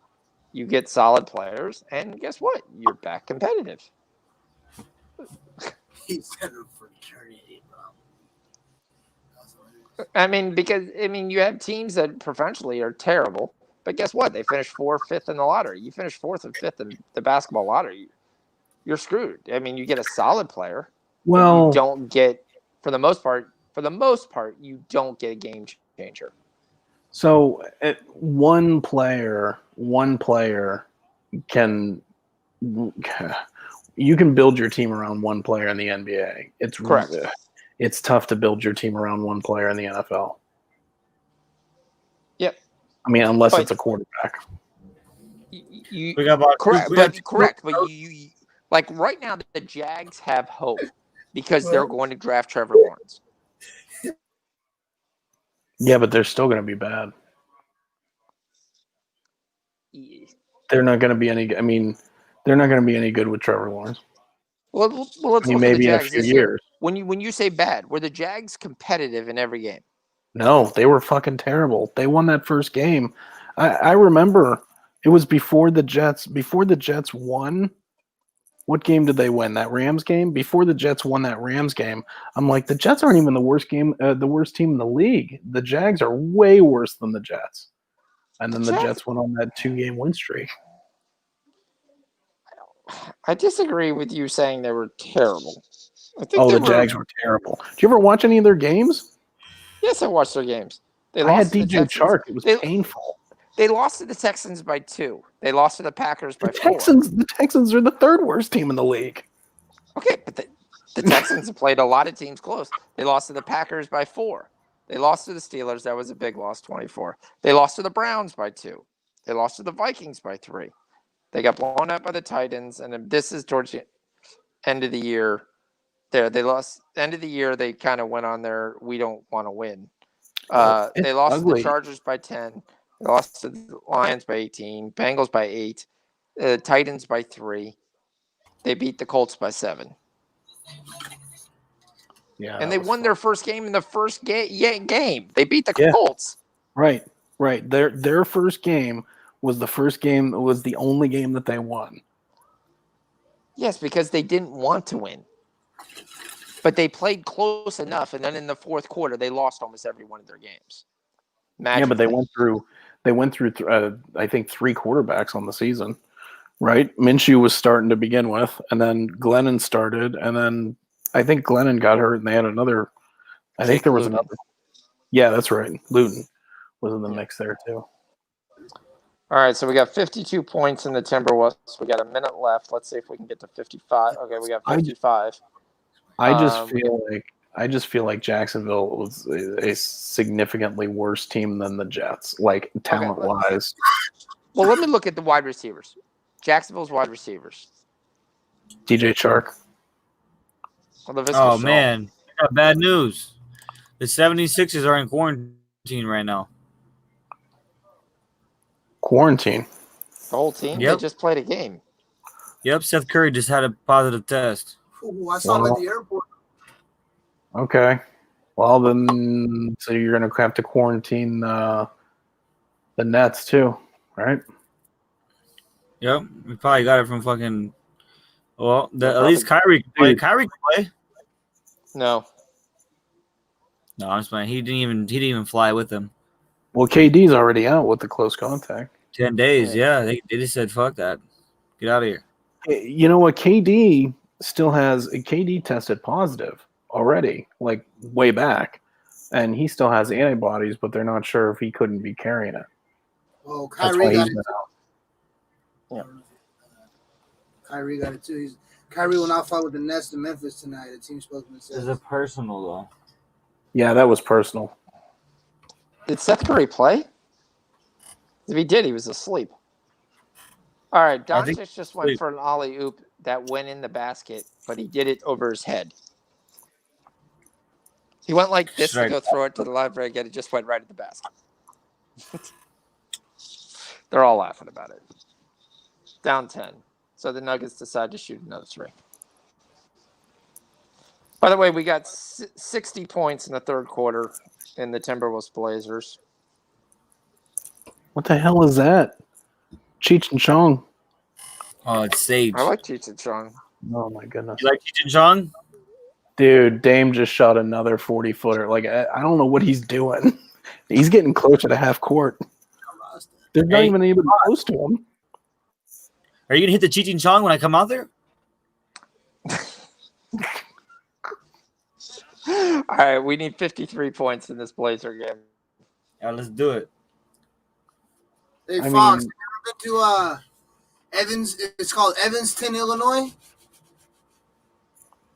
you get solid players, and guess what? You're back competitive. He said a fraternity, bro. I mean, you have teams that professionally are terrible, but guess what? They finish 4th, 5th in the lottery. You finish 4th and 5th in the basketball lottery, you're screwed. I mean, you get a solid player. Well, you don't get, for the most part, you don't get a game changer. So one player can you can build your team around one player in the NBA. It's Correct. It's tough to build your team around one player in the NFL. Yep. I mean, unless it's a quarterback. Correct. But you like right now, the Jags have hope because they're going to draft Trevor Lawrence. Yeah, but they're still going to be bad. They're not going to be any. I mean, they're not going to be any good with Trevor Lawrence. Well, let's look at the maybe Jags in a few this years. year. When you say bad, were the Jags competitive in every game? No, they were fucking terrible. They won that first game. I remember it was before the Jets. Before the Jets won. What game did they win? That Rams game? Before the Jets won that Rams game, I'm like, the Jets aren't even the worst team in the league. The Jags are way worse than the Jets. And then the Jets went on that 2-game win streak. I disagree with you saying they were terrible. The Jags were terrible. Did you ever watch any of their games? Yes, I watched their games. I had DJ Chark. It was painful. They lost to the Texans by 2. They lost to the Packers by 4. The Texans are the third worst team in the league. Okay, but the Texans have played a lot of teams close. They lost to the Packers by 4. They lost to the Steelers. That was a big loss, 24. They lost to the Browns by 2. They lost to the Vikings by 3. They got blown out by the Titans, and this is towards the end of the year. They lost. End of the year, they kind of went on their we don't want to win. They lost to the Chargers by 10. They lost to the Lions by 18. Bengals by 8. Titans by 3. They beat the Colts by 7. Yeah, and they won their first game in the first game. They beat the Colts. Right. Their first game was the only game that they won. Yes, because they didn't want to win. But they played close enough, and then in the fourth quarter, they lost almost every one of their games. Magically. Yeah, but they went through I think 3 quarterbacks on the season, right? Minshew was starting to begin with, and then Glennon started, and then I think Glennon got hurt, and they had another. I think there was another. Yeah, that's right. Luton was in the mix there too. All right, so we got 52 points in the Timberwolves. We got a minute left. Let's see if we can get to 55. Okay, we got 55. I just feel like Jacksonville was a significantly worse team than the Jets, like talent-wise. Well, let me look at the wide receivers. Jacksonville's wide receivers. DJ Chark. Oh, man. I got bad news. The 76ers are in quarantine right now. Quarantine? The whole team? Yep. They just played a game. Yep, Seth Curry just had a positive test. Ooh, I saw him at the airport. Okay. Well, then, so you're going to have to quarantine the Nets too, right? Yep. We probably got it from fucking. Well, at least Kyrie can play. Kyrie can play. No, I'm just playing. He didn't even fly with them. Well, KD's already out with the close contact. 10 days. Yeah, they just said fuck that. Get out of here. You know what? KD tested positive already, like way back, and he still has antibodies, but they're not sure if he couldn't be carrying it. Well, Kyrie got it. Yeah. Kyrie got it too. Kyrie will not fight with the Nets in Memphis tonight. The team spokesman says. Is it personal though? Yeah, that was personal. Did Seth Curry play? If he did, he was asleep. All right, Doncic just went for an alley-oop that went in the basket, but he did it over his head. He went like this to go throw it to the live rig, and it just went right at the basket. They're all laughing about it. Down 10. So the Nuggets decide to shoot another 3. By the way, we got 60 points in the third quarter in the Timberwolves Blazers. What the hell is that? Cheech and Chong. Oh, it's Sage. I like Cheech and Chong. Oh my goodness. You like Cheech and Chong? Dude, Dame just shot another 40-footer. Like, I don't know what he's doing. He's getting closer to half court. They're not even close to him. Are you going to hit the Cheech and Chong when I come out there? All right, we need 53 points in this Blazer game. Yeah, let's do it. Hey, I Fox, mean- have you ever been to Evans? It's called Evanston, Illinois.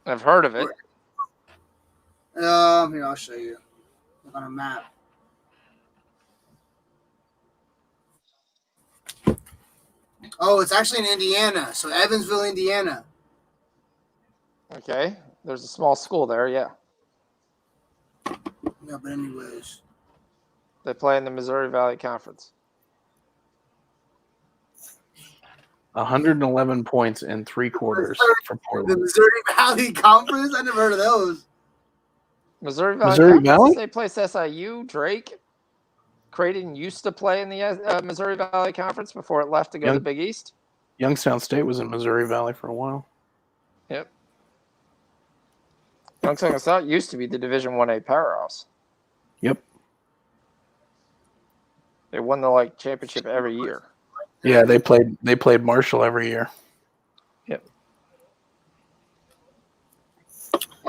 I've heard of it. Here, I'll show you. Look on a map. Oh, it's actually in Indiana. So Evansville, Indiana. Okay, there's a small school there. Yeah, Yeah, but anyways. they play in the Missouri Valley Conference. 111 points in 3 quarters for The Portland. Missouri Valley Conference? I never heard of those. Missouri Valley Missouri Conference. Valley? They place SIU. Drake. Creighton used to play in the Missouri Valley Conference before it left to go to the Big East. Youngstown State was in Missouri Valley for a while. Yep. Youngstown State used to be the Division 1A powerhouse. Yep. They won the championship every year. Yeah, they played Marshall every year. Yep.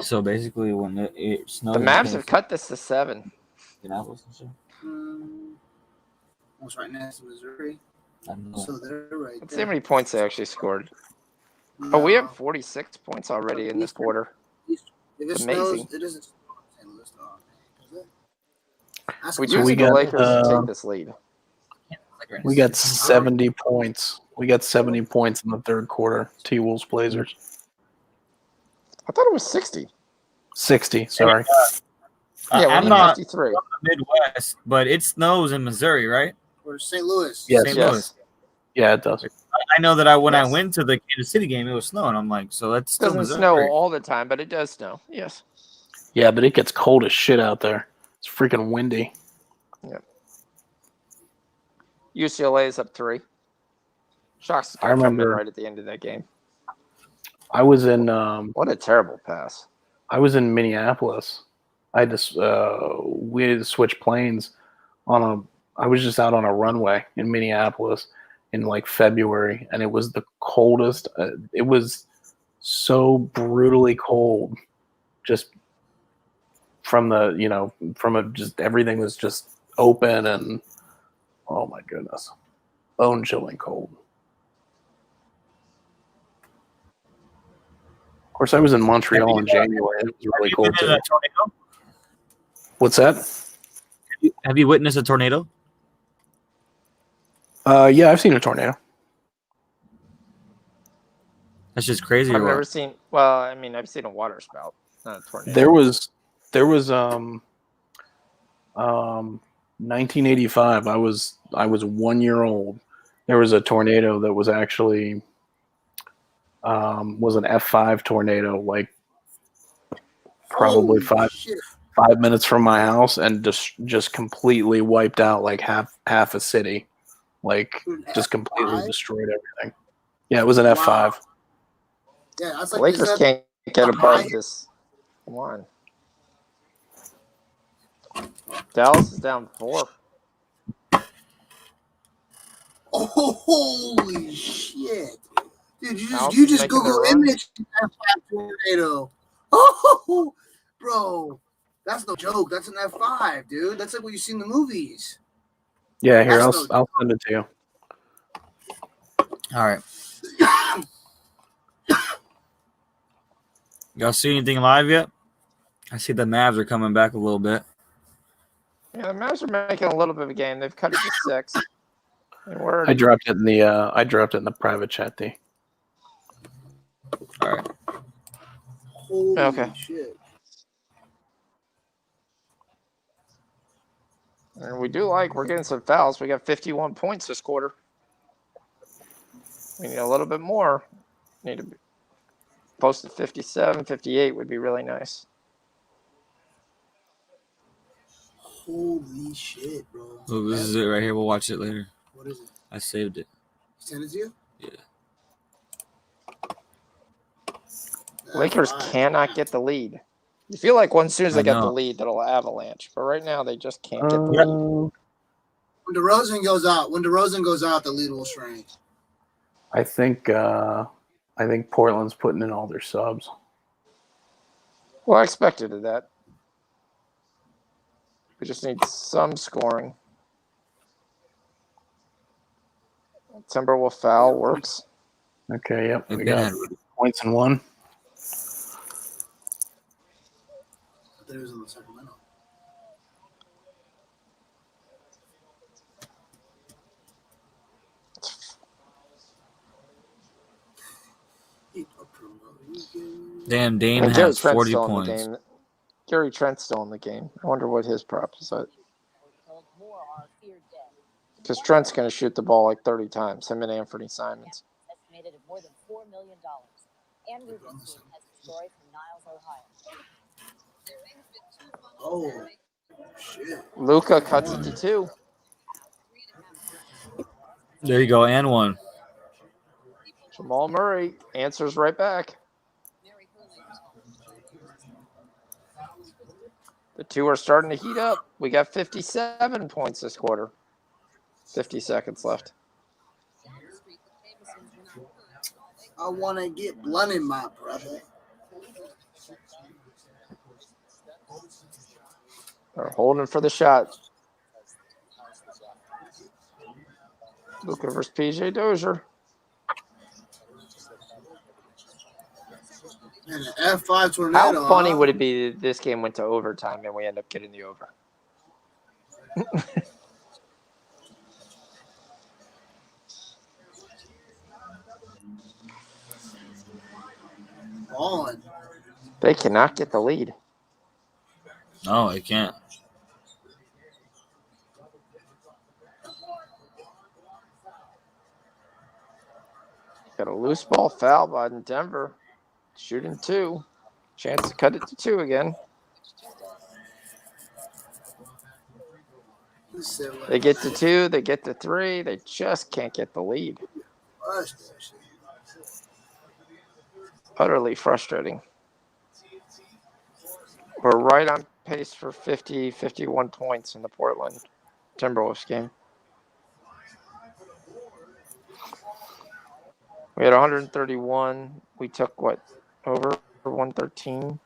So basically, when it snows, The Mavs have cut this to 7. Almost right next to Missouri. So they're right Let's see there. how many points they actually scored. Oh, we have 46 points already in this quarter. If it Amazing. snows, it doesn't snow in St. Louis, though. Is it? We So do we see the got, Lakers take this lead. We got 70 points. We got 70 points in the third quarter. T-Wolves Blazers. I thought it was 60. 60, sorry. Yeah, I'm we not need 53. from the Midwest, but it snows in Missouri, right? Or St. Louis. Yes. St. Yes. Louis. Yeah, it does. I know that when I Yes. went to the Kansas City game, it was snowing. I'm like, so that's It still doesn't Missouri. snow all the time, but it does snow. Yes. Yeah, but it gets cold as shit out there. It's freaking windy. UCLA is up 3. Shocks I got coming remember- right at the end of that game. I was in What a terrible pass. Minneapolis. I just we had to switch planes I was just out on a runway in Minneapolis in February, and it was the coldest. It was so brutally cold, just from just everything was just open, and oh my goodness, bone chilling cold. Of course, I was in Montreal in January. It was really cold too. What's that? Have you witnessed a tornado? Yeah, I've seen a tornado. That's just crazy. I've or what? never seen. Well, I mean, I've seen a water spout, not a tornado. There was 1985. I was 1 year old. There was a tornado that was actually was an F5 tornado, probably Holy 5 shit. 5 minutes from my house, and just completely wiped out half a city, just completely F5? destroyed everything. Yeah, it was an F5. Yeah, that's The like Lakers is that can't get the above highest- this. Come on. Dallas is down 4. Oh, holy shit. Dude, Dallas you is just making their Google run. image F5 tornado. Oh, bro. That's no joke. That's an F5, dude. That's like what you see in the movies. Yeah, here That's I'll send it to you. All right. Y'all see anything live yet? I see the Mavs are coming back a little bit. Yeah, the Mavs are making a little bit of a game. They've cut it to 6. And we're I dropped it in the private chat, D. All right. Holy Okay. shit. And we're getting some fouls. We got 51 points this quarter. We need a little bit more. Need to be close to 57, 58 would be really nice. Holy shit, bro. Oh, this is it right here. We'll watch it later. What is it? I saved it. Send it to you? Yeah. Lakers cannot get the lead. You feel like as soon as they I get the know. lead, that'll avalanche. But right now, they just can't get the lead. When DeRozan goes out, the lead will shrink. I think Portland's putting in all their subs. Well, I expected that. We just need some scoring. Timberwolf foul works. Okay, yep. We Again, got points in one. There was in the Sacramento. damn, Dame And Gary has Trent's 40 still in the points. game. Gary Trent's still in the game. I wonder what his props is. Because Trent's going to shoot the ball like 30 times, him and Anthony Simons. Estimated at more than $4 million. And Rubenstein has a story from Niles, Ohio. Oh, shit. Luka cuts it to 2. There you go, and one. Jamal Murray answers right back. The two are starting to heat up. We got 57 points this quarter. 50 seconds left. I want to get blunted, my brother. They're holding for the shot. Luka versus PJ Dozier. And an F5 tornado. How funny would it be if this game went to overtime and we end up getting the over? On. They cannot get the lead. No, I can't. Got a loose ball foul by Denver. Shooting 2. Chance to cut it to 2 again. They get to 2. They get to 3. They just can't get the lead. Utterly frustrating. We're right on pace for 50, 51 points in the Portland Timberwolves game. We had 131. We took what? Over 113?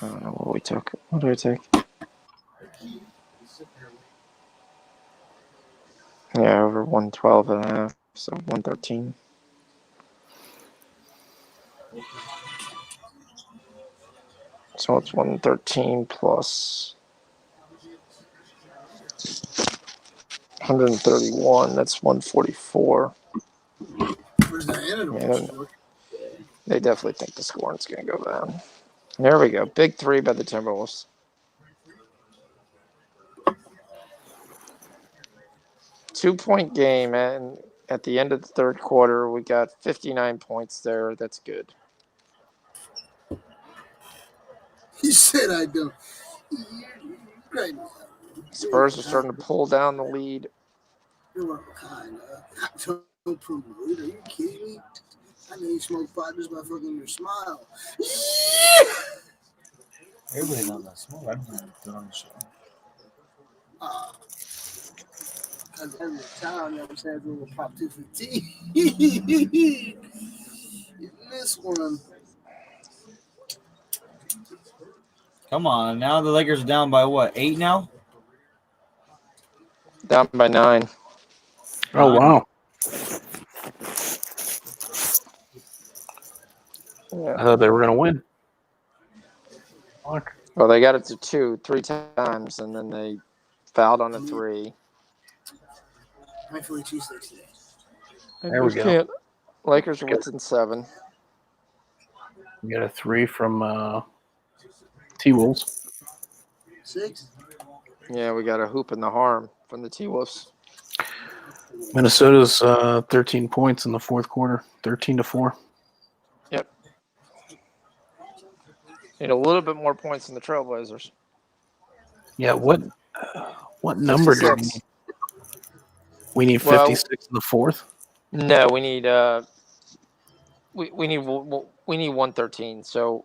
I don't know what we took. What did I take? Yeah, over 112 and a half. So 113. So it's 113 plus 131. That's 144. Where's that Yeah, they definitely think the scoring's going to go down. There we go. Big 3 by the Timberwolves. Two-point game, and at the end of the third quarter, we got 59 points there. That's good. He said I don't. Great. Spurs are starting to pull down the lead. You're one of a kind. Don't promote. Are you kidding me? I know you smoke pot just by fucking your smile. Everybody knows that smoke. I don't have to put on the show. Because every time, you know what I'm saying, we will pop 215. This one. Come on. Now the Lakers are down by what? 8 now? Down by 9. Oh, wow. Yeah. I thought they were going to win. Fuck. Well, they got it to 2 3 times, and then they fouled on a 3. My Philly cheesesteaks today. There we go. Lakers are within 7. We got a 3 from T-Wolves. 6. Yeah, we got a hoop in the harm from the T-Wolves. Minnesota's 13 points in the fourth quarter, 13-4. Yep. Need a little bit more points than the Trailblazers. Yeah, what number do we 56. need? We need 56 in the fourth. No, we need we need 113. So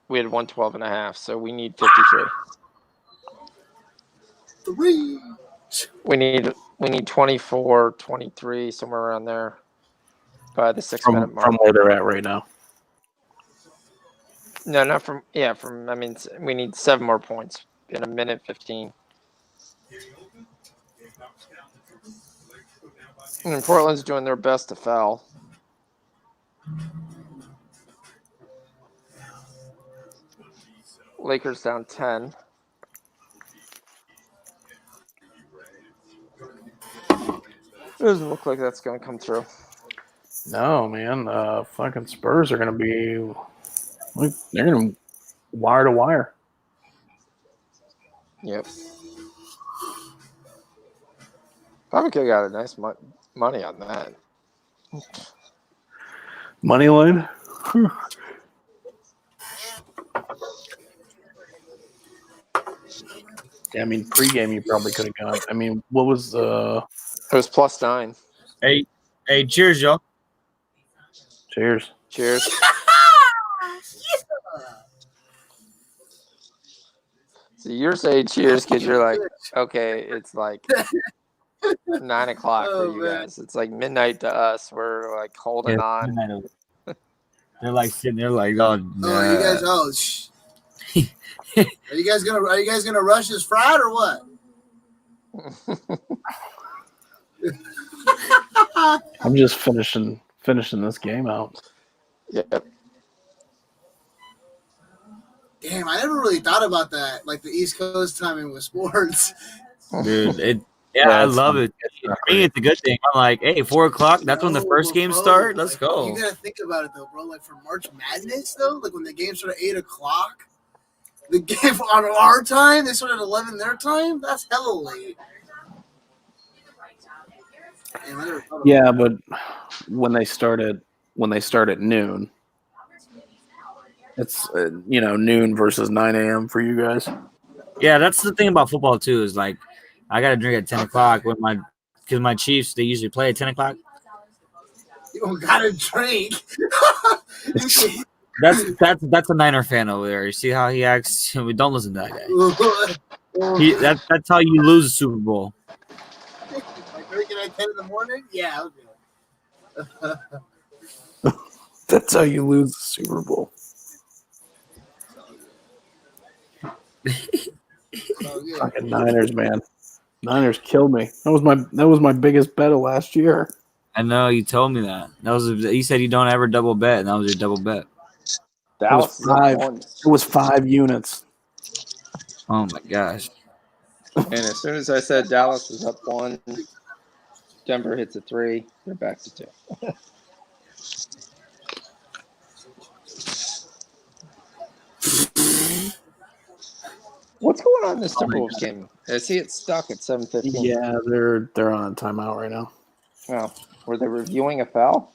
we had 112.5. So we need 53. 3. We need 24, 23, somewhere around there by the 6 minute mark. From where they're at right now. No, not from I mean, we need 7 more points in a minute 15. And Portland's doing their best to foul. Lakers down 10. It doesn't look like that's going to come through. No, man. Fucking Spurs are going to be – they're going to wire to wire. Yep. Probably could have got a nice money on that. Money line? Yeah, I mean, pregame you probably could have got. I mean, what was the – It was +9. Hey, cheers, y'all. Cheers. Cheers. So you're saying cheers because you're like, okay, it's like 9 o'clock for you guys. It's like midnight to us. We're like holding on. They're like sitting there like, oh, no. Oh, you guys, are you guys gonna rush this Friday or what? I'm just finishing this game out. Yep. Damn, I never really thought about that, like the East Coast timing with sports. Dude, I love it. For me, it's a good thing. I'm like, hey, 4 o'clock, that's when the first games start. Let's go. You gotta think about it though, bro. Like for March Madness though, like when the games start at 8 o'clock, the game on our time, they start at 11 their time. That's hella late. Damn, Yeah, but when they start at noon, it's noon versus 9 a.m. for you guys. Yeah, that's the thing about football too. Is like, I gotta drink at 10 o'clock because my Chiefs, they usually play at 10 o'clock. You don't gotta drink. That's a Niner fan over there. You see how he acts? We don't listen to that guy. That's how you lose the Super Bowl. Like drinking at 10 in the morning? Yeah, okay. That's how you lose the Super Bowl. Fucking Niners, man. Niners killed me. That was my biggest bet of last year. I know you told me that. You said you don't ever double bet, and that was your double bet. Dallas it was 5 units. Oh my gosh. And as soon as I said Dallas was up 1, Denver hits a 3, they're back to 2. What's going on in this Timberwolves game? I see it stuck at 7:15. Yeah, they're on a timeout right now. Oh, were they reviewing a foul?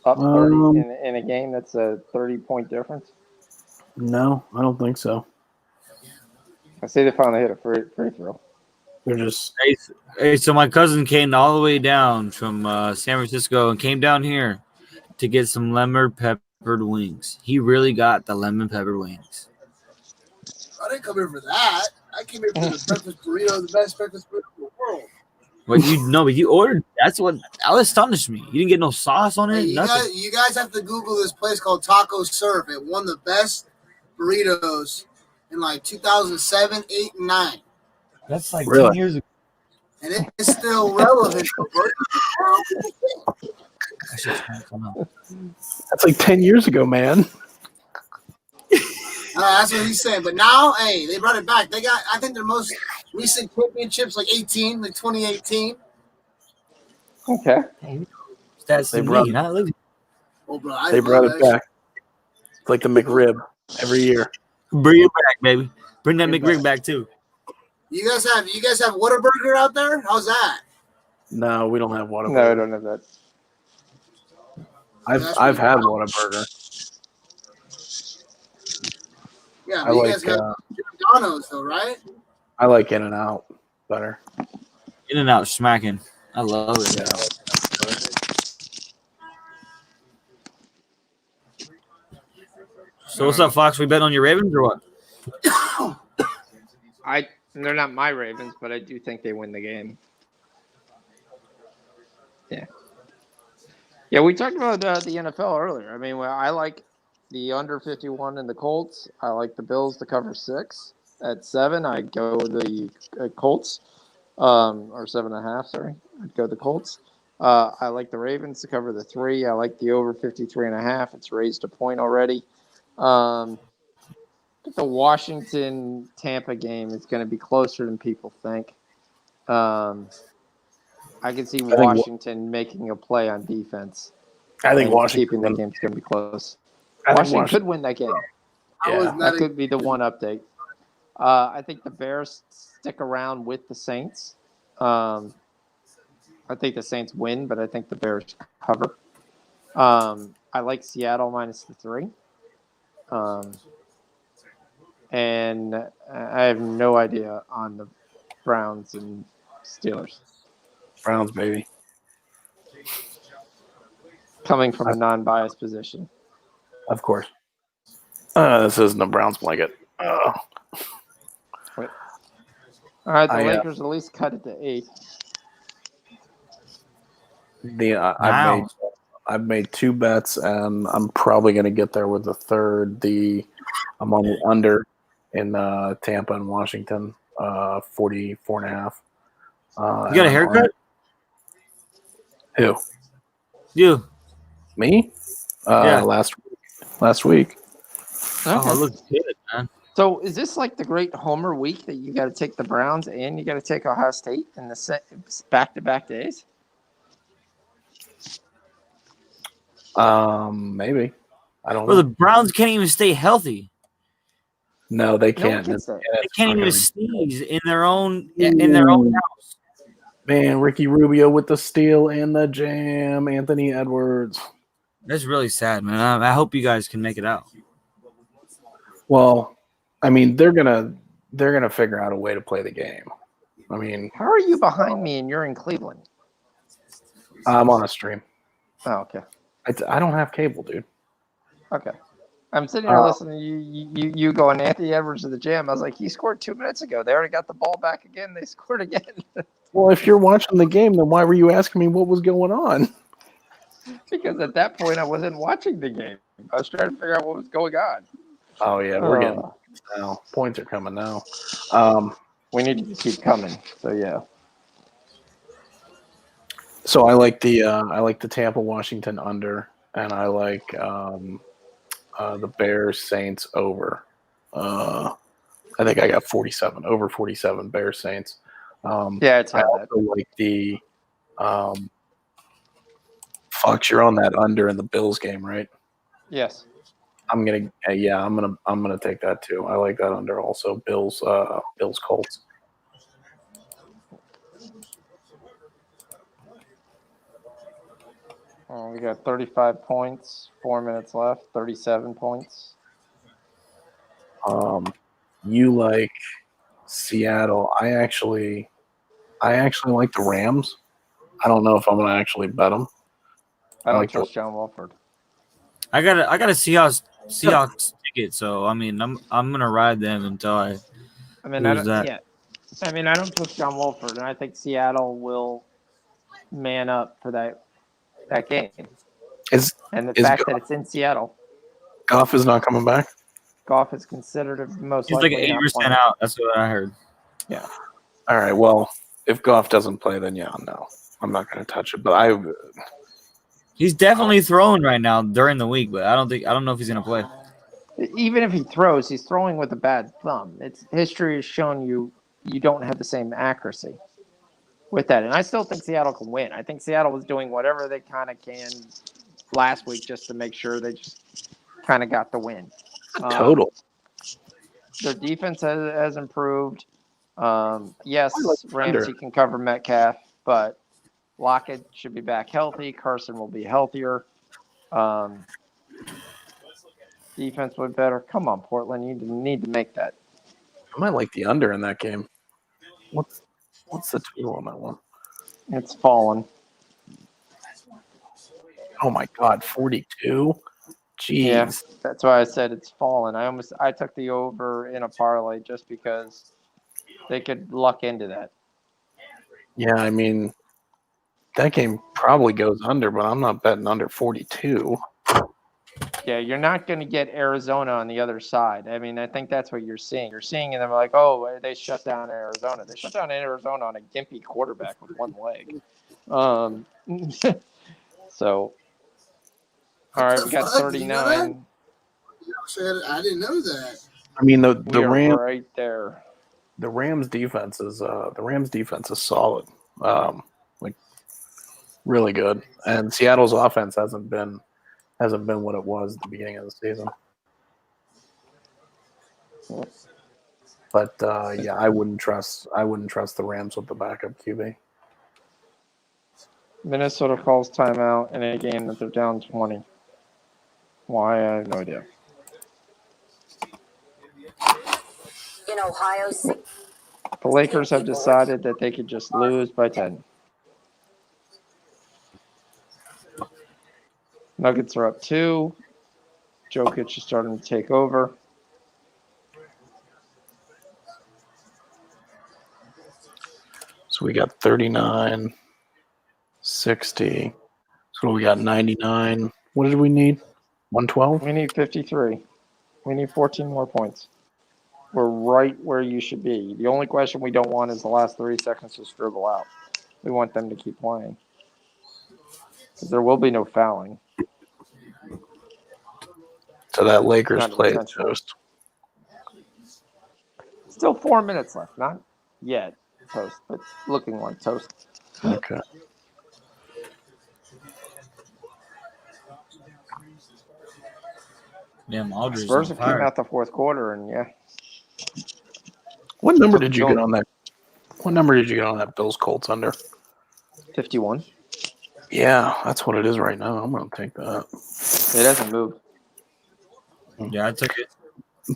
Up 30 in a game that's a 30-point difference? No, I don't think so. I see they finally hit a free throw. They're just hey. So my cousin came all the way down from San Francisco and came down here to get some lemon peppered wings. He really got the lemon peppered wings. I didn't come here for that. I came here for the breakfast burrito, the best breakfast burrito in the world. But you ordered. That astonished me. You didn't get no sauce on it. Hey, you guys have to Google this place called Taco Surf. It won the best burritos in like 2007, 8, and 9. That's like really? 10 years ago. And it's still relevant. That's like 10 years ago, man. That's what he's saying. But now, hey, they brought it back. They got, I think, their most recent championships, like 2018. Okay. That's they brought it back. It's like the McRib every year. Bring it back, baby. Bring that McRib back too. You guys have Whataburger out there? How's that? No, we don't have Whataburger. No, I don't have that. I've had Whataburger. Yeah, I but you like guys got Giordano's though, right? I like In-N-Out better. In-N-Out smacking. I love it. Yeah. So what's up, Fox? We bet on your Ravens or what? They're not my Ravens, but I do think they win the game. Yeah. Yeah, we talked about the NFL earlier. I mean, I like the under 51 in the Colts. I like the Bills to cover 6. At 7, I'd go the Colts, or 7.5, sorry. I'd go the Colts. I like the Ravens to cover the 3. I like the over 53.5. It's raised a point already. I think the Washington-Tampa game is going to be closer than people think. I can see Washington making a play on defense. I think and Washington keeping the game's going to be close. I think Washington could win that game. Yeah. That could be the one update. I think the Bears stick around with the Saints. I think the Saints win, but I think the Bears cover. I like Seattle minus the 3. And I have no idea on the Browns and Steelers. Browns, baby. Coming from a non-biased position. Of course. This isn't a Browns blanket. All right, the Lakers at least cut it to 8. I've made 2 bets, and I'm probably going to get there with the third. I'm on the under in Tampa and Washington, 44.5. You got a haircut? Who? You? Me? Yeah. Last week. Oh, it looks good, man. So is this like the great Homer week that you got to take the Browns and you got to take Ohio State in the back-to-back days? Maybe. I don't know. Well, the Browns can't even stay healthy. No, they can't. They can't even sneeze in their own house. Man, Ricky Rubio with the steal and the jam. Anthony Edwards. That's really sad, man. I hope you guys can make it out. Well, I mean, they're gonna figure out a way to play the game. I mean, how are you behind me and you're in Cleveland? I'm on a stream. Oh, okay. I don't have cable, dude. Okay. I'm sitting here listening to you going Anthony Edwards to the jam. I was like, he scored 2 minutes ago. They already got the ball back again. They scored again. Well, if you're watching the game, then why were you asking me what was going on? Because at that point, I wasn't watching the game. I was trying to figure out what was going on. Oh, yeah. We're getting now. Points are coming now. We need to keep coming. So, yeah. So I like the Tampa Washington under, and I like the Bears Saints over. I think I got 47 over 47 Bears Saints. Yeah, it's I also like the Fox. You're on that under in the Bills game, right? Yes. I'm gonna take that too. I like that under also. Bills Colts. We got 35 points, 4 minutes left, 37 points. You like Seattle. I actually like the Rams. I don't know if I'm gonna actually bet them. I don't trust John Wolford. I got a Seahawks ticket, so I mean I'm gonna ride them until I lose that. Yeah. I mean, I don't trust John Wolford, and I think Seattle will man up for that game. And the fact that it's in Seattle. Goff is not coming back. Goff is considered most He's likely like 80% out. That's what I heard. Yeah. All right. Well, if Goff doesn't play, then yeah, no, I'm not going to touch it. But he's definitely throwing right now during the week, but I don't know if he's going to play. Even if he throws, he's throwing with a bad thumb. History has shown you don't have the same accuracy with that. And I still think Seattle can win. I think Seattle was doing whatever they kind of can last week just to make sure they just kind of got the win. Total. Their defense has improved. Yes, I like Ramsey can cover Metcalf, but Lockett should be back healthy. Carson will be healthier. Defense would better. Come on, Portland. You need to make that. I might like the under in that game. What's the total on that one? It's fallen. Oh my God, 42. Jeez. Yeah, that's why I said it's fallen. I took the over in a parlay just because they could luck into that. Yeah, I mean, that game probably goes under, but I'm not betting under 42. Yeah, you're not going to get Arizona on the other side. I mean, I think that's what you're seeing. You're seeing them like, oh, they shut down Arizona. They shut down Arizona on a gimpy quarterback with one leg. So, all right, we got 39. I didn't know that. I mean, the We are Rams right there. the Rams defense is solid. Like really good. And Seattle's offense hasn't been what it was at the beginning of the season. But yeah, I wouldn't trust the Rams with the backup QB. Minnesota calls timeout in a game that they're down 20. Why? I have no idea. In Ohio City. The Lakers have decided that they could just lose by 10. Nuggets are up 2. Jokic is starting to take over. So we got 39, 60. So we got 99. What did we need? 112? We need 53. We need 14 more points. We're right where you should be. The only question we don't want is the last 30 seconds to scribble out. We want them to keep playing. Because there will be no fouling. So that Lakers Not play is intentional. toast. Still 4 minutes left. Not yet toast, but looking like toast. Okay. Damn, Aldridge Spurs on have came fire. out the fourth quarter, and yeah. What number did you get on that? What number did you get on that Bills Colts under? 51. Yeah, that's what it is right now. I'm gonna take that. It hasn't moved. Yeah, I took it.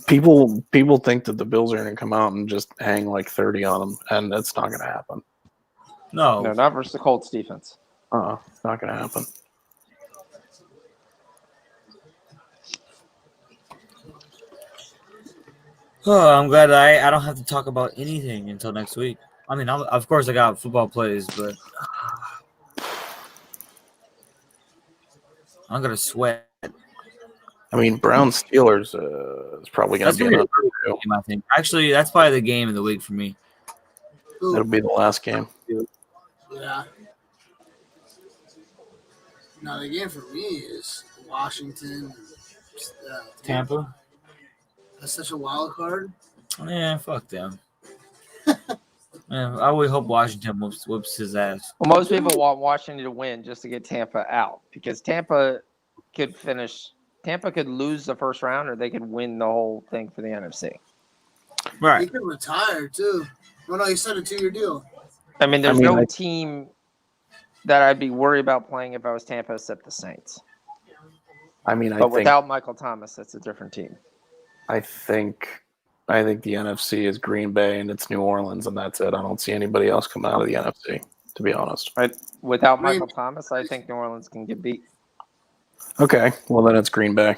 People think that the Bills are gonna come out and just hang like 30 on them, and that's not gonna happen. No, No, not versus the Colts defense. It's not gonna happen. Oh, I'm glad I don't have to talk about anything until next week. I mean, of course I got football plays, but I'm gonna sweat. I mean, Browns Steelers is probably gonna That's be gonna be another a game, I think. Actually, that's probably the game of the week for me. It'll be the last game. Yeah. Now the game for me is Washington. Tampa. That's such a wild card. Yeah, fuck them. Man, I would hope Washington whoops his ass. Well, most people want Washington to win just to get Tampa out because Tampa could lose the first round or they could win the whole thing for the NFC. He Right. could retire too. Well, no, he signed a 2-year deal. I mean, there's no team that I'd be worried about playing if I was Tampa except the Saints. I mean, But without Michael Thomas, that's a different team. I think the NFC is Green Bay and it's New Orleans, and that's it. I don't see anybody else coming out of the NFC, to be honest. Without Michael Thomas, I think New Orleans can get beat. Okay, well then it's Green Bay.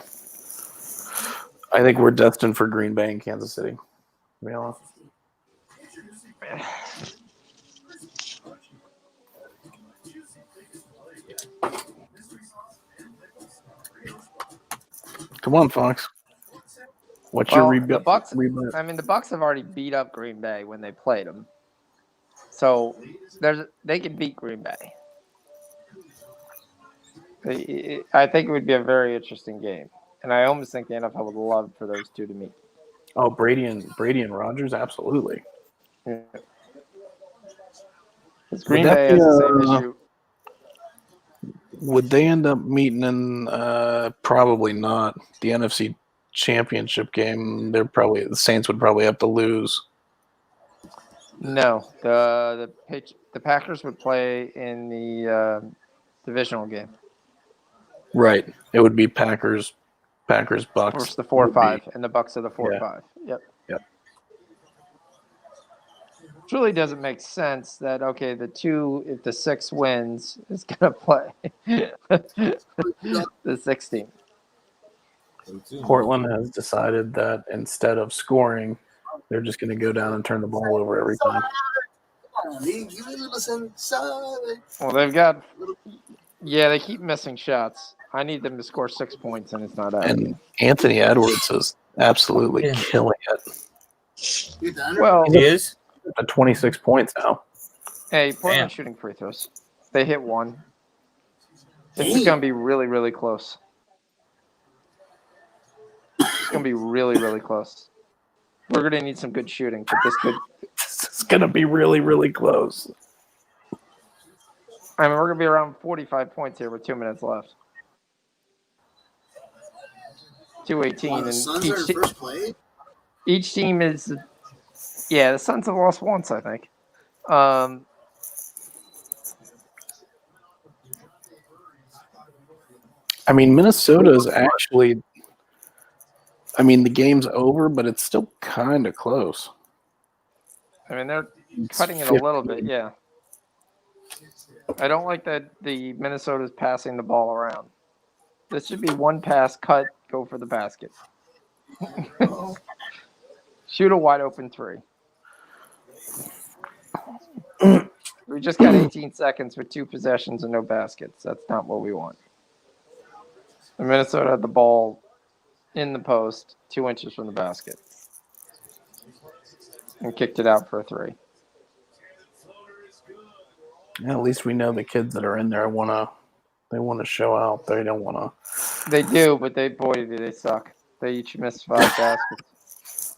I think we're destined for Green Bay and Kansas City, to be honest. Come on, Fox. What's your rebuild? The Bucks. I mean, the Bucks have already beat up Green Bay when they played them, so they can beat Green Bay. I think it would be a very interesting game, and I almost think the NFL would love for those two to meet. Oh, Brady and Rodgers, absolutely. Yeah. Because Green Bay has the same issue. Would they end up meeting in? Probably not. The NFC Championship game. The Saints would probably have to lose. No, the the Packers would play in the divisional game Right. It would be Packers, Bucks. versus the 4-5, and the Bucks are the 4-5. Yep. Yep. It really doesn't make sense that if the 6 wins is gonna play the 16. Portland has decided that instead of scoring, they're just going to go down and turn the ball over every time. Well, they've got they keep missing shots. I need them to score 6 points, and it's not happening. And Anthony Edwards is absolutely killing it. Well, He is. At 26 points now. hey, Portland Damn. shooting free throws. They hit one. This is gonna be really, really close. It's gonna be really, really close. We're gonna need some good shooting, but This is going to be really, really close. we're gonna be around 45 points here with 2 minutes left. 2:18, The Suns are in first place. each team is. The Suns have lost once, I think. I mean, Minnesota is actually. I mean, the game's over, but it's still kind of close. I mean, they're It's cutting it a little bit, yeah. I don't like that the Minnesota's passing the ball around. This should be one pass, cut, go for the basket. Shoot a wide open 3. We just got 18 seconds with 2 possessions and no baskets. That's not what we want. And Minnesota had the ball in the post, 2 inches from the basket, and kicked it out for a 3. Yeah, at least we know the kids that are in there want to show out. They don't want to. They do, but do they suck. They each missed 5 baskets.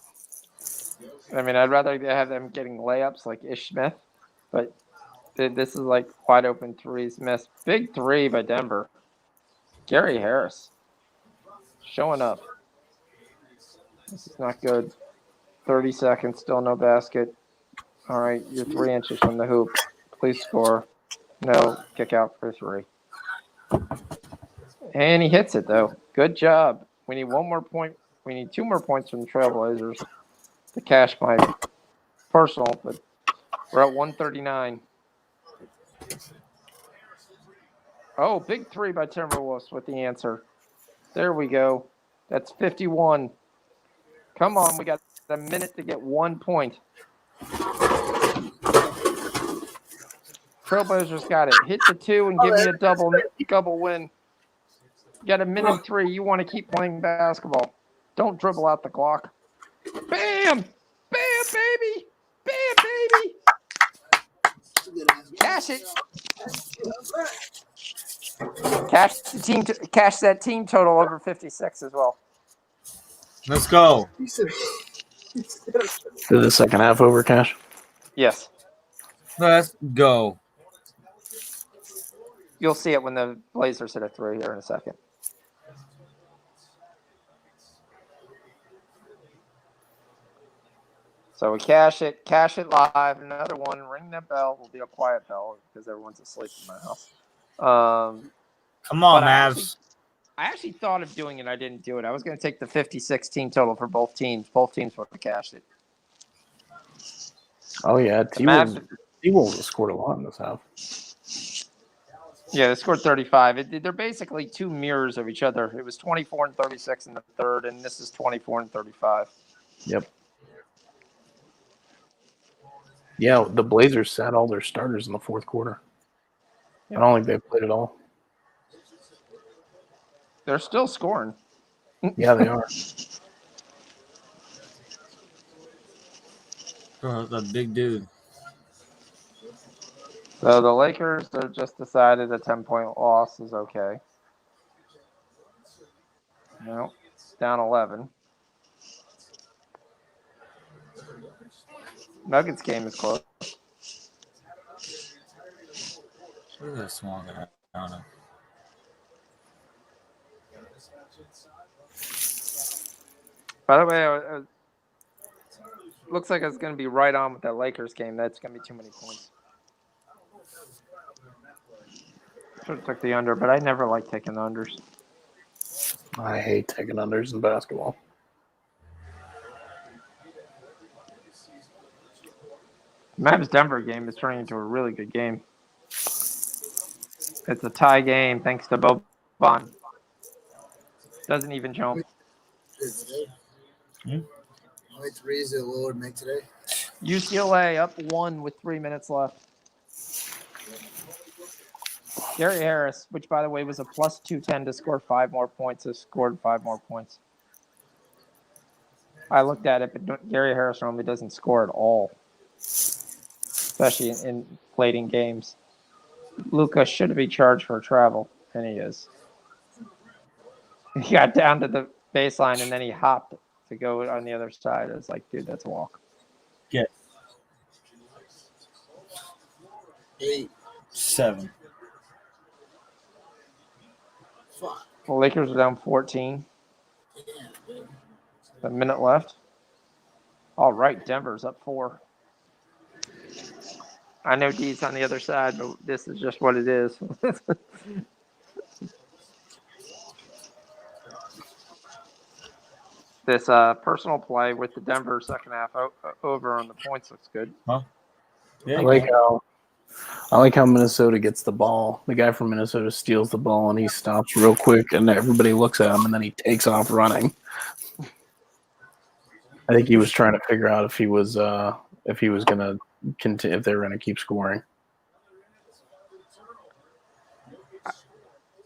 I mean, I'd rather have them getting layups like Ish Smith, but this is like wide open 3s missed. Big 3 by Denver. Gary Harris showing up. This is not good. 30 seconds, still no basket. All right, you're 3 inches from the hoop. Please score. No, kick out for 3. And he hits it, though. Good job. We need 1 more point. We need 2 more points from the Trailblazers to cash my personal, but we're at 139. Oh, big 3 by Timberwolves with the answer. There we go. That's 51. Come on, we got a minute to get 1 point. Trailblazers got it. Hit the 2 and give me a double win. You got a minute 3. You want to keep playing basketball. Don't dribble out the clock. Bam! Bam, baby! Bam, baby! Cash it. Cash that team total over 56 as well. Let's go. Is the second half over, Cash? Yes. Let's go. You'll see it when the Blazers hit a 3 here in a second. So we cash it live. Another one. Ring that bell. Will be a quiet bell because everyone's asleep in my house. Come on, but Mavs. I actually thought of doing it. I didn't do it. I was going to take the 56 team total for both teams. Both teams would have cashed it. Oh, yeah. T-Wolves have scored a lot in this half. Yeah, they scored 35. They're basically 2 mirrors of each other. It was 24 and 36 in the third, and this is 24 and 35. Yep. Yeah, the Blazers sat all their starters in the fourth quarter. Yep. I don't think they played at all. They're still scoring. Yeah, they are. Oh, that's a big dude. So the Lakers have just decided a 10-point loss is okay. No, down 11. Nuggets game is close. Look at that small guy. I don't know. By the way, looks like it's going to be right on with that Lakers game. That's going to be too many points. should have took the under, but I never like taking the unders. I hate taking unders in basketball. Mavs Denver game is turning into a really good game. It's a tie game thanks to Boban. Doesn't even jump. How many threes did Lillard make today? UCLA up 1 with 3 minutes left. Gary Harris, which by the way was a plus 210 to score 5 more points, has scored 5 more points. I looked at it, but Gary Harris normally doesn't score at all, especially in plating games. Luka should be charged for travel, and he is. He got down to the baseline, and then he hopped to go on the other side. I was like, dude, that's a walk. Yeah. 8. 7. Fuck. The Lakers are down 14. A minute left. All right, Denver's up 4. I know D's on the other side, but this is just what it is. This personal play with the Denver second half over on the points looks good. Huh? Yeah, I like how Minnesota gets the ball. The guy from Minnesota steals the ball and he stops real quick, and everybody looks at him, and then he takes off running. I think he was trying to figure out if he was gonna continue, if they were gonna keep scoring.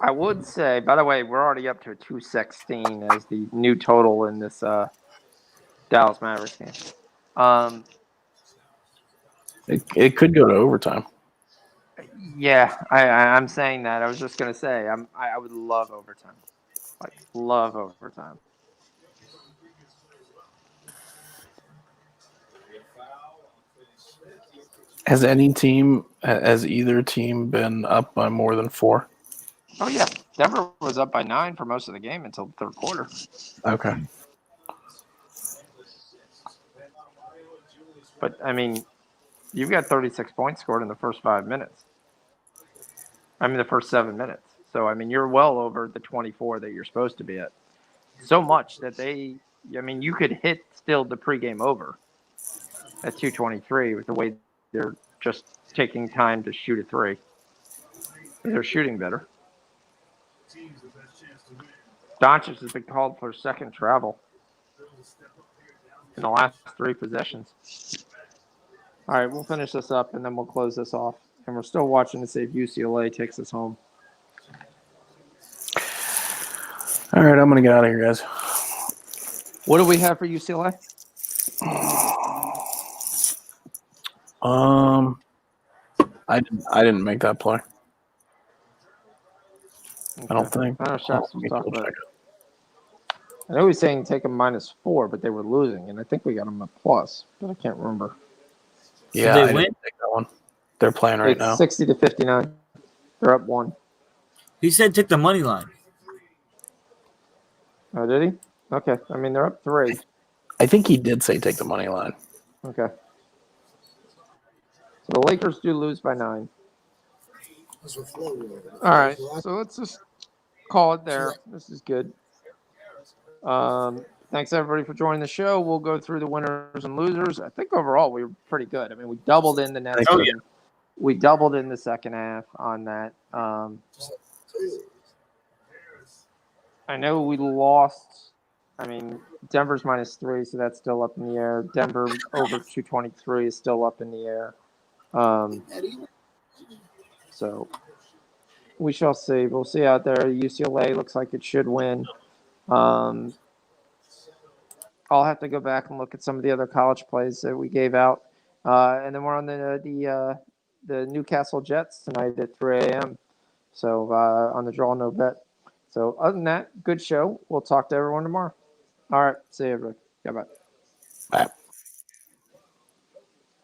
I would say, by the way, we're already up to a 216 as the new total in this Dallas Mavericks game. It could go to overtime. Yeah, I'm saying that. I was just gonna say I would love overtime. Like love overtime. Has either team been up by more than 4? Oh yeah, Denver was up by 9 for most of the game until the third quarter. Okay. But I mean, you've got 36 points scored in the first 5 minutes. I mean, the first 7 minutes. So I mean, you're well over the 24 that you're supposed to be at. So much that you could hit still the pregame over at 223 with the way they're just taking time to shoot a 3. They're shooting better. Doncic has been called for second travel in the last 3 possessions. All right, we'll finish this up and then we'll close this off. And we're still watching to see if UCLA takes us home. All right, I'm gonna get out of here, guys. What do we have for UCLA? I didn't make that play. Okay. I don't think. I know he's saying take them -4, but they were losing, and I think we got them a plus, but I can't remember. Yeah, Did they I win? didn't take that one. They're playing right It's now. 60 to 59. They're up 1. He said take the money line. Oh, did he? Okay. I mean, they're up 3. I think he did say take the money line. Okay. So the Lakers do lose by 9. All right. So let's just call it there. This is good. Thanks everybody for joining the show. We'll go through the winners and losers. I think overall we were pretty good. I mean, we doubled in the net. Oh, yeah. We doubled in the second half on that. I know we lost. I mean, Denver's -3, so that's still up in the air. Denver over 223 is still up in the air. So we shall see. We'll see out there. UCLA looks like it should win. I'll have to go back and look at some of the other college plays that we gave out. And then we're on the Newcastle Jets tonight at 3 a.m. So on the Draw No Bet. So other than that, good show. We'll talk to everyone tomorrow. All right. See you, everybody. Bye-bye. Bye.